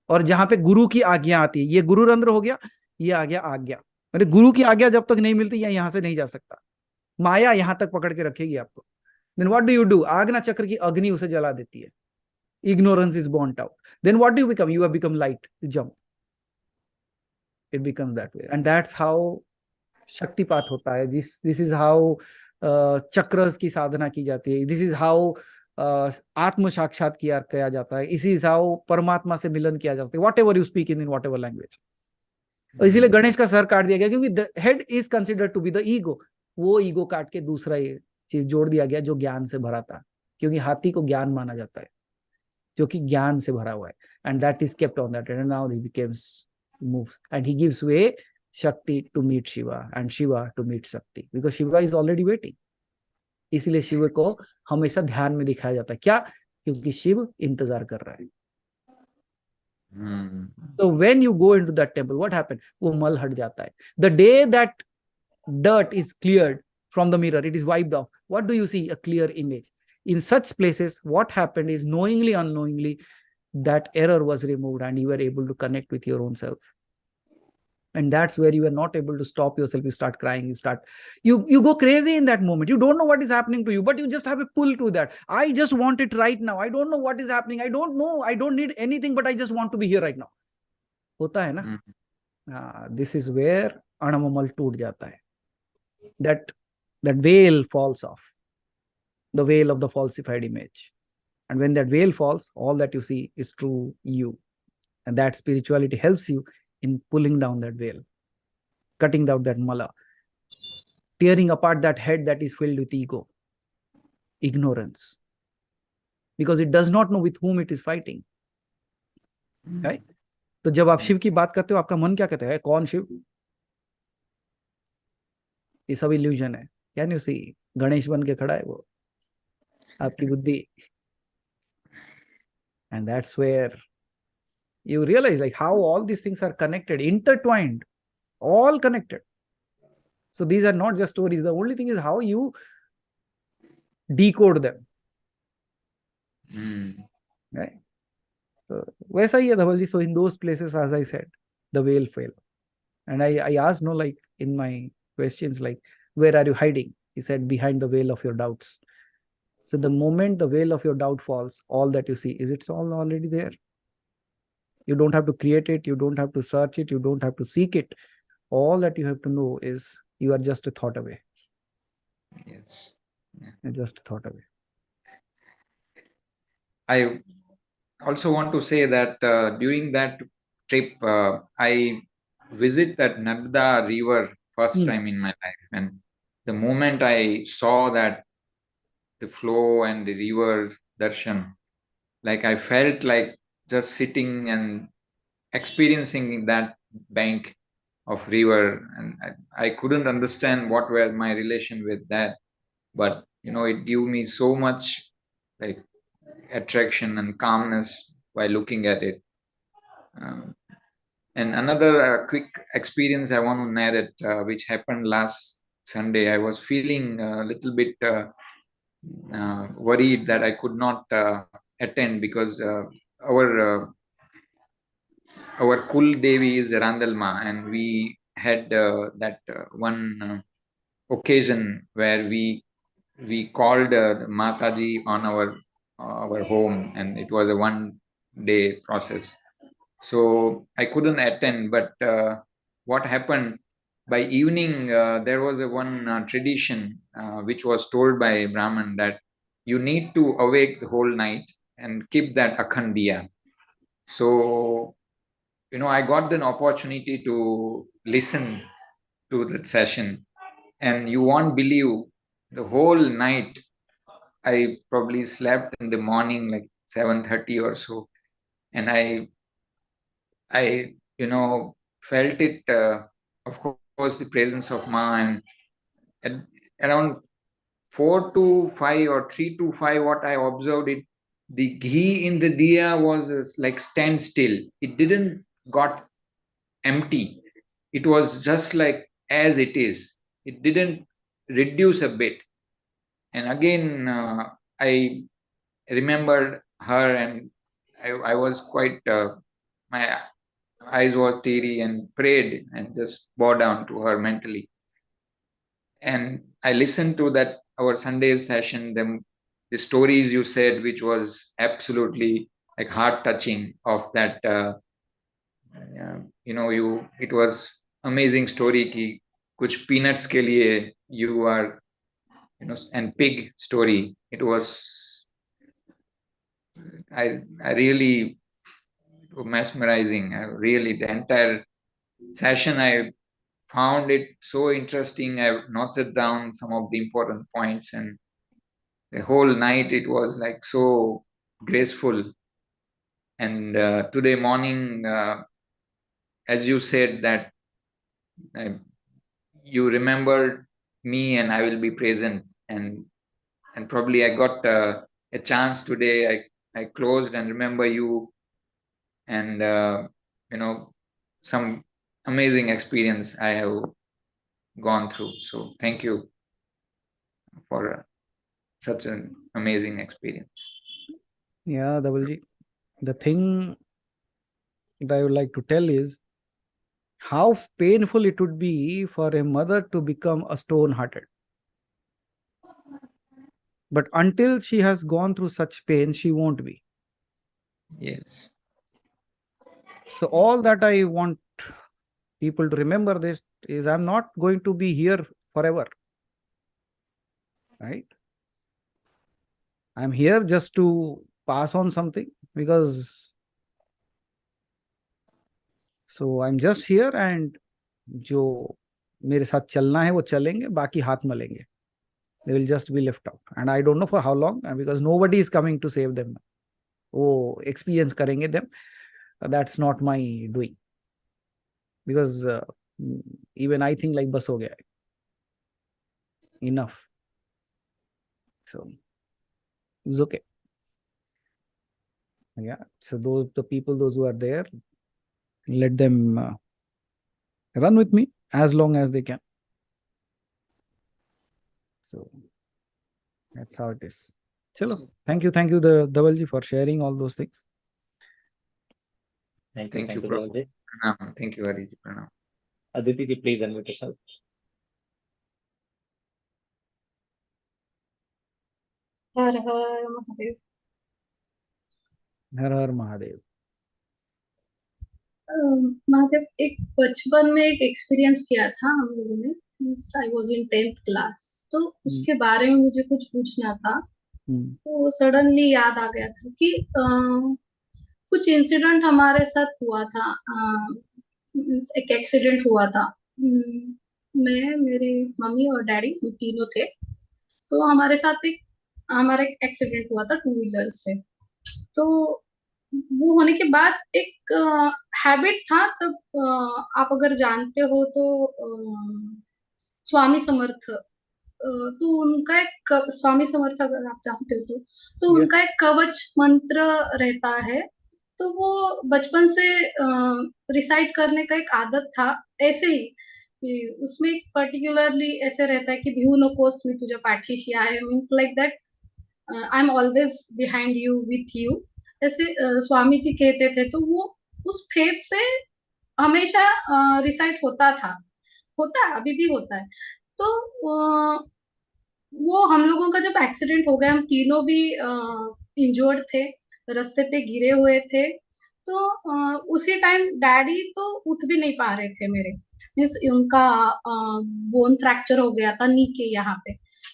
और जहां पे गुरु की आज्ञा आती है, ये गुरु रंध्र हो गया, ये आ गया आज्ञा. अरे गुरु की आज्ञा जब तक नहीं मिलती, यहां से नहीं जा सकता. माया यहां तक पकड़ के रखेगी आपको. Then what do you do? आग्ना चक्र की अग्नि उसे जला देती है. Ignorance is burnt out. Then what do you become? You have become light. You jump. It becomes that way, and that's how शक्तिपात होता है. This is how चक्रस की साधना की जाती है. This is how आत्म साक्षात्कार किया जाता है. इसी how परमात्मा से मिलन किया जाता है. Whatever you speak in whatever language. इसीलिए गणेश का सर काट दिया गया, क्योंकि the head is considered to be the ego. वो ईगो काट के दूसरा ये चीज जोड़ दिया गया जो ज्ञान से भरा था, क्योंकि हाथी को ज्ञान माना जाता है, जो कि ज्ञान से भरा हुआ है. And that is kept on that, and now he becomes moves and he gives way Shakti to meet Shiva and Shiva to meet Shakti, because Shiva is already waiting. इसलिए शिव को हमेशा ध्यान में दिखाया जाता है. क्या? क्योंकि शिव इंतजार कर रहा है. So when you go into that temple, what happened? वो मल हट जाता है. The day that dirt is cleared from the mirror, it is wiped off. What do you see? A clear image. In such places, what happened is, knowingly, unknowingly, that error was removed and you were able to connect with your own self. And that's where you are not able to stop yourself. You start crying, you go crazy in that moment. You don't know what is happening to you, but you just have a pull to that. I just want it right now. I don't know what is happening. I don't know. I don't need anything, but I just want to be here right now. Hota hai na? This is where Anamal toot jata hai. That veil falls off. The veil of the falsified image. And when that veil falls, all that you see is true you. And that spirituality helps you in pulling down that veil, cutting out that mala, tearing apart that head that is filled with ego, ignorance, because it does not know with whom it is fighting. Right? तो जब आप शिव की बात करते हो, आपका मन क्या कहता है? कौन शिव? ये सब इल्यूजन है. Can you see? गणेश बन के खड़ा है वो, आपकी बुद्धि. And that's where you realize like how all these things are connected, intertwined, all connected. So these are not just stories. The only thing is how you decode them. Right? So वैसा ही है धवल जी. So in those places, as I said, the veil fell. And I asked, no, like in my questions, like, where are you hiding? He said, behind the veil of your doubts. So the moment the veil of your doubt falls, all that you see is it's all already there. You don't have to create it. You don't have to search it. You don't have to seek it. All that you have to know is you are just a thought away. Yes. You're just a thought away. I also want to say that during that trip, I visit that Narmada river first time in my life. And the moment I saw that the flow and the river darshan, like I felt like just sitting and experiencing that bank of river, and I couldn't understand what were my relation with that, but it gave me so much like attraction and calmness by looking at it. And another quick experience I want to narrate, which happened last Sunday. I was feeling a little bit worried that I could not attend because our Kul Devi is Randalma, and we had that one occasion where we called Mataji on our home, and it was a 1-day process. So I couldn't attend, but what happened by evening, there was one tradition which was told by Brahman that you need to awake the whole night and keep that Akhandiya. So I got an opportunity to listen to that session, and you won't believe, the whole night I probably slept in the morning like 7:30 or so, and I felt it, of course, the presence of Ma, and at around 4 to 5 or 3 to 5, what I observed, the ghee in the diya was like stand still. It didn't got empty. It was just like as it is. It didn't reduce a bit. And again, I remembered her, and I was quite, my eyes were teary, and prayed and just bowed down to her mentally. And I listened to that our Sunday session, the stories you said, which was absolutely like heart touching of that. It was amazing story ki kuch peanuts ke liye you are, and pig story. It was, I really mesmerizing. Really, the entire session, I found it so interesting. I noted down some of the important points, and the whole night it was like so graceful. And today morning, as you said that you remembered me and I will be present, and probably I got a chance today. I closed and remember you, and some amazing experience I have gone through. So thank you for such an amazing experience. Yeah, Dhavalji. The thing that I would like to tell is how painful it would be for a mother to become a stone-hearted. But until she has gone through such pain, she won't be. Yes. So all that I want people to remember this is, I'm not going to be here forever, right? I'm here just to pass on something, because so I'm just here, and जो मेरे साथ चलना है वो चलेंगे, बाकी हाथ मलेंगे. They will just be left out, and I don't know for how long, and because nobody is coming to save them. वो experience करेंगे them. That's not my doing, because even I think like बस हो गया है, enough. So it's okay. Yeah. So those the people, those who are there, let them run with me as long as they can. So that's how it is. Chalo. Thank you, the Dhavalji, for sharing all those things. Thank you, Thank you, Dhaval ji. Pranam. Thank you, Hariji. Pranam. Aditi ji, please unmute yourself. हर हर महादेव। हर हर महादेव। महादेव, एक बचपन में एक experience किया था हम लोगों ने। I was in 10th class, तो उसके बारे में मुझे कुछ पूछना था। तो सडनली याद आ गया था कि कुछ इंसिडेंट हमारे साथ हुआ था। एक एक्सीडेंट हुआ था। मैं, मेरे मम्मी और डैडी, हम तीनों थे। तो हमारा एक एक्सीडेंट हुआ था 2 व्हीलर से। तो वो होने के बाद एक हैबिट था तब। आप अगर जानते हो तो स्वामी समर्थ, तो उनका एक स्वामी समर्थ, अगर आप जानते हो तो Yes. उनका एक कवच मंत्र रहता है। तो वो बचपन से रिसाइट करने का एक आदत था। ऐसे ही कि उसमें एक पर्टिकुलरली ऐसे रहता है कि भिऊ नकोस मी तुझ्या पाठीशी आहे, means like that I am always behind you, with you, ऐसे स्वामी जी कहते थे। तो वो उस फेथ से हमेशा रिसाइट होता था, होता है, अभी भी होता है। तो वो हम लोगों का जब एक्सीडेंट हो गया, हम तीनों भी इंजर्ड थे, रास्ते पे गिरे हुए थे। तो उसी टाइम डैडी तो उठ भी नहीं पा रहे थे मेरे, मीन्स उनका बोन फ्रैक्चर हो गया था नी के यहाँ पे।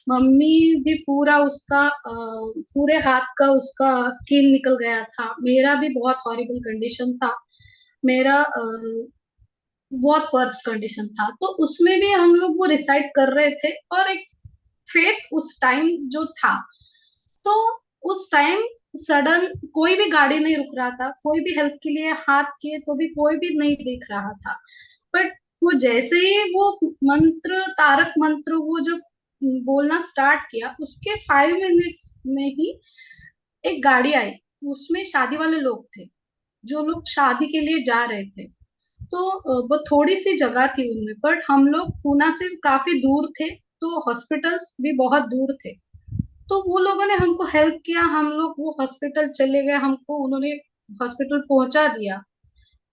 मम्मी भी पूरा उसका पूरे हाथ का उसका स्किन निकल गया था। मेरा भी बहुत हॉरिबल कंडीशन था, मेरा बहुत वर्स्ट कंडीशन था। तो उसमें भी हम लोग वो रिसाइड कर रहे थे, और एक फेथ उस टाइम जो था, तो उस टाइम सडन कोई भी गाड़ी नहीं रुक रहा था, कोई भी हेल्प के लिए हाथ किए तो भी कोई भी नहीं दिख रहा था। बट वो जैसे ही वो मंत्र, तारक मंत्र, वो जो बोलना स्टार्ट किया, उसके 5 मिनट्स में ही एक गाड़ी आई। उसमें शादी वाले लोग थे, जो लोग शादी के लिए जा रहे थे। तो वो थोड़ी सी जगह थी उनमें, बट हम लोग पूना से काफी दूर थे, तो हॉस्पिटल्स भी बहुत दूर थे। तो वो लोगों ने हमको हेल्प किया, हम लोग वो हॉस्पिटल चले गए, हमको उन्होंने हॉस्पिटल पहुंचा दिया।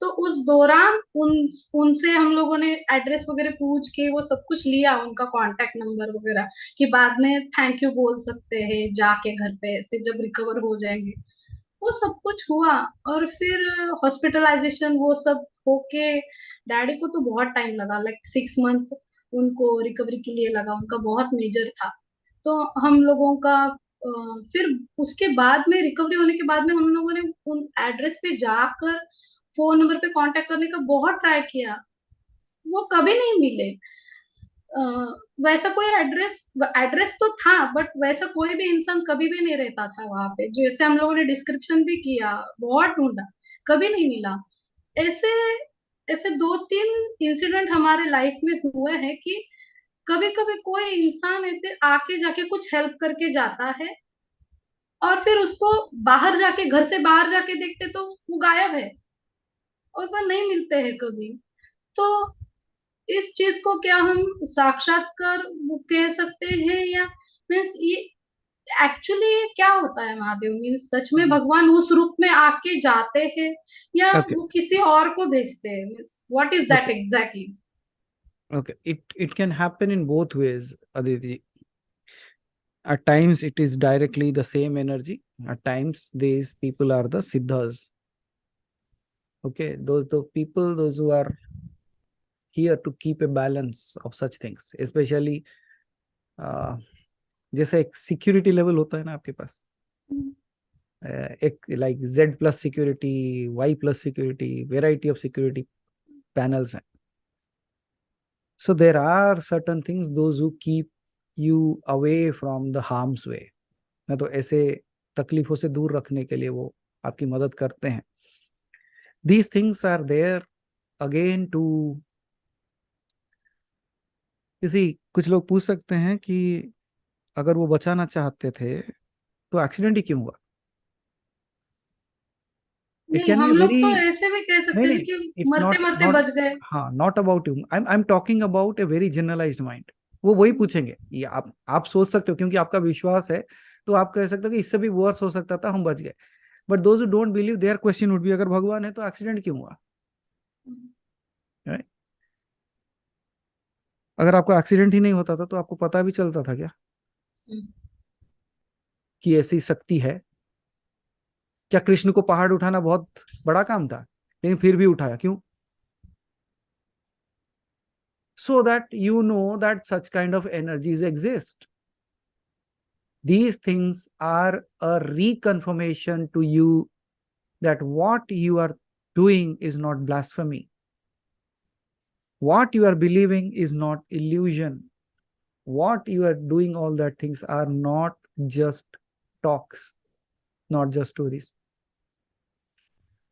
तो उस दौरान उनसे हम लोगों ने एड्रेस वगैरह पूछ के वो सब कुछ लिया, उनका कांटेक्ट नंबर वगैरह, कि बाद में थैंक यू बोल सकते हैं जाके घर पे, ऐसे जब रिकवर हो जाएंगे। वो सब कुछ हुआ, और फिर हॉस्पिटलाइजेशन वो सब होके डैडी को तो बहुत टाइम लगा, लाइक 6 मंथ उनको रिकवरी के लिए लगा, उनका बहुत मेजर था। तो हम लोगों का फिर उसके बाद में, रिकवरी होने के बाद में, हम लोगों ने उन एड्रेस पे जाकर फोन नंबर पे कांटेक्ट करने का बहुत ट्राई किया, वो कभी नहीं मिले। वैसा कोई एड्रेस तो था, बट वैसा कोई भी इंसान कभी भी नहीं रहता था वहां पे, जैसे हम लोगों ने डिस्क्रिप्शन भी किया, बहुत ढूंढा, कभी नहीं मिला। ऐसे ऐसे 2-3 इंसिडेंट हमारे लाइफ में हुए हैं कि कभी कभी कोई इंसान ऐसे आके जाके कुछ हेल्प करके जाता है, और फिर उसको बाहर जाके, घर से बाहर जाके देखते तो वो गायब है, और वो नहीं मिलते हैं कभी। तो इस चीज को क्या हम साक्षात्कार कह सकते हैं, या मीन्स ये एक्चुअली क्या होता है महादेव, मीन्स सच में भगवान उस रूप में आके जाते हैं या Okay, वो किसी और को भेजते हैं, means what is that okay, exactly? okay. It can happen in both ways, Aditi. At times it is directly the same energy. At times these people are the siddhas. Okay, those the people, those who are here to keep a balance of such things, especially जैसे एक security level होता है ना आपके पास, एक like Z+ security, Y+ security, variety of security panels हैं. So there are certain things those who keep you away from the harm's way. मैं तो ऐसे तकलीफों से दूर रखने के लिए वो आपकी मदद करते हैं. These things are there again to कुछ लोग पूछ सकते हैं कि अगर वो बचाना चाहते थे तो एक्सीडेंट ही क्यों हुआ? It नहीं, can be हम लोग तो very ऐसे भी कह सकते नहीं थे नहीं, कि it's मरते not मरते not बच गए. हाँ, not about you. I'm talking about a very generalized mind. वो वही पूछेंगे, ये आप सोच सकते हो क्योंकि आपका विश्वास है, तो आप कह सकते हो कि इससे भी वर्स हो सकता था, हम बच गए. But those who don't believe, their question would be, अगर भगवान है तो एक्सीडेंट क्यों हुआ? Right? अगर आपका एक्सीडेंट ही नहीं होता था तो आपको पता भी चलता था क्या कि ऐसी शक्ति है? क्या कृष्ण को पहाड़ उठाना बहुत बड़ा काम था, लेकिन फिर भी उठाया क्यों? So that you know that such kind of energies exist. These things are a reconfirmation to you that what you are doing is not blasphemy. What you are believing is not illusion. What you are doing, all that things are not just talks, not just stories.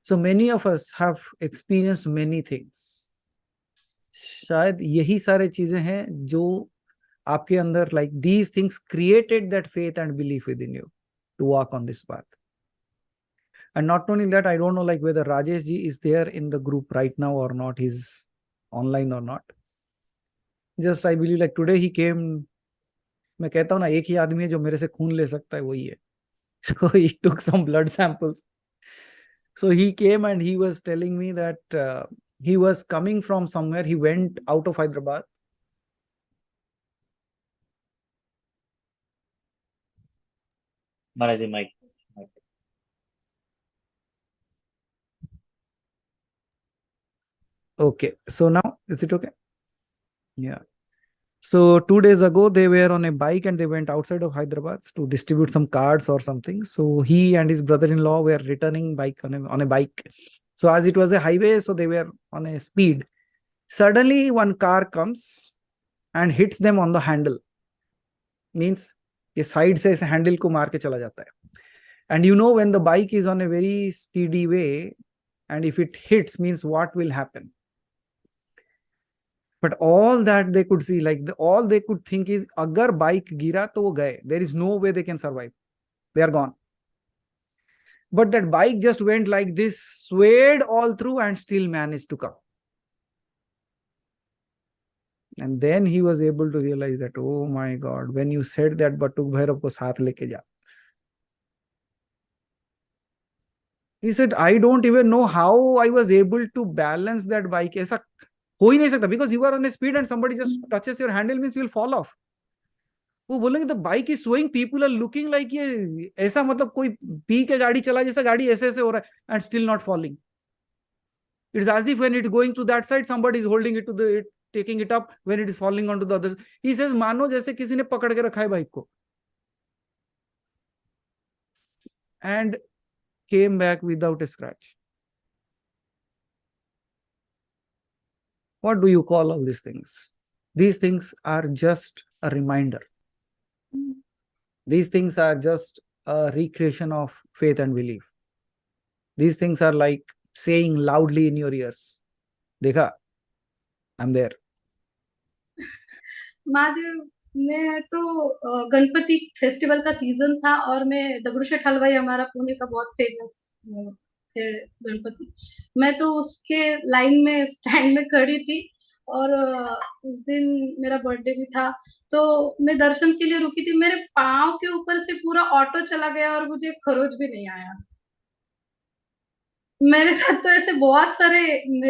So many of us have experienced many things. शायद यही सारे चीजें हैं जो आपके अंदर, like these things created that faith and belief within you to walk on this path. And not only that, I don't know like whether Rajesh ji is there in the group right now or not, he's online or not. Just I believe like today he came. मैं कहता हूँ ना, एक ही आदमी है जो मेरे से खून ले सकता है, वही है. So he took some blood samples. So he came and he was telling me that he was coming from somewhere. He went out of Hyderabad. Maharaji, mic. Okay, so now is it okay? Yeah. So 2 days ago they were on a bike and they went outside of Hyderabad to distribute some cards or something. So he and his brother-in-law were returning bike on a bike. So as it was a highway, so they were on a speed. Suddenly one car comes and hits them on the handle. Means ये side से इस handle को मार के चला जाता है. And you know when the bike is on a very speedy way and if it hits, means what will happen? But all that they could see, like all they could think is, agar bike gira to wo gaye. There is no way they can survive. They are gone. But that bike just went like this, swayed all through and still managed to come. And then he was able to realize that, oh my God, when you said that Batuk Bhairav ko saath leke ja. He said, I don't even know how I was able to balance that bike. ऐसा हो ही नहीं सकता, because you are on a speed and somebody just touches your handle, means you will fall off. वो बोलेंगे the bike is swaying, people are looking like ये ऐसा, मतलब कोई पी के गाड़ी चला जैसा गाड़ी ऐसे ऐसे हो रहा है and still not falling. It's as if when it's going to that side, somebody is holding it to the, taking it up when it is falling onto the other. He says, मानो जैसे किसी ने पकड़ के रखा है bike को. And came back without a scratch. What do you call all these things? These things are just a reminder. These things are just a recreation of faith and belief. These things are like saying loudly in your ears, देखा, I'm there. Mahadev, मैं तो Ganpati festival का season था और मैं दगड़ूशेठ हलवाई, हमारा पुणे का बहुत फेमस है गणपति, मैं तो उसके लाइन में स्टैंड में खड़ी थी और उस दिन मेरा बर्थडे भी था, तो मैं दर्शन के लिए रुकी थी, मेरे पाँव के ऊपर से पूरा ऑटो चला गया और मुझे खरोच भी नहीं आया। मेरे साथ तो ऐसे बहुत सारे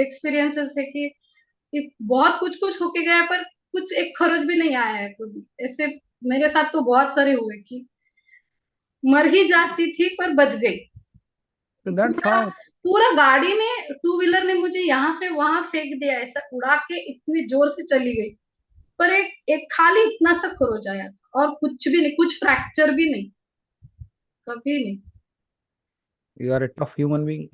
एक्सपीरियंसेस है कि बहुत कुछ-कुछ होके गया है, पर कुछ एक खरोच भी नहीं आया है कभी। ऐसे मेरे साथ तो बहुत सारे हुए कि मर ही जाती थी पर बच गई। So that's पूरा how. पूरा गाड़ी ने, टू व्हीलर ने मुझे यहाँ से वहां फेंक दिया, ऐसा उड़ा के इतनी जोर से चली गई, पर एक एक खाली इतना सा खरोच आया था और कुछ भी नहीं, कुछ फ्रैक्चर भी नहीं, कभी नहीं। You are a tough human being.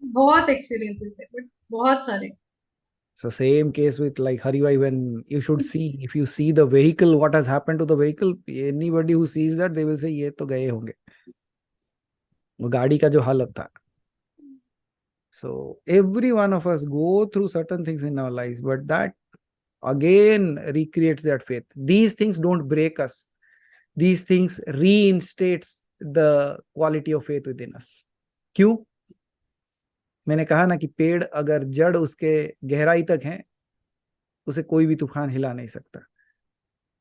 बहुत एक्सपीरियंसेस है, बट बहुत सारे। It's the same case with like Haribhai, when you should see, if you see the vehicle, what has happened to the vehicle, anybody who sees that, they will say ये तो गए होंगे, वो गाड़ी का जो हालत था. So every one of us go through certain things in our lives, but that again recreates that faith. These things don't break us. These things reinstates the quality of faith within us. क्यों? मैंने कहा ना कि पेड़ अगर जड़ उसके गहराई तक है, उसे कोई भी तूफान हिला नहीं सकता,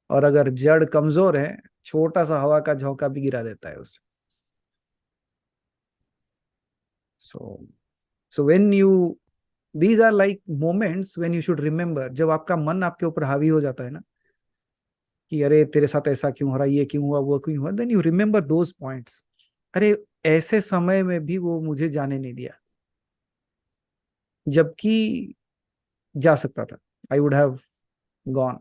और अगर जड़ कमजोर है, छोटा सा हवा का झोंका भी गिरा देता है उसे. So when you, these are like moments when you should remember, जब आपका मन आपके ऊपर हावी हो जाता है ना कि अरे तेरे साथ ऐसा क्यों हो रहा है, ये क्यों हुआ, वो क्यों हुआ, then you remember those points. अरे ऐसे समय में भी वो मुझे जाने नहीं दिया, जबकि जा सकता था. I would have gone,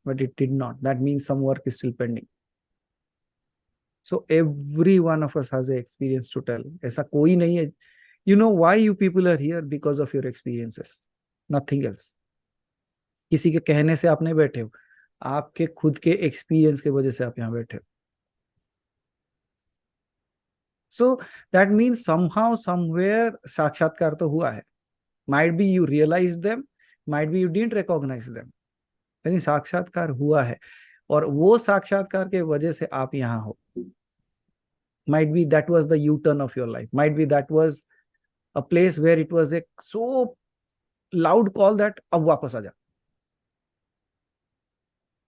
but it did not. That means some work is still pending. So every one of us has an experience to tell. ऐसा कोई नहीं है. You know why you people are here? Because of your experiences, nothing else. किसी के कहने से आप नहीं बैठे हो, आपके खुद के एक्सपीरियंस के वजह से आप यहाँ बैठे हो. So that means somehow somewhere साक्षात्कार तो हुआ है. Might be you realized them, might be you didn't recognize them, लेकिन साक्षात्कार हुआ है, और वो साक्षात्कार के वजह से आप यहाँ हो. Might be that was the U-turn of your life. Might be that was a place where it was a so loud call that अब वापस आ जा.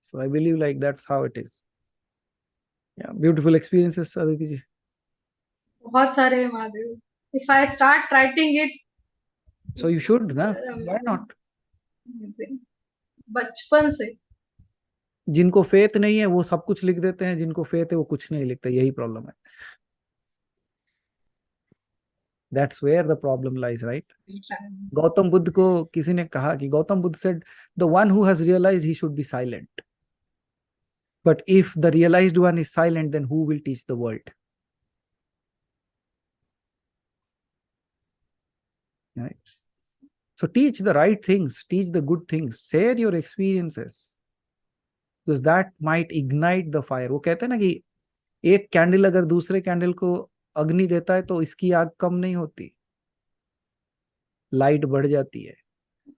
So I believe like that's how it is. Yeah, beautiful experiences, Aditi ji. बहुत सारे हैं Mahadev. If I start writing it, So you should, ना? Why not? बचपन से. जिनको फेथ नहीं है वो सब कुछ लिख देते हैं, जिनको फेथ है वो कुछ नहीं लिखते. यही प्रॉब्लम है. That's where the problem lies, right? Gautam Buddha को किसी ने कहा कि Gautam Buddha said, the one who has realized he should be silent. But if the realized one is silent, then who will teach the world? Right? So teach the right things, teach the good things, share your experiences, because that might ignite the fire. वो कहते हैं ना कि एक candle अगर दूसरे candle को अग्नि देता है तो इसकी आग कम नहीं होती, लाइट बढ़ जाती है.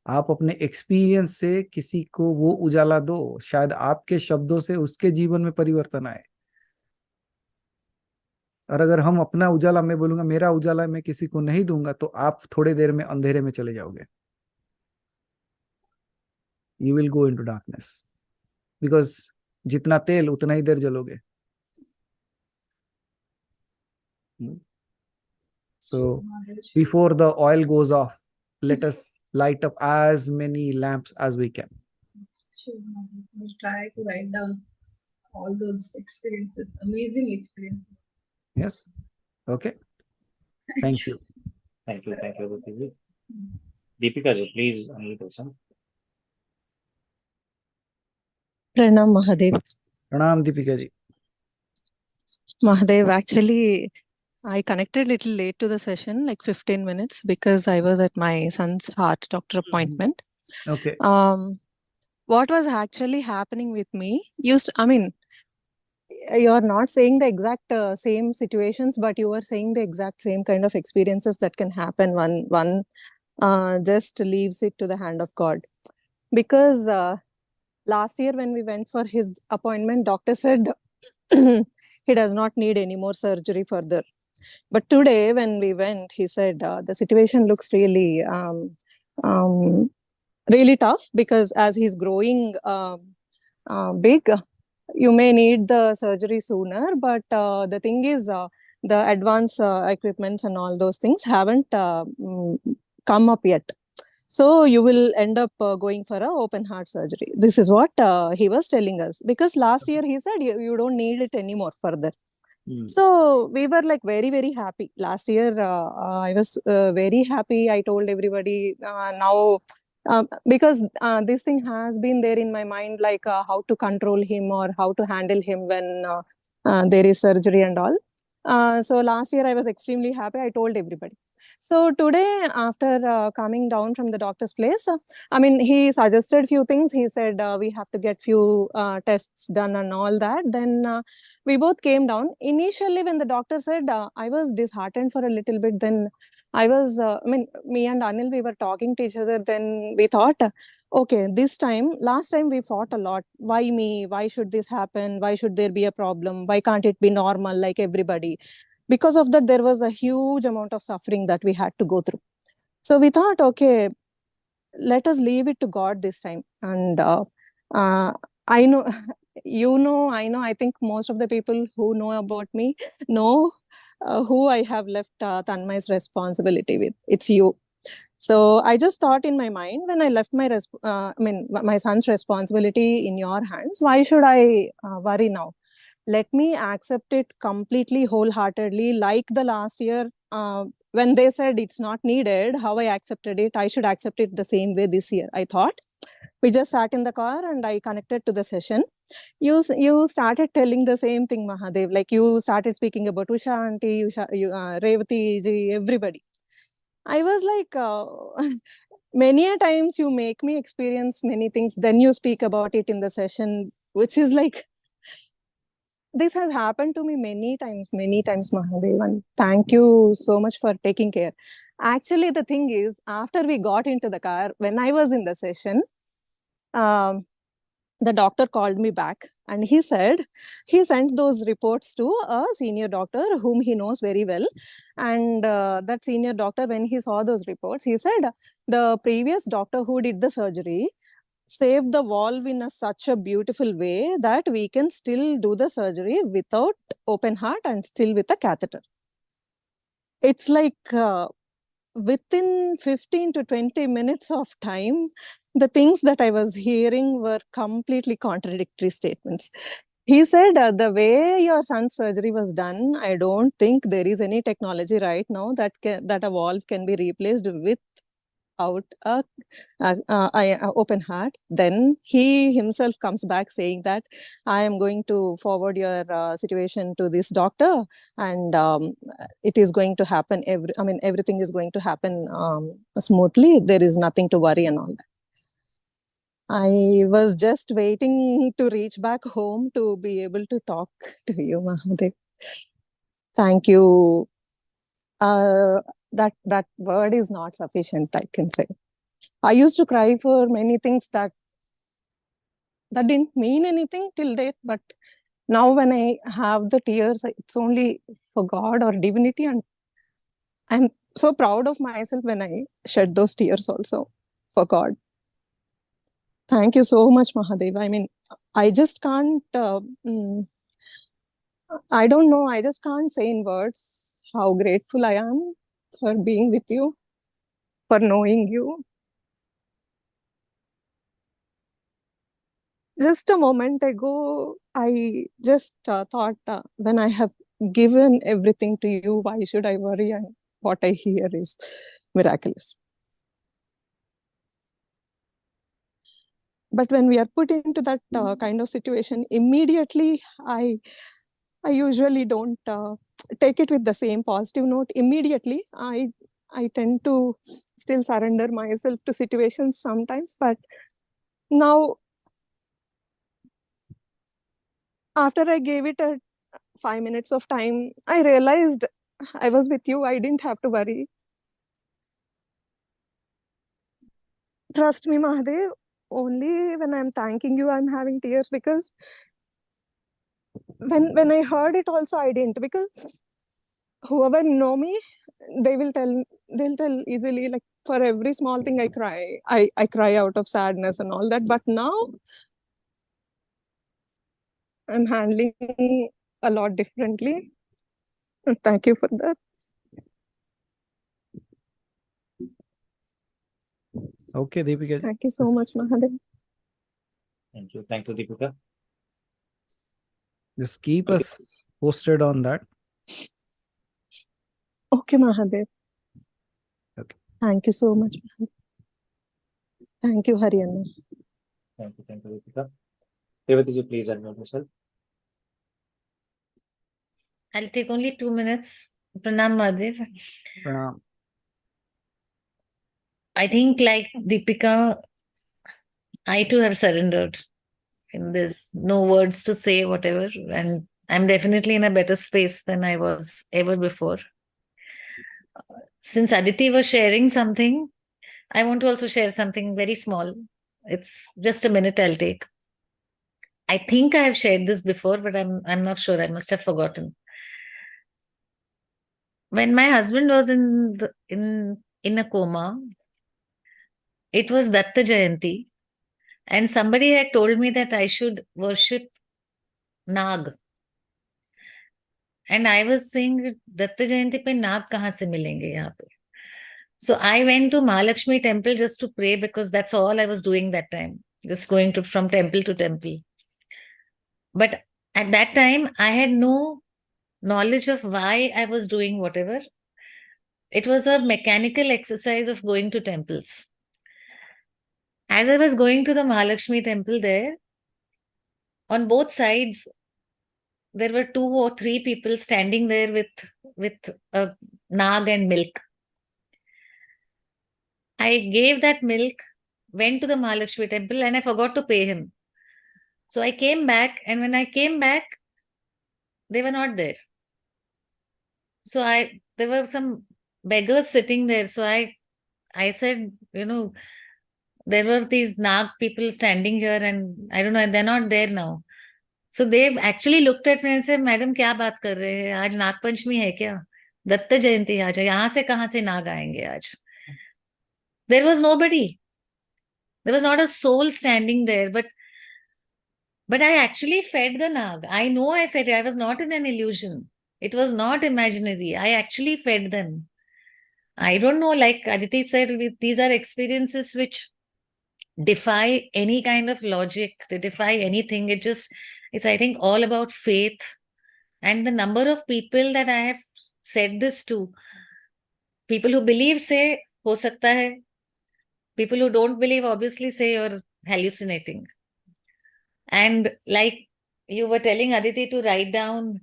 आप अपने एक्सपीरियंस से किसी को वो उजाला दो, शायद आपके शब्दों से उसके जीवन में परिवर्तन आए. और अगर हम अपना उजाला, मैं बोलूंगा मेरा उजाला मैं किसी को नहीं दूंगा, तो आप थोड़े देर में अंधेरे में चले जाओगे. You will go into darkness, because जितना तेल उतना ही देर जलोगे. So before the oil goes off, let us light up as many lamps as we can. Sure, we'll try to write down all those experiences, amazing experiences. Yes. Okay. Thank you. Thank you, Aditi ji. Deepika ji, please unmute yourself. Pranam Mahadev. Pranam Deepika ji. Mahadev, actually, I connected a little late to the session, like 15 minutes, because I was at my son's heart doctor appointment. Okay. What was actually happening with me you're not saying the exact same situations, but you were saying the exact same kind of experiences that can happen. One just leaves it to the hand of God. Because last year when we went for his appointment, doctor said he does not need any more surgery further. But today, when we went, he said the situation looks really, really tough, because as he's growing big, you may need the surgery sooner. But the thing is, the advanced equipments and all those things haven't come up yet. So you will end up going for a open heart surgery. This is what he was telling us, because last year he said you don't need it anymore further. So we were like very, very happy. Last year, I was very happy. I told everybody now, because this thing has been there in my mind, like how to control him or how to handle him when there is surgery and all. So last year I was extremely happy. I told everybody. So today, after coming down from the doctor's place, I mean, he suggested few things. He said we have to get few tests done and all that. Then we both came down. Initially, when the doctor said, I was disheartened for a little bit. Then I was, I mean, me and Anil, we were talking to each other. Then we thought, okay, this time, last time we fought a lot. Why me? Why should this happen? Why should there be a problem? Why can't it be normal like everybody? Because of that, there was a huge amount of suffering that we had to go through. So we thought, okay, let us leave it to God this time. And I know, you know, I know, I think most of the people who know about me know who I have left Tanmay's responsibility with. It's you. So I just thought in my mind, when I left my son's responsibility in your hands, why should I worry now? Let me accept it completely, wholeheartedly, like the last year when they said it's not needed, how I accepted it, I should accept it the same way this year. I thought. We just sat in the car and I connected to the session. You started telling the same thing, Mahadev. Like you started speaking about Usha auntie, Revati ji, everybody. I was like, many a times you make me experience many things, then you speak about it in the session, which is like, this has happened to me many times, Mahadev. And thank you so much for taking care. Actually, the thing is, after we got into the car, when I was in the session, the doctor called me back and he said he sent those reports to a senior doctor whom he knows very well. And that senior doctor, when he saw those reports, he said the previous doctor who did the surgery saved the valve in such a beautiful way that we can still do the surgery without open heart and still with a catheter. It's like within 15 to 20 minutes of time, the things that I was hearing were completely contradictory statements. He said, the way your son's surgery was done, I don't think there is any technology right now that a valve can be replaced without a open heart. Then he himself comes back saying that I am going to forward your situation to this doctor, and it is going to happen. Everything is going to happen smoothly. There is nothing to worry and all that. I was just waiting to reach back home to be able to talk to you, Mahadev. Thank you. That word is not sufficient, I can say. I used to cry for many things that didn't mean anything till date, but now when I have the tears, it's only for God or divinity, and I'm so proud of myself when I shed those tears also for God. Thank you so much, Mahadev. I mean, I just can't, I don't know, I just can't say in words how grateful I am for being with you, for knowing you. Just a moment ago, I just thought, when I have given everything to you, why should I worry? And what I hear is miraculous. But when we are put into that kind of situation, immediately I usually don't take it with the same positive note. Immediately, I tend to still surrender myself to situations sometimes. But now, after I gave it 5 minutes of time, I realized I was with you. I didn't have to worry. Trust me, Mahadev, only when I'm thanking you, I'm having tears, because when I heard it also, I didn't, because whoever know me, they'll tell easily, like for every small thing I cry. I cry out of sadness and all that. But now I'm handling a lot differently. And thank you for that. Okay, Deepika ji. Thank you so much, Mahadev. Thank you. Thank you, Deepika. Just keep us posted on that. Okay, Mahadev. Okay. Thank you so much, Mahadev. Thank you, Haryana. Thank you, Deepika. Revati ji, please unmute yourself. I'll take only 2 minutes. Pranam Mahadev. Pranam. I think like Deepika, I too have surrendered. And there's no words to say, whatever. And I'm definitely in a better space than I was ever before. Since Aditi was sharing something, I want to also share something very small. It's just a minute I'll take. I think I have shared this before, but I'm not sure. I must have forgotten. When my husband was in a coma, it was Datta Jayanti, and somebody had told me that I should worship Nag. And I was saying, Datta Jayanti pe Nag kahan se milenge yahan pe? So I went to Mahalakshmi temple just to pray, because that's all I was doing that time, just going from temple to temple. But at that time, I had no knowledge of why I was doing whatever. It was a mechanical exercise of going to temples. As I was going to the Mahalakshmi temple there, on both sides, there were 2 or 3 people standing there with a nag and milk. I gave that milk, went to the Mahalakshmi temple, and I forgot to pay him. So I came back, and when I came back, they were not there. So there were some beggars sitting there. So I said, there were these Nag people standing here, and I don't know, they're not there now. So they actually looked at me and said, Madam, क्या बात कर रहे हैं? आज नाग पंचमी है क्या? दत्त जयंती आज है, यहाँ से कहाँ से नाग आएंगे आज? There was nobody. There was not a soul standing there, but I actually fed the nag. I know I fed it. I was not in an illusion. It was not imaginary. I actually fed them. I don't know, like Aditi said, these are experiences which defy any kind of logic. They defy anything. It's, I think, all about faith. And the number of people that I have said this to, people who believe say, ho sakta hai. People who don't believe obviously say you're hallucinating. And like you were telling Aditi to write down,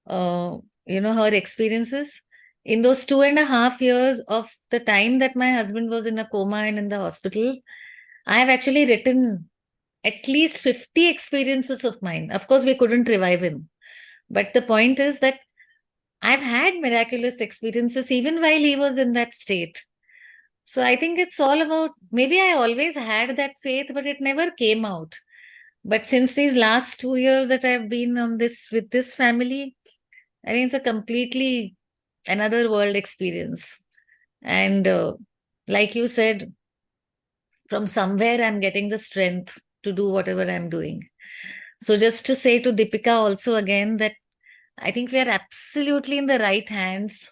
her experiences. In those 2.5 years of the time that my husband was in a coma and in the hospital, I have actually written at least 50 experiences of mine. Of course, we couldn't revive him. But the point is that I've had miraculous experiences even while he was in that state. So I think it's all about, maybe I always had that faith, but it never came out. But since these last 2 years that I've been on this with this family, I think it's a completely another world experience. And like you said, from somewhere I'm getting the strength to do whatever I'm doing. So just to say to Deepika also again that I think we are absolutely in the right hands.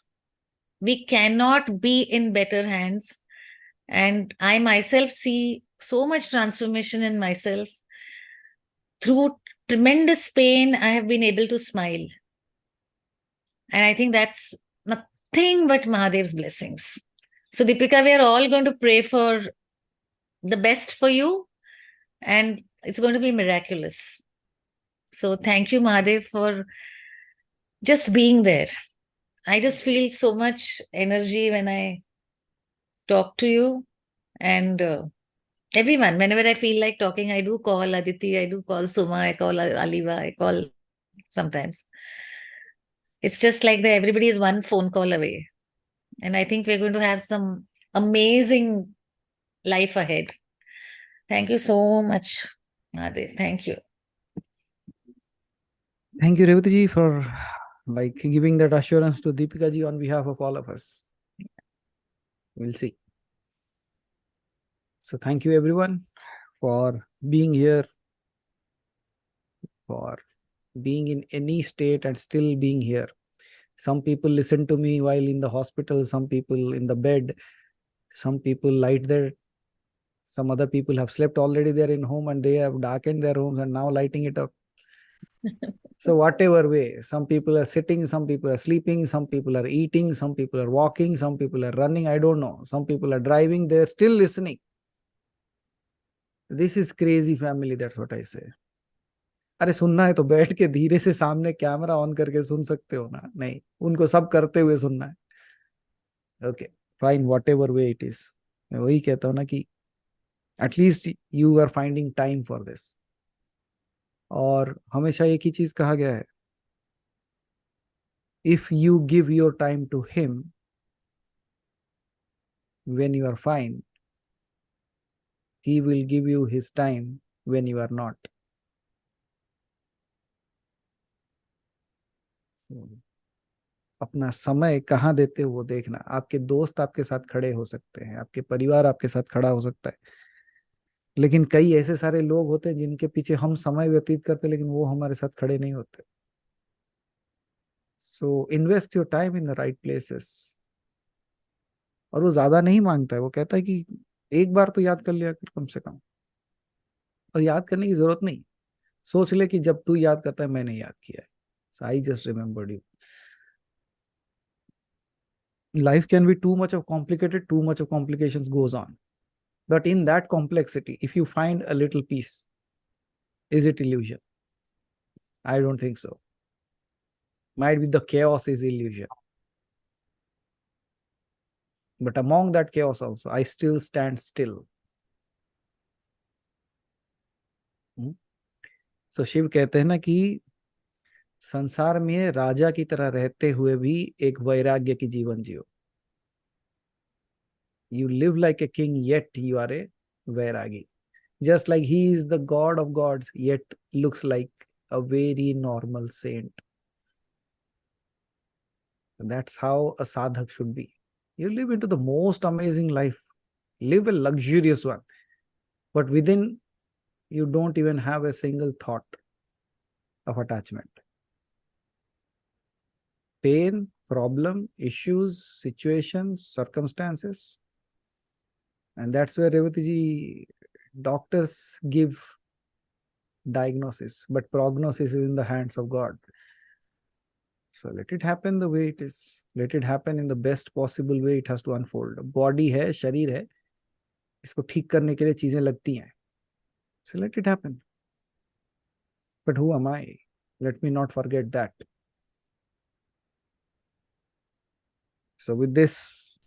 We cannot be in better hands. And I myself see so much transformation in myself. Through tremendous pain, I have been able to smile. And I think that's nothing but Mahadev's blessings. So Deepika, we are all going to pray for the best for you. And it's going to be miraculous. So thank you, Mahadev, for just being there. I just feel so much energy when I talk to you. And everyone, whenever I feel like talking, I do call Aditi, I do call Suma, I call Aliva, I call sometimes. It's just like everybody is one phone call away. And I think we're going to have some amazing life ahead. Thank you so much, Mahadev. Thank you. Thank you, Revati ji, for like giving that assurance to Deepika ji on behalf of all of us. We'll see. So thank you everyone for being here, for being in any state and still being here. Some people listen to me while in the hospital, some people in the bed, some people light their, some other people have slept already there in home and they have darkened their homes and now lighting it up. So whatever way, some people are sitting, some people are sleeping, some people are eating, some people are walking, some people are running, I don't know. Some people are driving, they're still listening. This is crazy family, that's what I say. अरे सुनना है तो बैठ के धीरे से सामने camera on करके सुन सकते हो ना, नहीं, उनको सब करते हुए सुनना है. Okay fine, whatever way it is. मैं वही कहता हूँ ना कि at least you are finding time for this. और हमेशा एक ही चीज कहा गया है, if you give your time to him when you are fine, he will give you his time when you are not. अपना समय कहाँ देते हो वो देखना. आपके दोस्त आपके साथ खड़े हो सकते हैं, आपके परिवार आपके साथ खड़ा हो सकता है, लेकिन कई ऐसे सारे लोग होते हैं जिनके पीछे हम समय व्यतीत करते लेकिन वो हमारे साथ खड़े नहीं होते. So invest your time in the right places. और वो ज्यादा नहीं मांगता है, वो कहता है कि एक बार तो याद कर लिया कर कम से कम. और याद करने की जरूरत नहीं, सोच ले कि जब तू याद करता है मैंने याद किया है. So I just remembered you. Life can be too much of complicated, too much of complications goes on. But in that complexity, if you find a little peace, is it illusion? I don't think so. Might be the chaos is illusion. But among that chaos also, I still stand still. So Shiv कहते हैं ना कि संसार में राजा की तरह रहते हुए भी एक वैराग्य की जीवन जियो. You live like a king, yet you are a vairagi. Just like he is the god of gods, yet looks like a very normal saint. That's how a sadhak should be. You live into the most amazing life. Live a luxurious one. But within, you don't even have a single thought of attachment. Pain, problem, issues, situations, circumstances. And that's where Revati, doctors give diagnosis, but prognosis is in the hands of God. So let it happen the way it is. Let it happen in the best possible way it has to unfold. Body है, शरीर है, इसको ठीक करने के लिए चीजें लगती हैं. So let it happen. But who am I? Let me not forget that. So with this,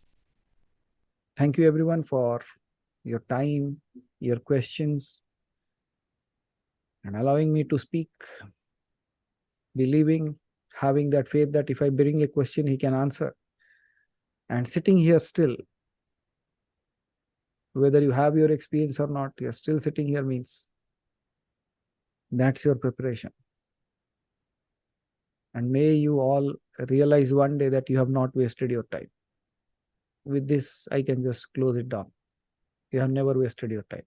thank you everyone for your time, your questions, and allowing me to speak, believing, having that faith that if I bring a question, he can answer. And sitting here still, whether you have your experience or not, you're still sitting here means that's your preparation. And may you all realize one day that you have not wasted your time. With this, I can just close it down. You have never wasted your time.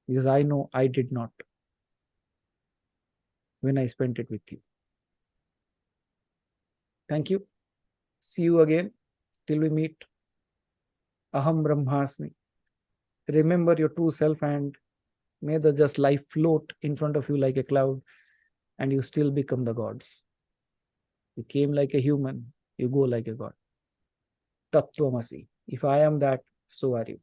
Because I know I did not when I spent it with you. Thank you. See you again till we meet. Aham Brahmasmi. Remember your true self and may the just life float in front of you like a cloud and you still become the gods. You came like a human, you go like a god. Tattvamasi. If I am that, so are you.